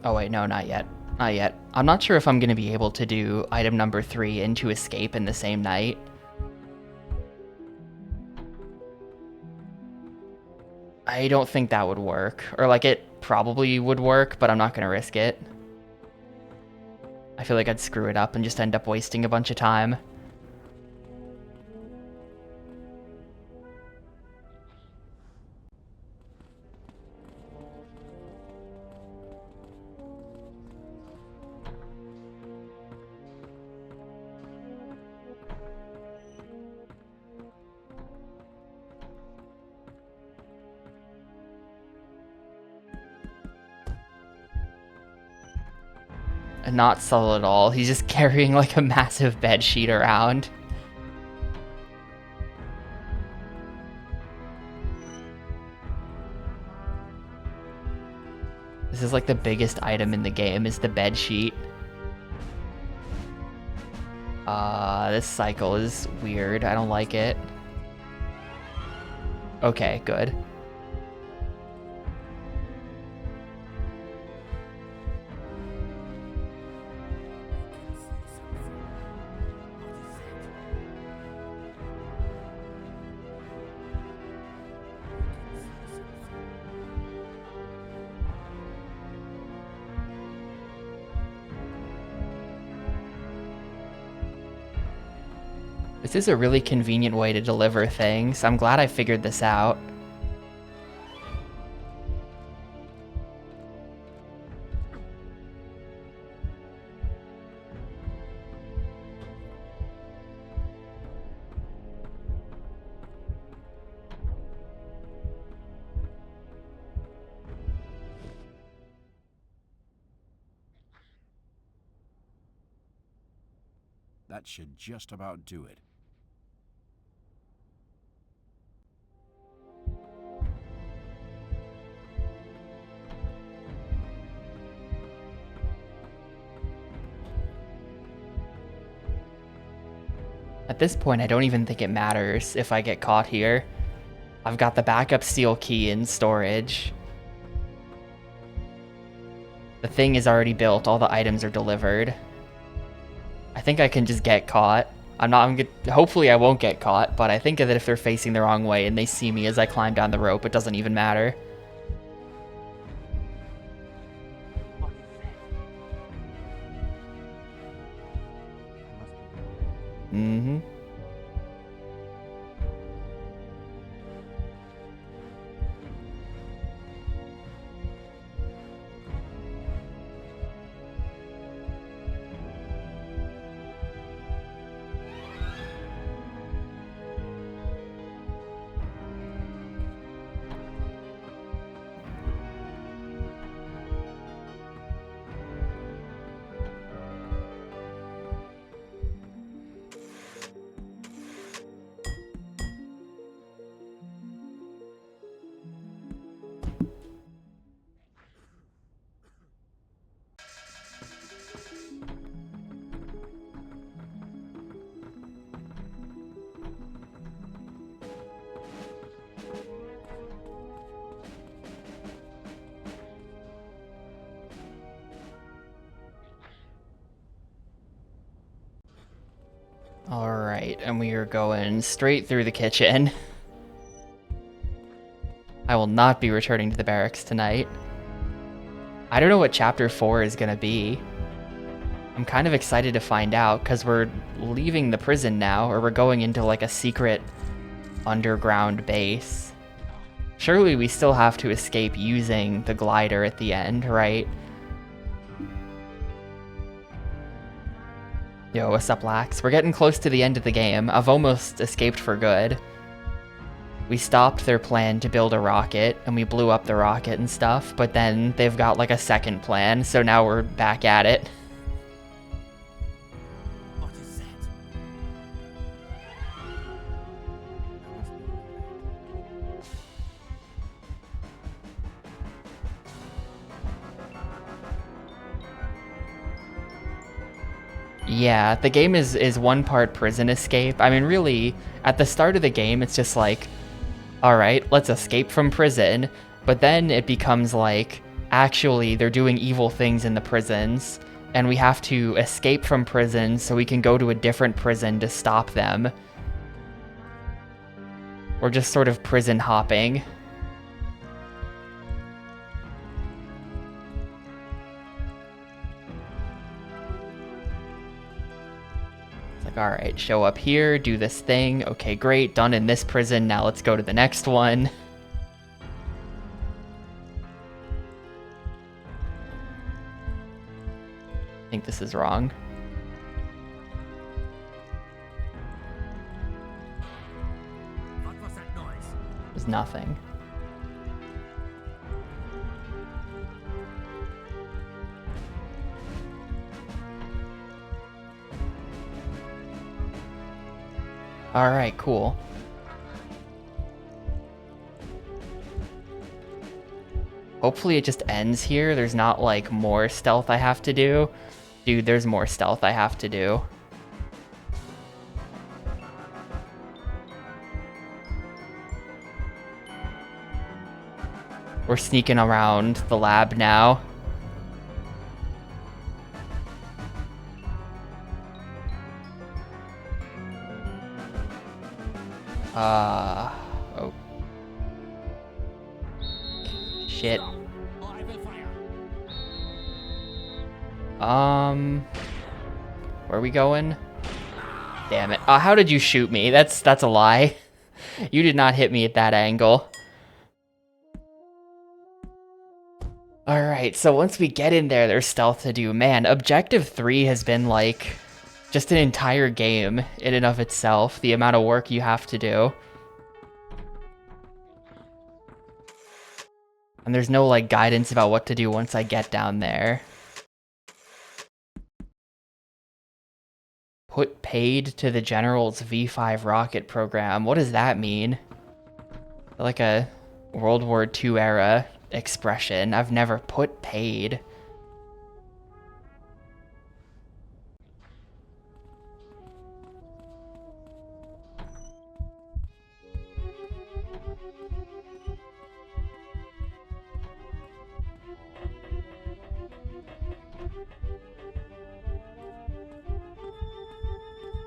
Oh wait, no, not yet. Not yet. I'm not sure if I'm going to be able to do item number 3 into escape in the same night. I don't think that would work. Or like it probably would work, but I'm not going to risk it. I feel like I'd screw it up and just end up wasting a bunch of time. Not subtle at all. He's just carrying like a massive bed sheet around. This is like the biggest item in the game is the bed sheet. This cycle is weird. I don't like it. Okay, good. This is a really convenient way to deliver things. I'm glad I figured this out. That should just about do it. At this point, I don't even think it matters if I get caught here. I've got the backup seal key in storage. The thing is already built, all the items are delivered. I think I can just get caught. Hopefully I won't get caught, but I think that if they're facing the wrong way and they see me as I climb down the rope, it doesn't even matter. Mm-hmm. Alright, and we are going straight through the kitchen. I will not be returning to the barracks tonight. I don't know what Chapter 4 is gonna be. I'm kind of excited to find out, because we're leaving the prison now, or we're going into like a secret underground base. Surely we still have to escape using the glider at the end, right? Yo, what's up, Lax? We're getting close to the end of the game. I've almost escaped for good. We stopped their plan to build a rocket, and we blew up the rocket and stuff, but then they've got like a second plan, so now we're back at it. What is that? Yeah, the game is one part prison escape. I mean, really, at the start of the game, it's just like, alright, let's escape from prison, but then it becomes like, actually, they're doing evil things in the prisons, and we have to escape from prison so we can go to a different prison to stop them. We're just sort of prison hopping. Alright, show up here, do this thing. Okay, great, done in this prison. Now let's go to the next one. I think this is wrong. What was that noise? There's nothing. Alright, cool. Hopefully it just ends here. There's not, like, more stealth I have to do. Dude, there's more stealth I have to do. We're sneaking around the lab now. Oh. Shit. Where are we going? Damn it. How did you shoot me? That's a lie. You did not hit me at that angle. Alright, so once we get in there, there's stealth to do. Man, Objective 3 has been like just an entire game in and of itself, the amount of work you have to do. And there's no like guidance about what to do once I get down there. Put paid to the General's V5 rocket program. What does that mean? Like a World War II era expression. I've never put paid.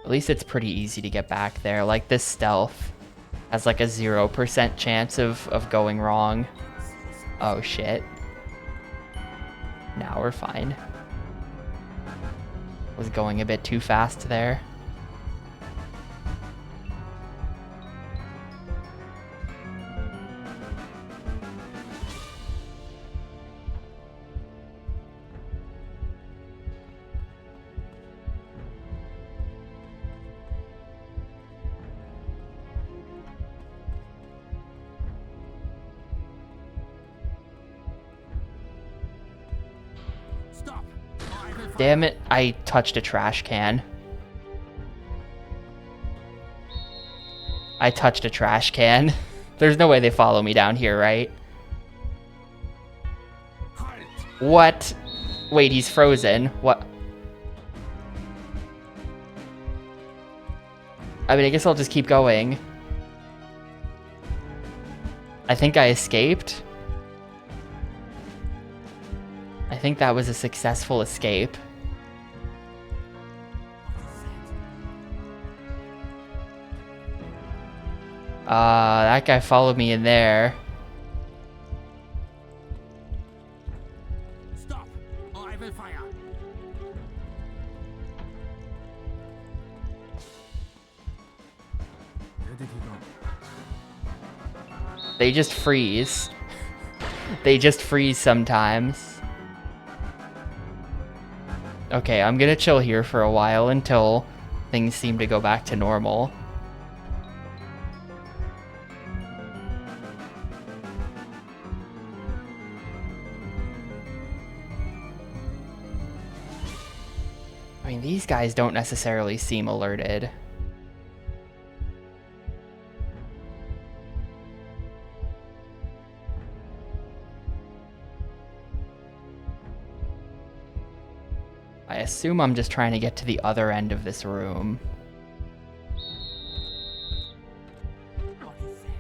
At least it's pretty easy to get back there. Like, this stealth has like a 0% chance of going wrong. Oh shit. Now we're fine. Was going a bit too fast there. Damn it, I touched a trash can. I touched a trash can. There's no way they follow me down here, right? What? Wait, he's frozen. What? I mean, I guess I'll just keep going. I think I escaped. I think that was a successful escape. That guy followed me in there. Stop, or I will fire. Where did he go? They just freeze. They just freeze sometimes. Okay, I'm gonna chill here for a while until things seem to go back to normal. I mean, these guys don't necessarily seem alerted. I assume I'm just trying to get to the other end of this room. What is that?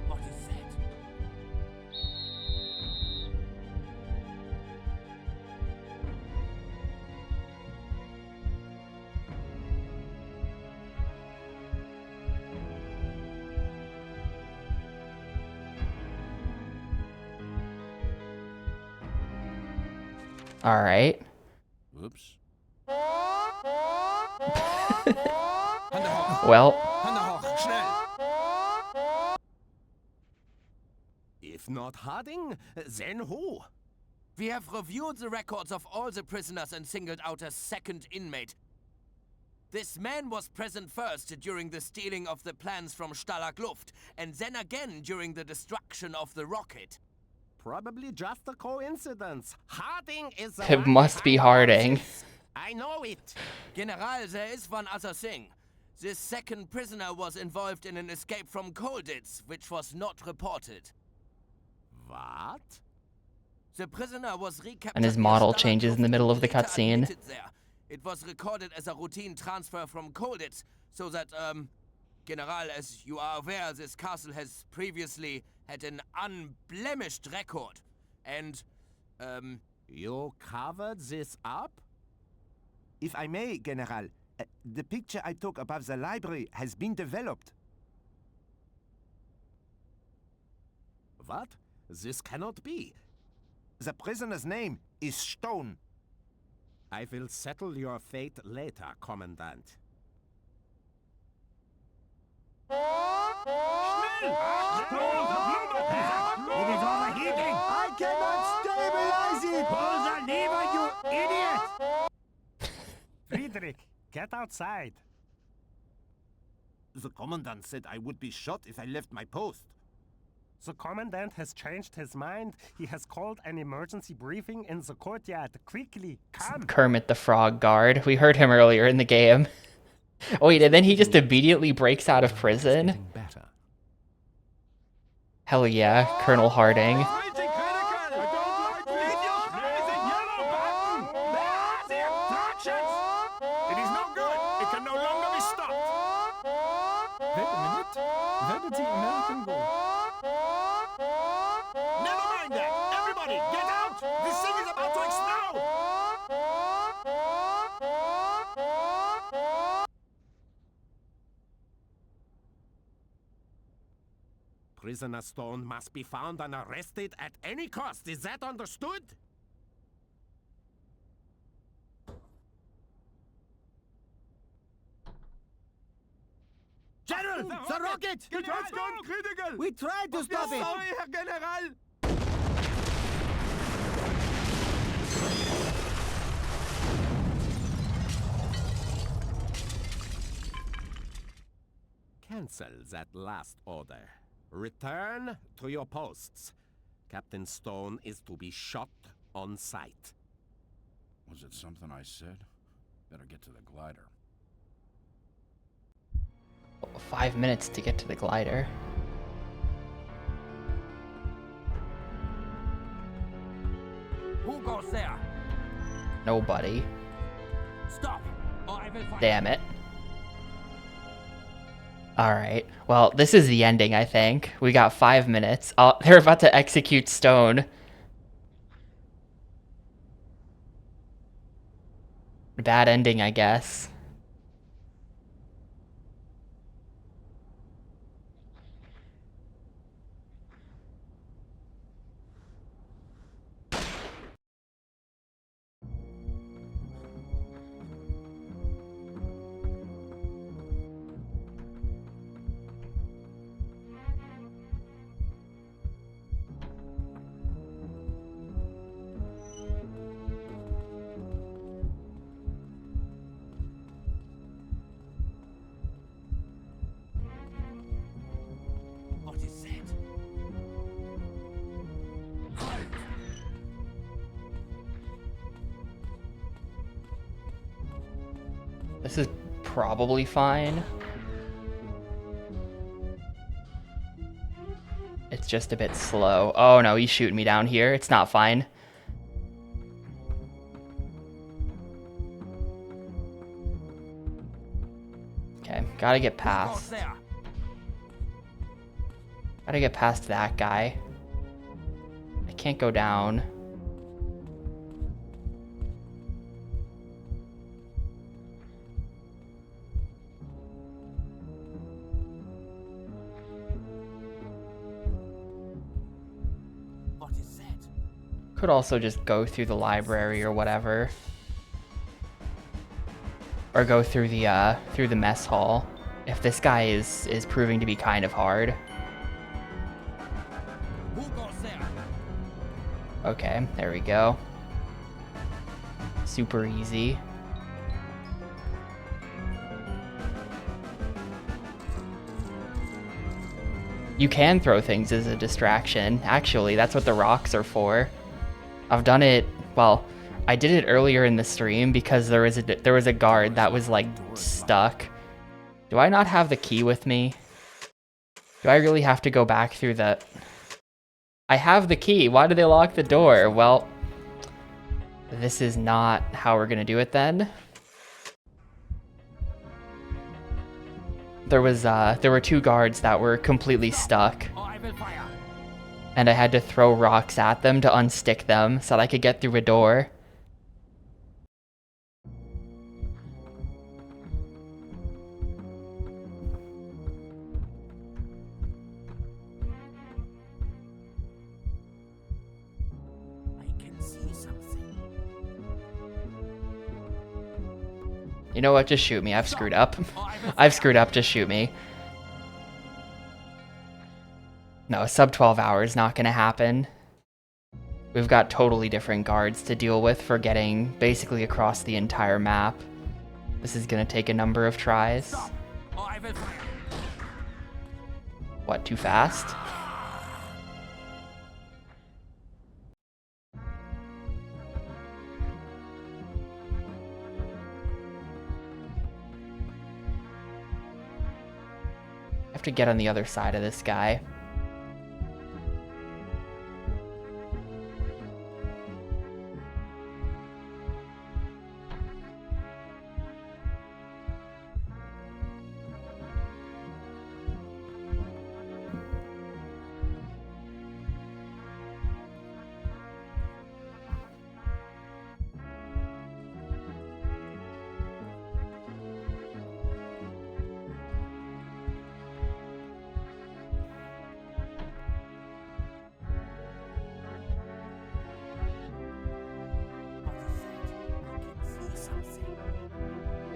What is that? All right. Oops. Well, Hände hoch, schnell! If not Harding, then who? We have reviewed the records of all the prisoners and singled out a second inmate. This man was present first during the stealing of the plans from Stalag Luft, and then again during the destruction of the rocket. Probably just a coincidence. Harding is the it one must be behind all Harding. this. I know it. General, there is one other thing. This second prisoner was involved in an escape from Colditz, which was not reported. What? The prisoner was recaptured. And his near model Stalag changes in the Luft middle of and the later cutscene. admitted there. It was recorded as a routine transfer from Colditz, so that, General, as you are aware, this castle has previously had an unblemished record. And, You covered this up? If I may, General, the picture I took above the library has been developed. What? This cannot be. The prisoner's name is Stone. I will settle your fate later, Commandant. It is overheating! I cannot stabilize it! Pull the lever, you idiot! Friedrich, get outside. The Commandant said I would be shot if I left my post. The Commandant has changed his mind. He has called an emergency briefing in the courtyard. Quickly, come! Kermit the Frog guard. We heard him earlier in the game. Oh wait, and then he just immediately breaks out of prison? Getting better. Hell yeah, Colonel Harding. It is no good. It can no longer be stopped. Wait a minute. Where did the American go? Never mind that. Everybody, get out. This thing is about to explode. Prisoner Stone must be found and arrested at any cost. Is that understood? General, the rocket! It has gone critical. We tried to stop it! Herr General. Cancel that last order. Return to your posts. Captain Stone is to be shot on sight. Was it something I said? Better get to the glider. 5 minutes to get to the glider. who goes there? Nobody. Stop, or I will Damn it. Alright. Well, this is the ending, I think. We got 5 minutes. They're about to execute Stone. Bad ending, I guess. What is that? This is probably fine. It's just a bit slow. Oh no, he's shooting me down here. It's not fine. Okay, gotta get past. Gotta get past that guy. I can't go down. What is that? Could also just go through the library or whatever. Or go through the mess hall. If this guy is proving to be kind of hard. Who goes there? Okay, there we go. Super easy. You can throw things as a distraction. Actually, that's what the rocks are for. I've done it, well, I did it earlier in the stream because there was a guard that was like stuck. Do I not have the key with me? Do I really have to go back through the... I have the key. Why did they lock the door? Well, this is not how we're gonna do it then. There were 2 guards that were completely stuck. And I had to throw rocks at them to unstick them so that I could get through a door. You know what? Just shoot me. I've screwed up. I've screwed up. Just shoot me. No, sub 12 hours not gonna happen. We've got totally different guards to deal with for getting basically across the entire map. This is gonna take a number of tries. What, too fast? I have to get on the other side of this guy.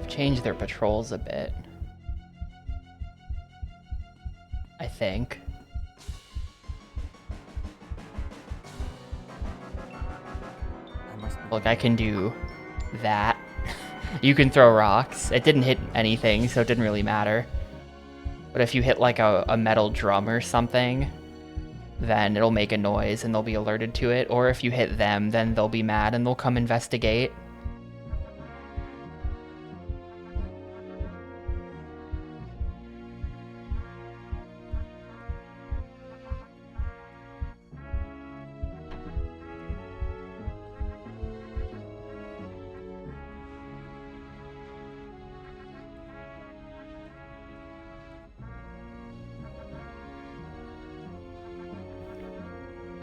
Change their patrols a bit. I think. Look, I can do that. You can throw rocks. It didn't hit anything, so it didn't really matter. But if you hit like a metal drum or something, then it'll make a noise and they'll be alerted to it. Or if you hit them, then they'll be mad and they'll come investigate.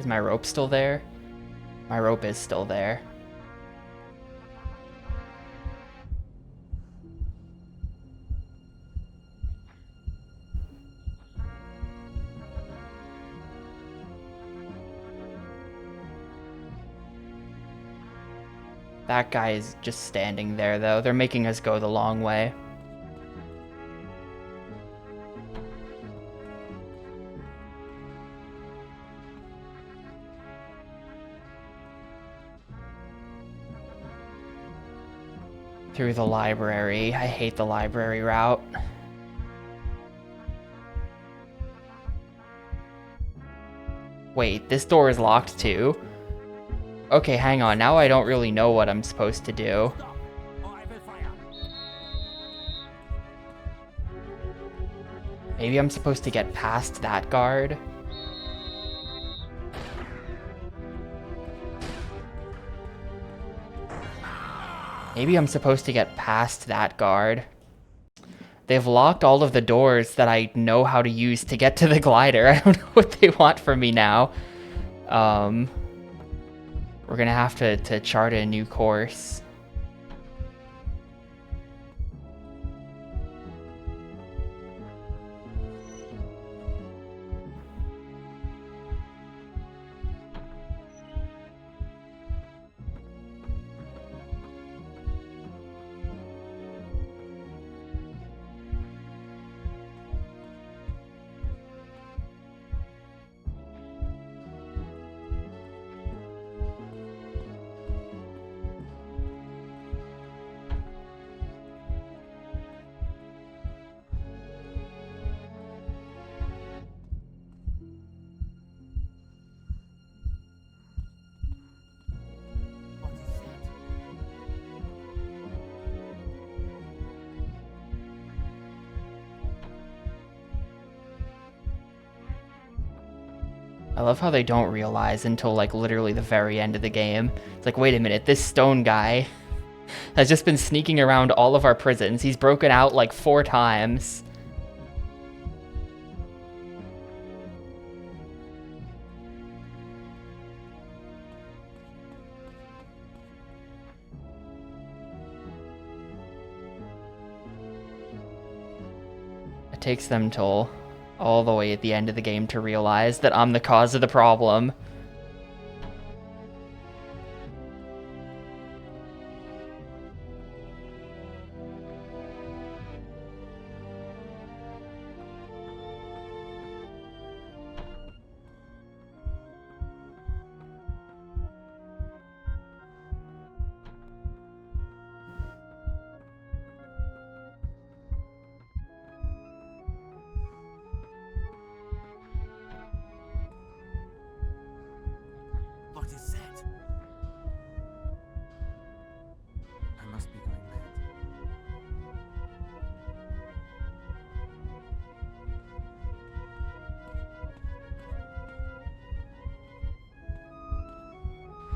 my rope still there? My rope is still there. That guy is just standing there, though. They're making us go the long way. Through the library. I hate the library route. Wait, this door is locked too? Okay, hang on. Now I don't really know what I'm supposed to do. Maybe I'm supposed to get past that guard? Maybe I'm supposed to get past that guard. They've locked all of the doors that I know how to use to get to the glider. I don't know what they want from me now. We're gonna have to chart a new course. I love how they don't realize until like literally the very end of the game. It's like, wait a minute, this stone guy has just been sneaking around all of our prisons. He's broken out like 4 times. It takes them till all the way at the end of the game to realize that I'm the cause of the problem.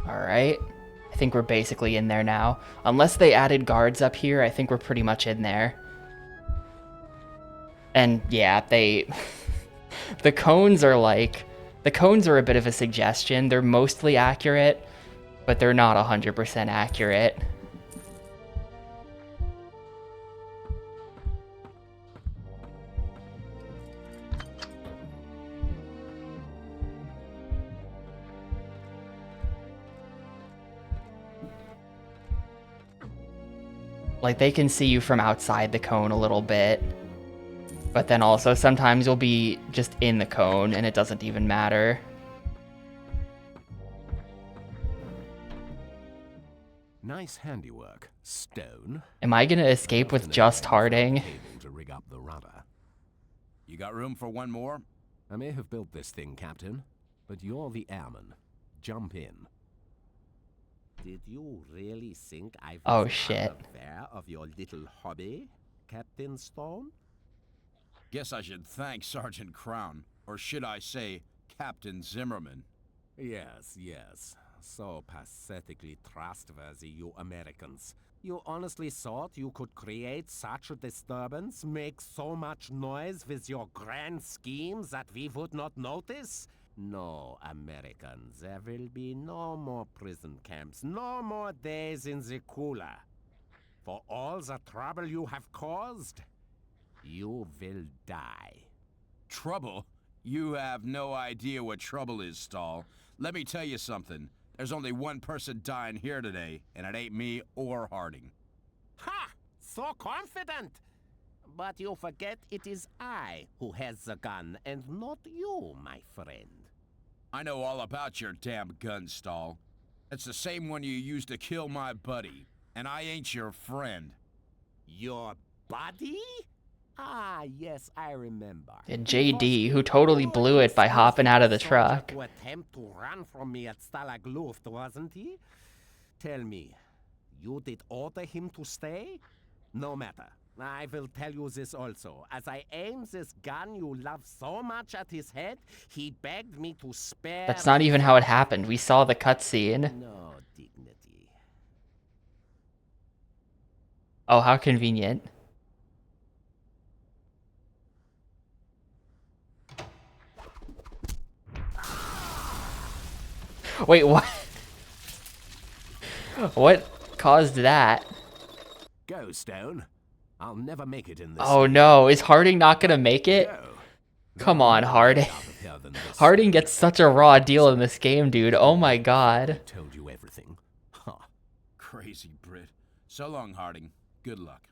Alright, I think we're basically in there now. Unless they added guards up here, I think we're pretty much in there. And yeah, they... the cones are like... The cones are a bit of a suggestion. They're mostly accurate, but they're not 100% accurate. Like, they can see you from outside the cone a little bit. But then also, sometimes you'll be just in the cone, and it doesn't even matter. Nice handiwork, Stone. Am I gonna escape with just Harding? Able to rig up the rudder. You got room for one more? I may have built this thing, Captain, but you're the airman. Jump in. Did you really think I was unaware of your little hobby, Captain Stone? Guess I should thank Sergeant Crown, or should I say, Captain Zimmerman. Yes, yes. So pathetically trustworthy, you Americans. You honestly thought you could create such a disturbance, make so much noise with your grand schemes that we would not notice? No, Americans, there will be no more prison camps, no more days in the cooler. For all the trouble you have caused, you will die. Trouble? You have no idea what trouble is, Stahl. Let me tell you something. There's only one person dying here today, and it ain't me or Harding. Ha! So confident! But you forget it is I who has the gun, and not you, my friend. I know all about your damn gun, Stahl. It's the same one you used to kill my buddy, and I ain't your friend. Your buddy? Ah, yes, I remember. And JD, who totally blew it by hopping out of the truck. To attempt to run from me at Stalag Luft, wasn't he? Tell me, you did order him to stay? No matter. I will tell you this also. As I aimed this gun you love so much at his head, he begged me to spare... That's not even how it happened. We saw the cutscene. No dignity. Oh, how convenient. Wait, what? What caused that? Go, Stone. I'll never make it in this. Oh no, is Harding not gonna make it? Come on, Harding. Harding gets such a raw deal in this game, dude. Oh my god. I told you everything. Huh. Crazy Brit. So long, Harding. Good luck.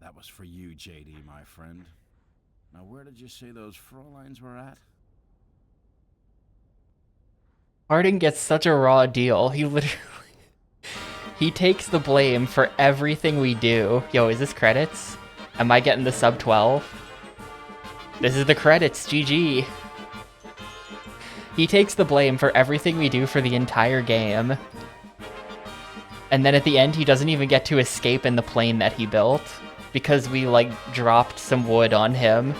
That was for you, JD, my friend. Now, where did you say those Fräuleins were at? Harding gets such a raw deal. He literally... he takes the blame for everything we do. Yo, is this credits? Am I getting the sub 12? This is the credits, GG. He takes the blame for everything we do for the entire game. And then at the end, he doesn't even get to escape in the plane that he built. Because we, like, dropped some wood on him.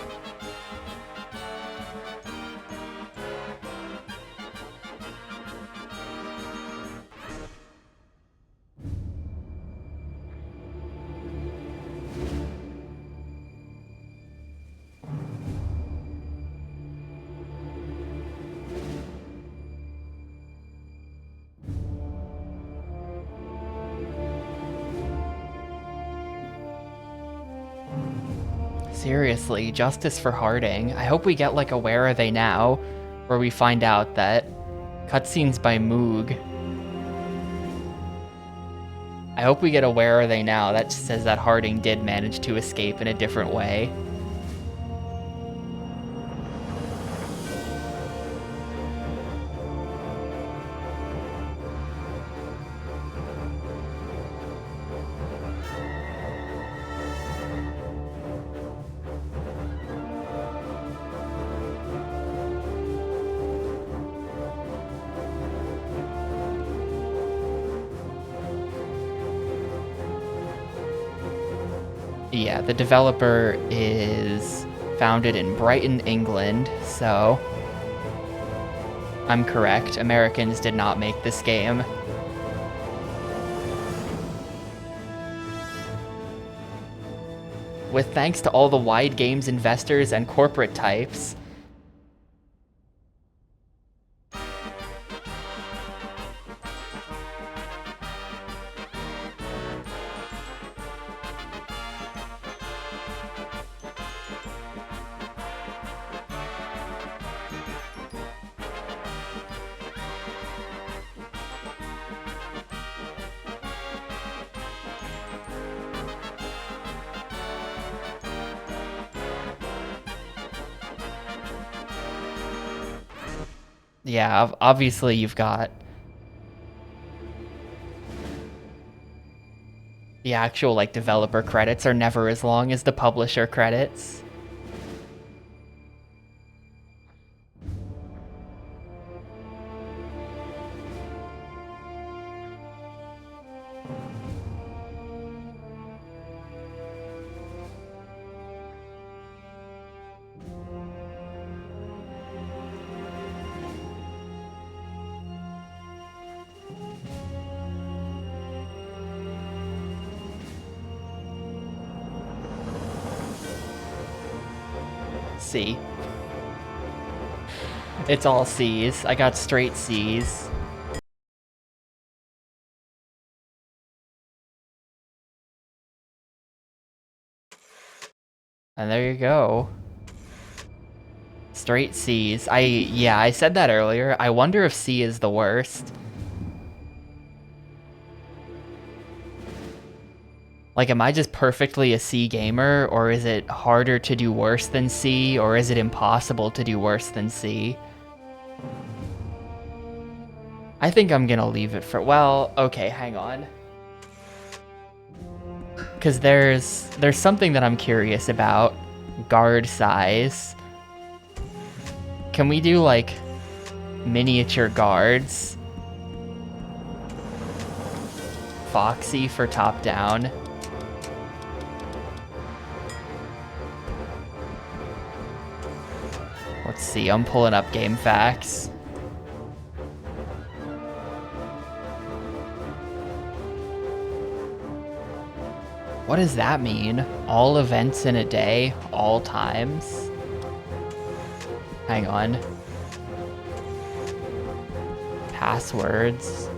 Seriously, justice for Harding. I hope we get like a Where Are They Now, where we find out that cutscenes by Moog. I hope we get a Where Are They Now that says that Harding did manage to escape in a different way. Yeah, the developer is founded in Brighton, England, so I'm correct. Americans did not make this game. With thanks to all the Wide Games investors and corporate types. Yeah, obviously you've got the actual like developer credits are never as long as the publisher credits. C. It's all C's. I got straight C's. And there you go. Straight C's. Yeah, I said that earlier. I wonder if C is the worst. Like, am I just perfectly a C gamer, or is it harder to do worse than C, or is it impossible to do worse than C? I think I'm gonna leave it for, well, okay, hang on. Because there's something that I'm curious about. Guard size. Can we do, like, miniature guards? Foxy for top down. Let's see, I'm pulling up game facts. What does that mean? All events in a day, all times? Hang on. Passwords.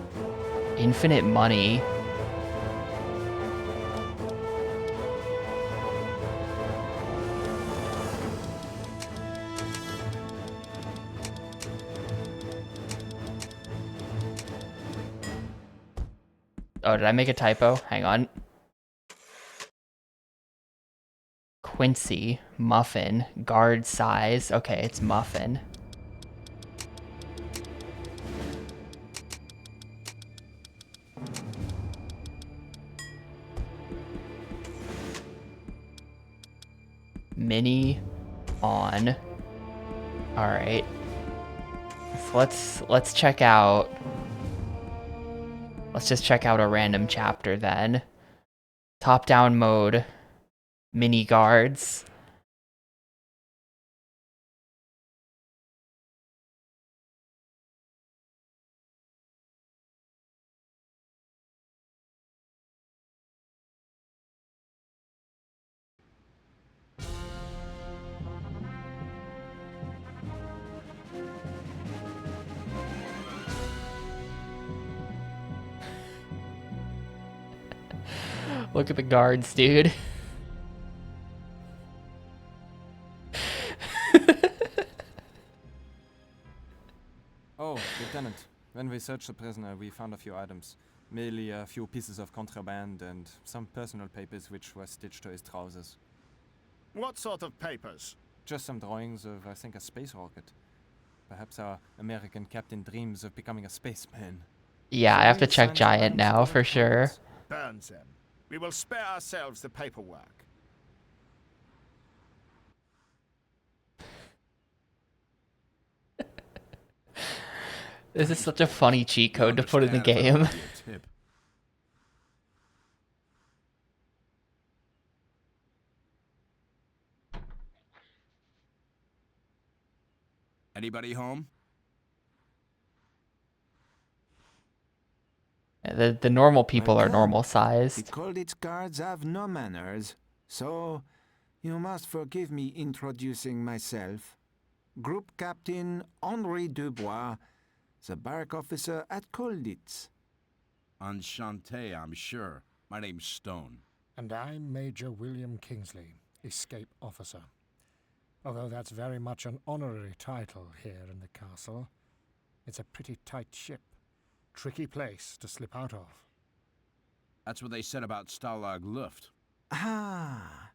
Infinite money. Oh, did I make a typo? Hang on. Quincy, muffin, guard size. Okay, it's muffin. Mini on. All right. So let's check out. Let's just check out a random chapter then. Top-down mode. Mini guards. Look at the guards, dude. Oh, Lieutenant. When we searched the prisoner, we found a few items. Mainly a few pieces of contraband and some personal papers which were stitched to his trousers. What sort of papers? Just some drawings of, I think, a space rocket. Perhaps our American captain dreams of becoming a spaceman. Yeah, I have to check Giant now for sure. Burn them. We will spare ourselves the paperwork. This is such a funny cheat code to put in the game. Anybody home? The normal people are normal sized. The Colditz guards have no manners, so you must forgive me introducing myself. Group Captain Henri Dubois, the barrack officer at Colditz. Enchanté, I'm sure. My name's Stone. And I'm Major William Kingsley, escape officer. Although that's very much an honorary title here in the castle. It's a pretty tight ship. Tricky place to slip out of. That's what they said about Stalag Luft. Ah,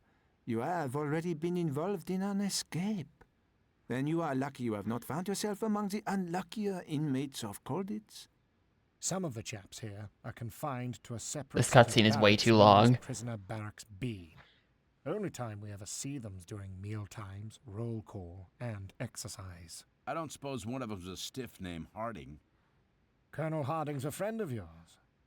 you have already been involved in an escape. Then you are lucky you have not found yourself among the unluckier inmates of Colditz. Some of the chaps here are confined to a separate... This cutscene is way too long. Prisoner Barracks B. Only time we ever see them is during meal times, roll call, and exercise. I don't suppose one of them's a stiff named Harding. Colonel Harding's a friend of yours.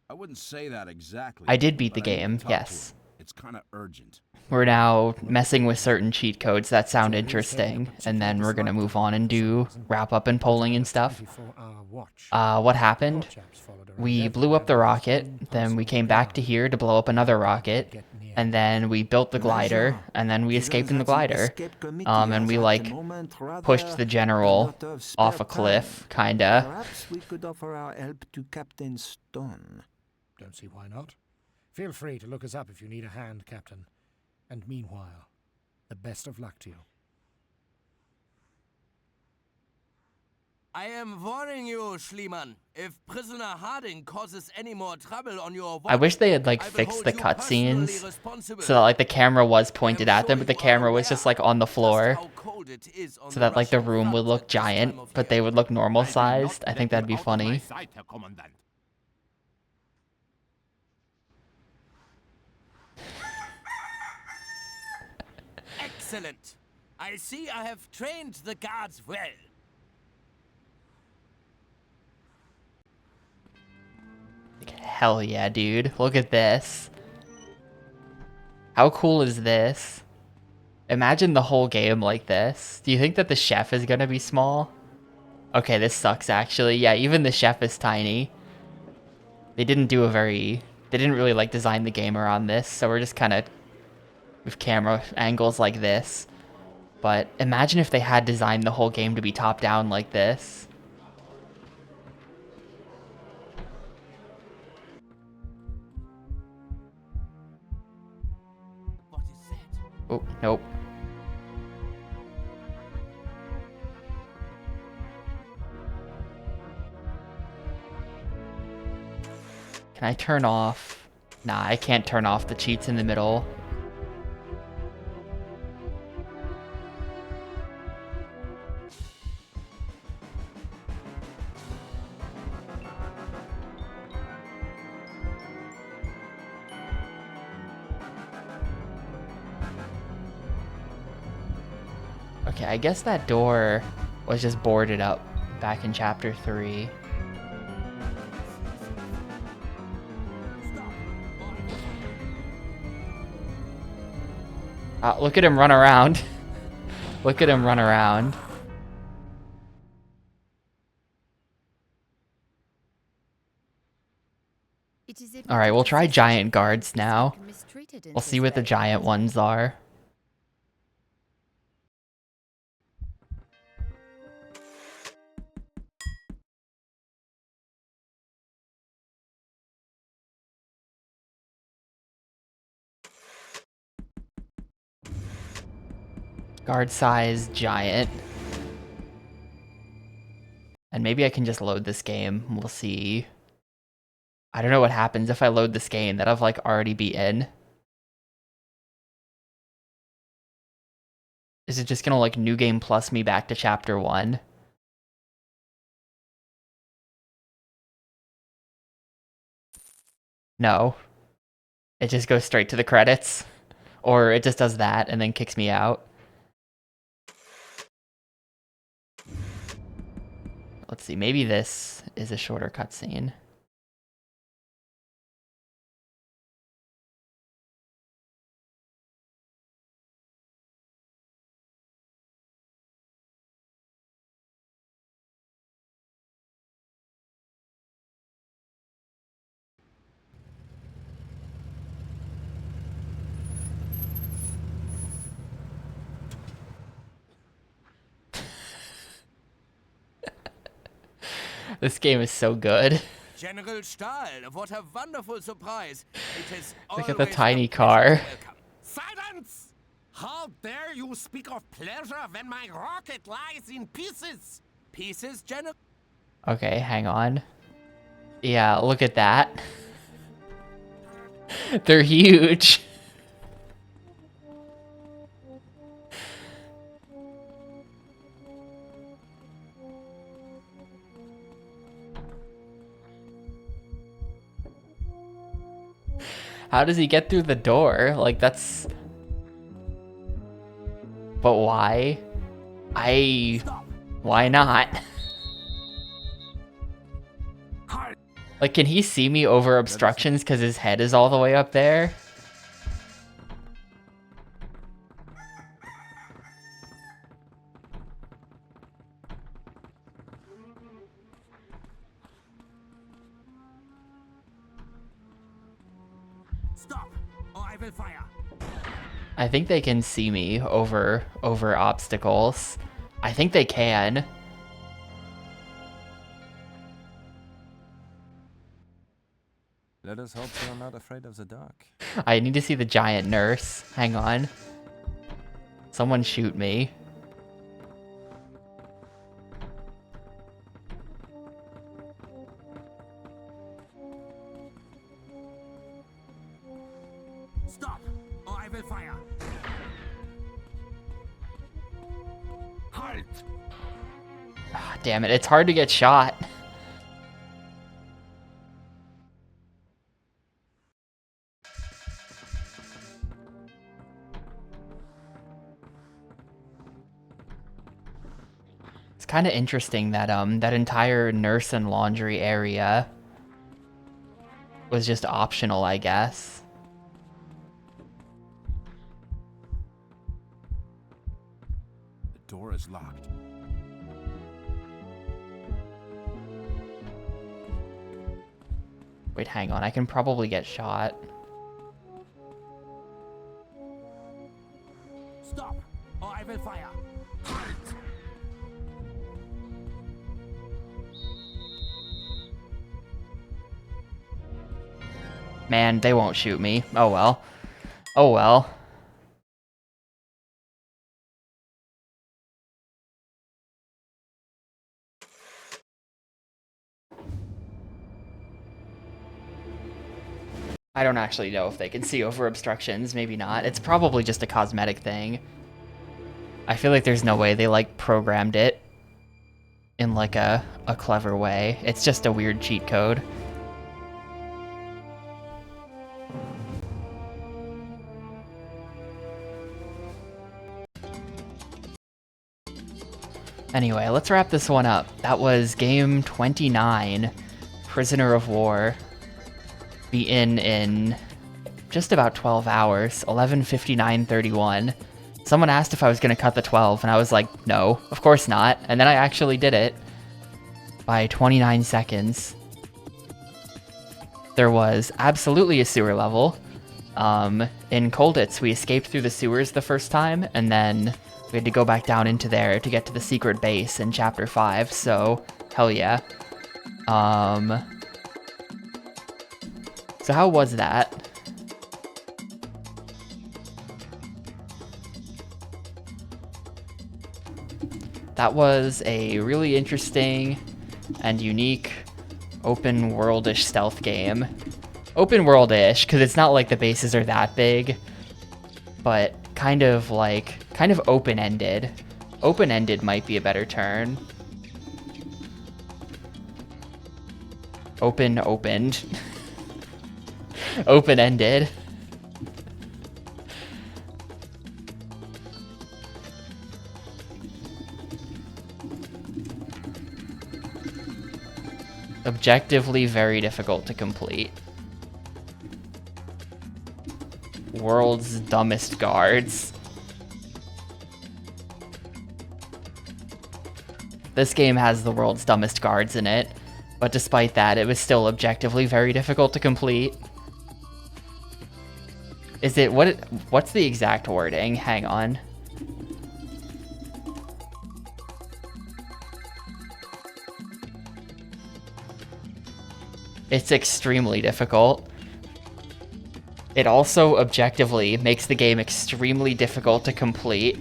I wouldn't say that exactly. I did beat the game, yes. It's kind of urgent. We're now messing with certain cheat codes that sound interesting, and then we're gonna move on and do wrap up and polling and stuff. What happened? We blew up the rocket, then we came back to here to blow up another rocket, and then we built the glider, and then we escaped in the glider. And we, like, pushed the general off a cliff, kinda. Perhaps we could offer our help to Captain Stone. Don't see why not. Feel free to look us up if you need a hand, Captain. And meanwhile, the best of luck to you. I am warning you, Schliemann. If prisoner Harding causes any more trouble on your watch, I wish they had, like, fixed the cutscenes so that, like, the camera was pointed at them, but the camera was just, like, on the floor, so that, like, the room would look giant, but they would look normal sized. I think that'd be funny. Excellent. I see I have trained the guards well. Hell yeah, dude. Look at this. How cool is this? Imagine the whole game like this. Do you think that the chef is gonna be small? Okay, this sucks actually. Yeah, even the chef is tiny. They didn't really like design the game around this, so we're just kind of with camera angles like this. But imagine if they had designed the whole game to be top down like this. Oh, nope. Can I turn off? Nah, I can't turn off the cheats in the middle. Okay, I guess that door was just boarded up back in chapter 3. Look at him run around. Look at him run around. Alright, we'll try giant guards now. We'll see what the giant ones are. Guard size, giant. And maybe I can just load this game. We'll see. I don't know what happens if I load this game that I've like already beaten. Is it just gonna like new game plus me back to chapter 1? No. It just goes straight to the credits. Or it just does that and then kicks me out. Let's see, maybe this is a shorter cutscene. This game is so good. General Stahl, what a wonderful surprise. It is Look at the tiny car. Silence! How dare you speak of pleasure when my rocket lies in pieces? Pieces, General? Okay, hang on. Yeah, look at that. They're huge. How does he get through the door? Like, that's... But why? Why not? Like, can he see me over obstructions because his head is all the way up there? Stop, or I will fire. I think they can see me over obstacles. I think they can. Let us hope they are not afraid of the dark. I need to see the giant nurse. Hang on. Someone shoot me. Stop, or I will fire. Halt! Ah, damn it, it's hard to get shot. It's kind of interesting that that entire nurse and laundry area was just optional, I guess. The door is locked. Wait, hang on. I can probably get shot. Stop, or I will fire. Halt! Man, they won't shoot me. Oh well. Oh well. I don't actually know if they can see over obstructions. Maybe not. It's probably just a cosmetic thing. I feel like there's no way they, like, programmed it in, like, a clever way. It's just a weird cheat code. Anyway, let's wrap this one up. That was game 29, Prisoner of War. Be in just about 12 hours, 11:59:31. Someone asked if I was going to cut the 12, and I was like, no, of course not. And then I actually did it by 29 seconds. There was absolutely a sewer level. In Colditz, we escaped through the sewers the first time, and then we had to go back down into there to get to the secret base in Chapter 5, so hell yeah. So how was that? That was a really interesting and unique open world-ish stealth game. Open world-ish, because it's not like the bases are that big, but kind of open-ended. Open-ended might be a better term. Opened. Open-ended. Objectively very difficult to complete. World's dumbest guards. This game has the world's dumbest guards in it, but despite that, it was still objectively very difficult to complete. Is it, what's the exact wording? Hang on. It's extremely difficult. It also objectively makes the game extremely difficult to complete.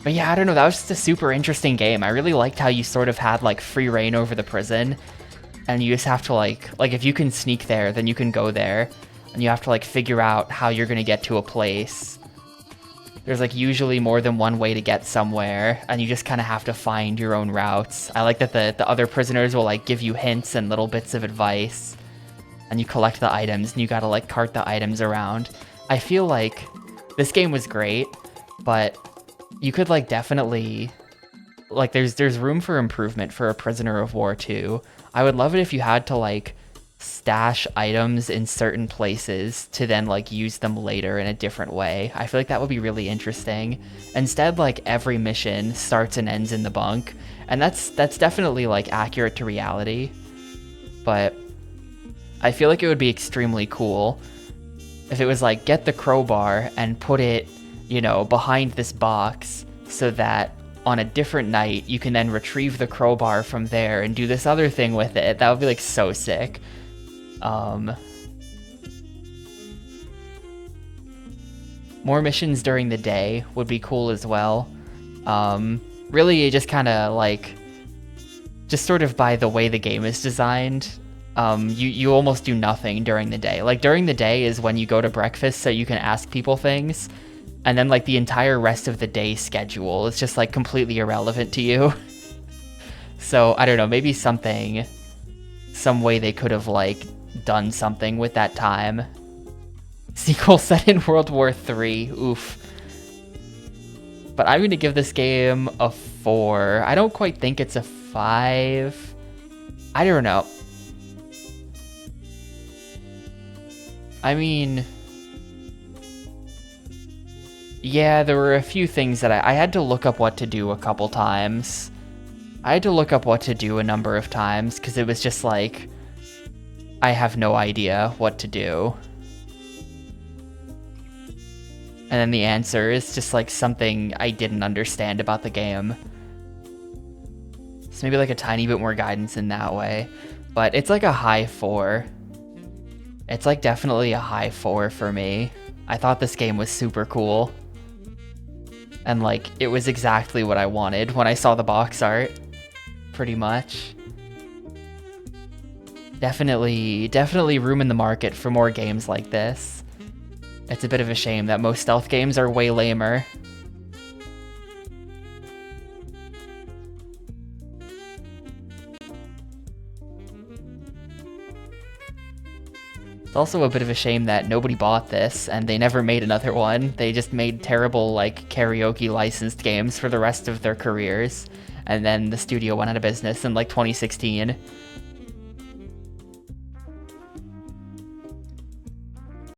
But yeah, I don't know, that was just a super interesting game. I really liked how you sort of had, like, free reign over the prison. And you just have to, like, if you can sneak there, then you can go there. And you have to, like, figure out how you're gonna get to a place. There's, like, usually more than one way to get somewhere, and you just kind of have to find your own routes. I like that the other prisoners will, like, give you hints and little bits of advice. And you collect the items, and you gotta, like, cart the items around. I feel like this game was great, but you could, like, definitely, like, there's room for improvement for a Prisoner of War 2. I would love it if you had to, like, stash items in certain places to then like use them later in a different way. I feel like that would be really interesting. Instead, like every mission starts and ends in the bunk, and that's definitely like accurate to reality, but I feel like it would be extremely cool if it was like, get the crowbar and put it, you know, behind this box so that on a different night you can then retrieve the crowbar from there and do this other thing with it. That would be like so sick. More missions during the day would be cool as well. Really just kind of like, just sort of by the way the game is designed, you almost do nothing during the day. Like during the day is when you go to breakfast so you can ask people things, and then like the entire rest of the day schedule is just like completely irrelevant to you. So I don't know, maybe some way they could have like done something with that time. Sequel set in World War III, oof. But I'm gonna give this game a 4. I don't quite think it's a 5. I don't know. I mean, yeah, there were a few things that I had to look up what to do a couple times. I had to look up what to do a number of times because it was just like, I have no idea what to do. And then the answer is just like something I didn't understand about the game. So maybe like a tiny bit more guidance in that way. But it's like a high 4. It's like definitely a high 4 for me. I thought this game was super cool. And like, it was exactly what I wanted when I saw the box art. Pretty much. Definitely room in the market for more games like this. It's a bit of a shame that most stealth games are way lamer. It's also a bit of a shame that nobody bought this and they never made another one. They just made terrible like karaoke licensed games for the rest of their careers. And then the studio went out of business in like 2016.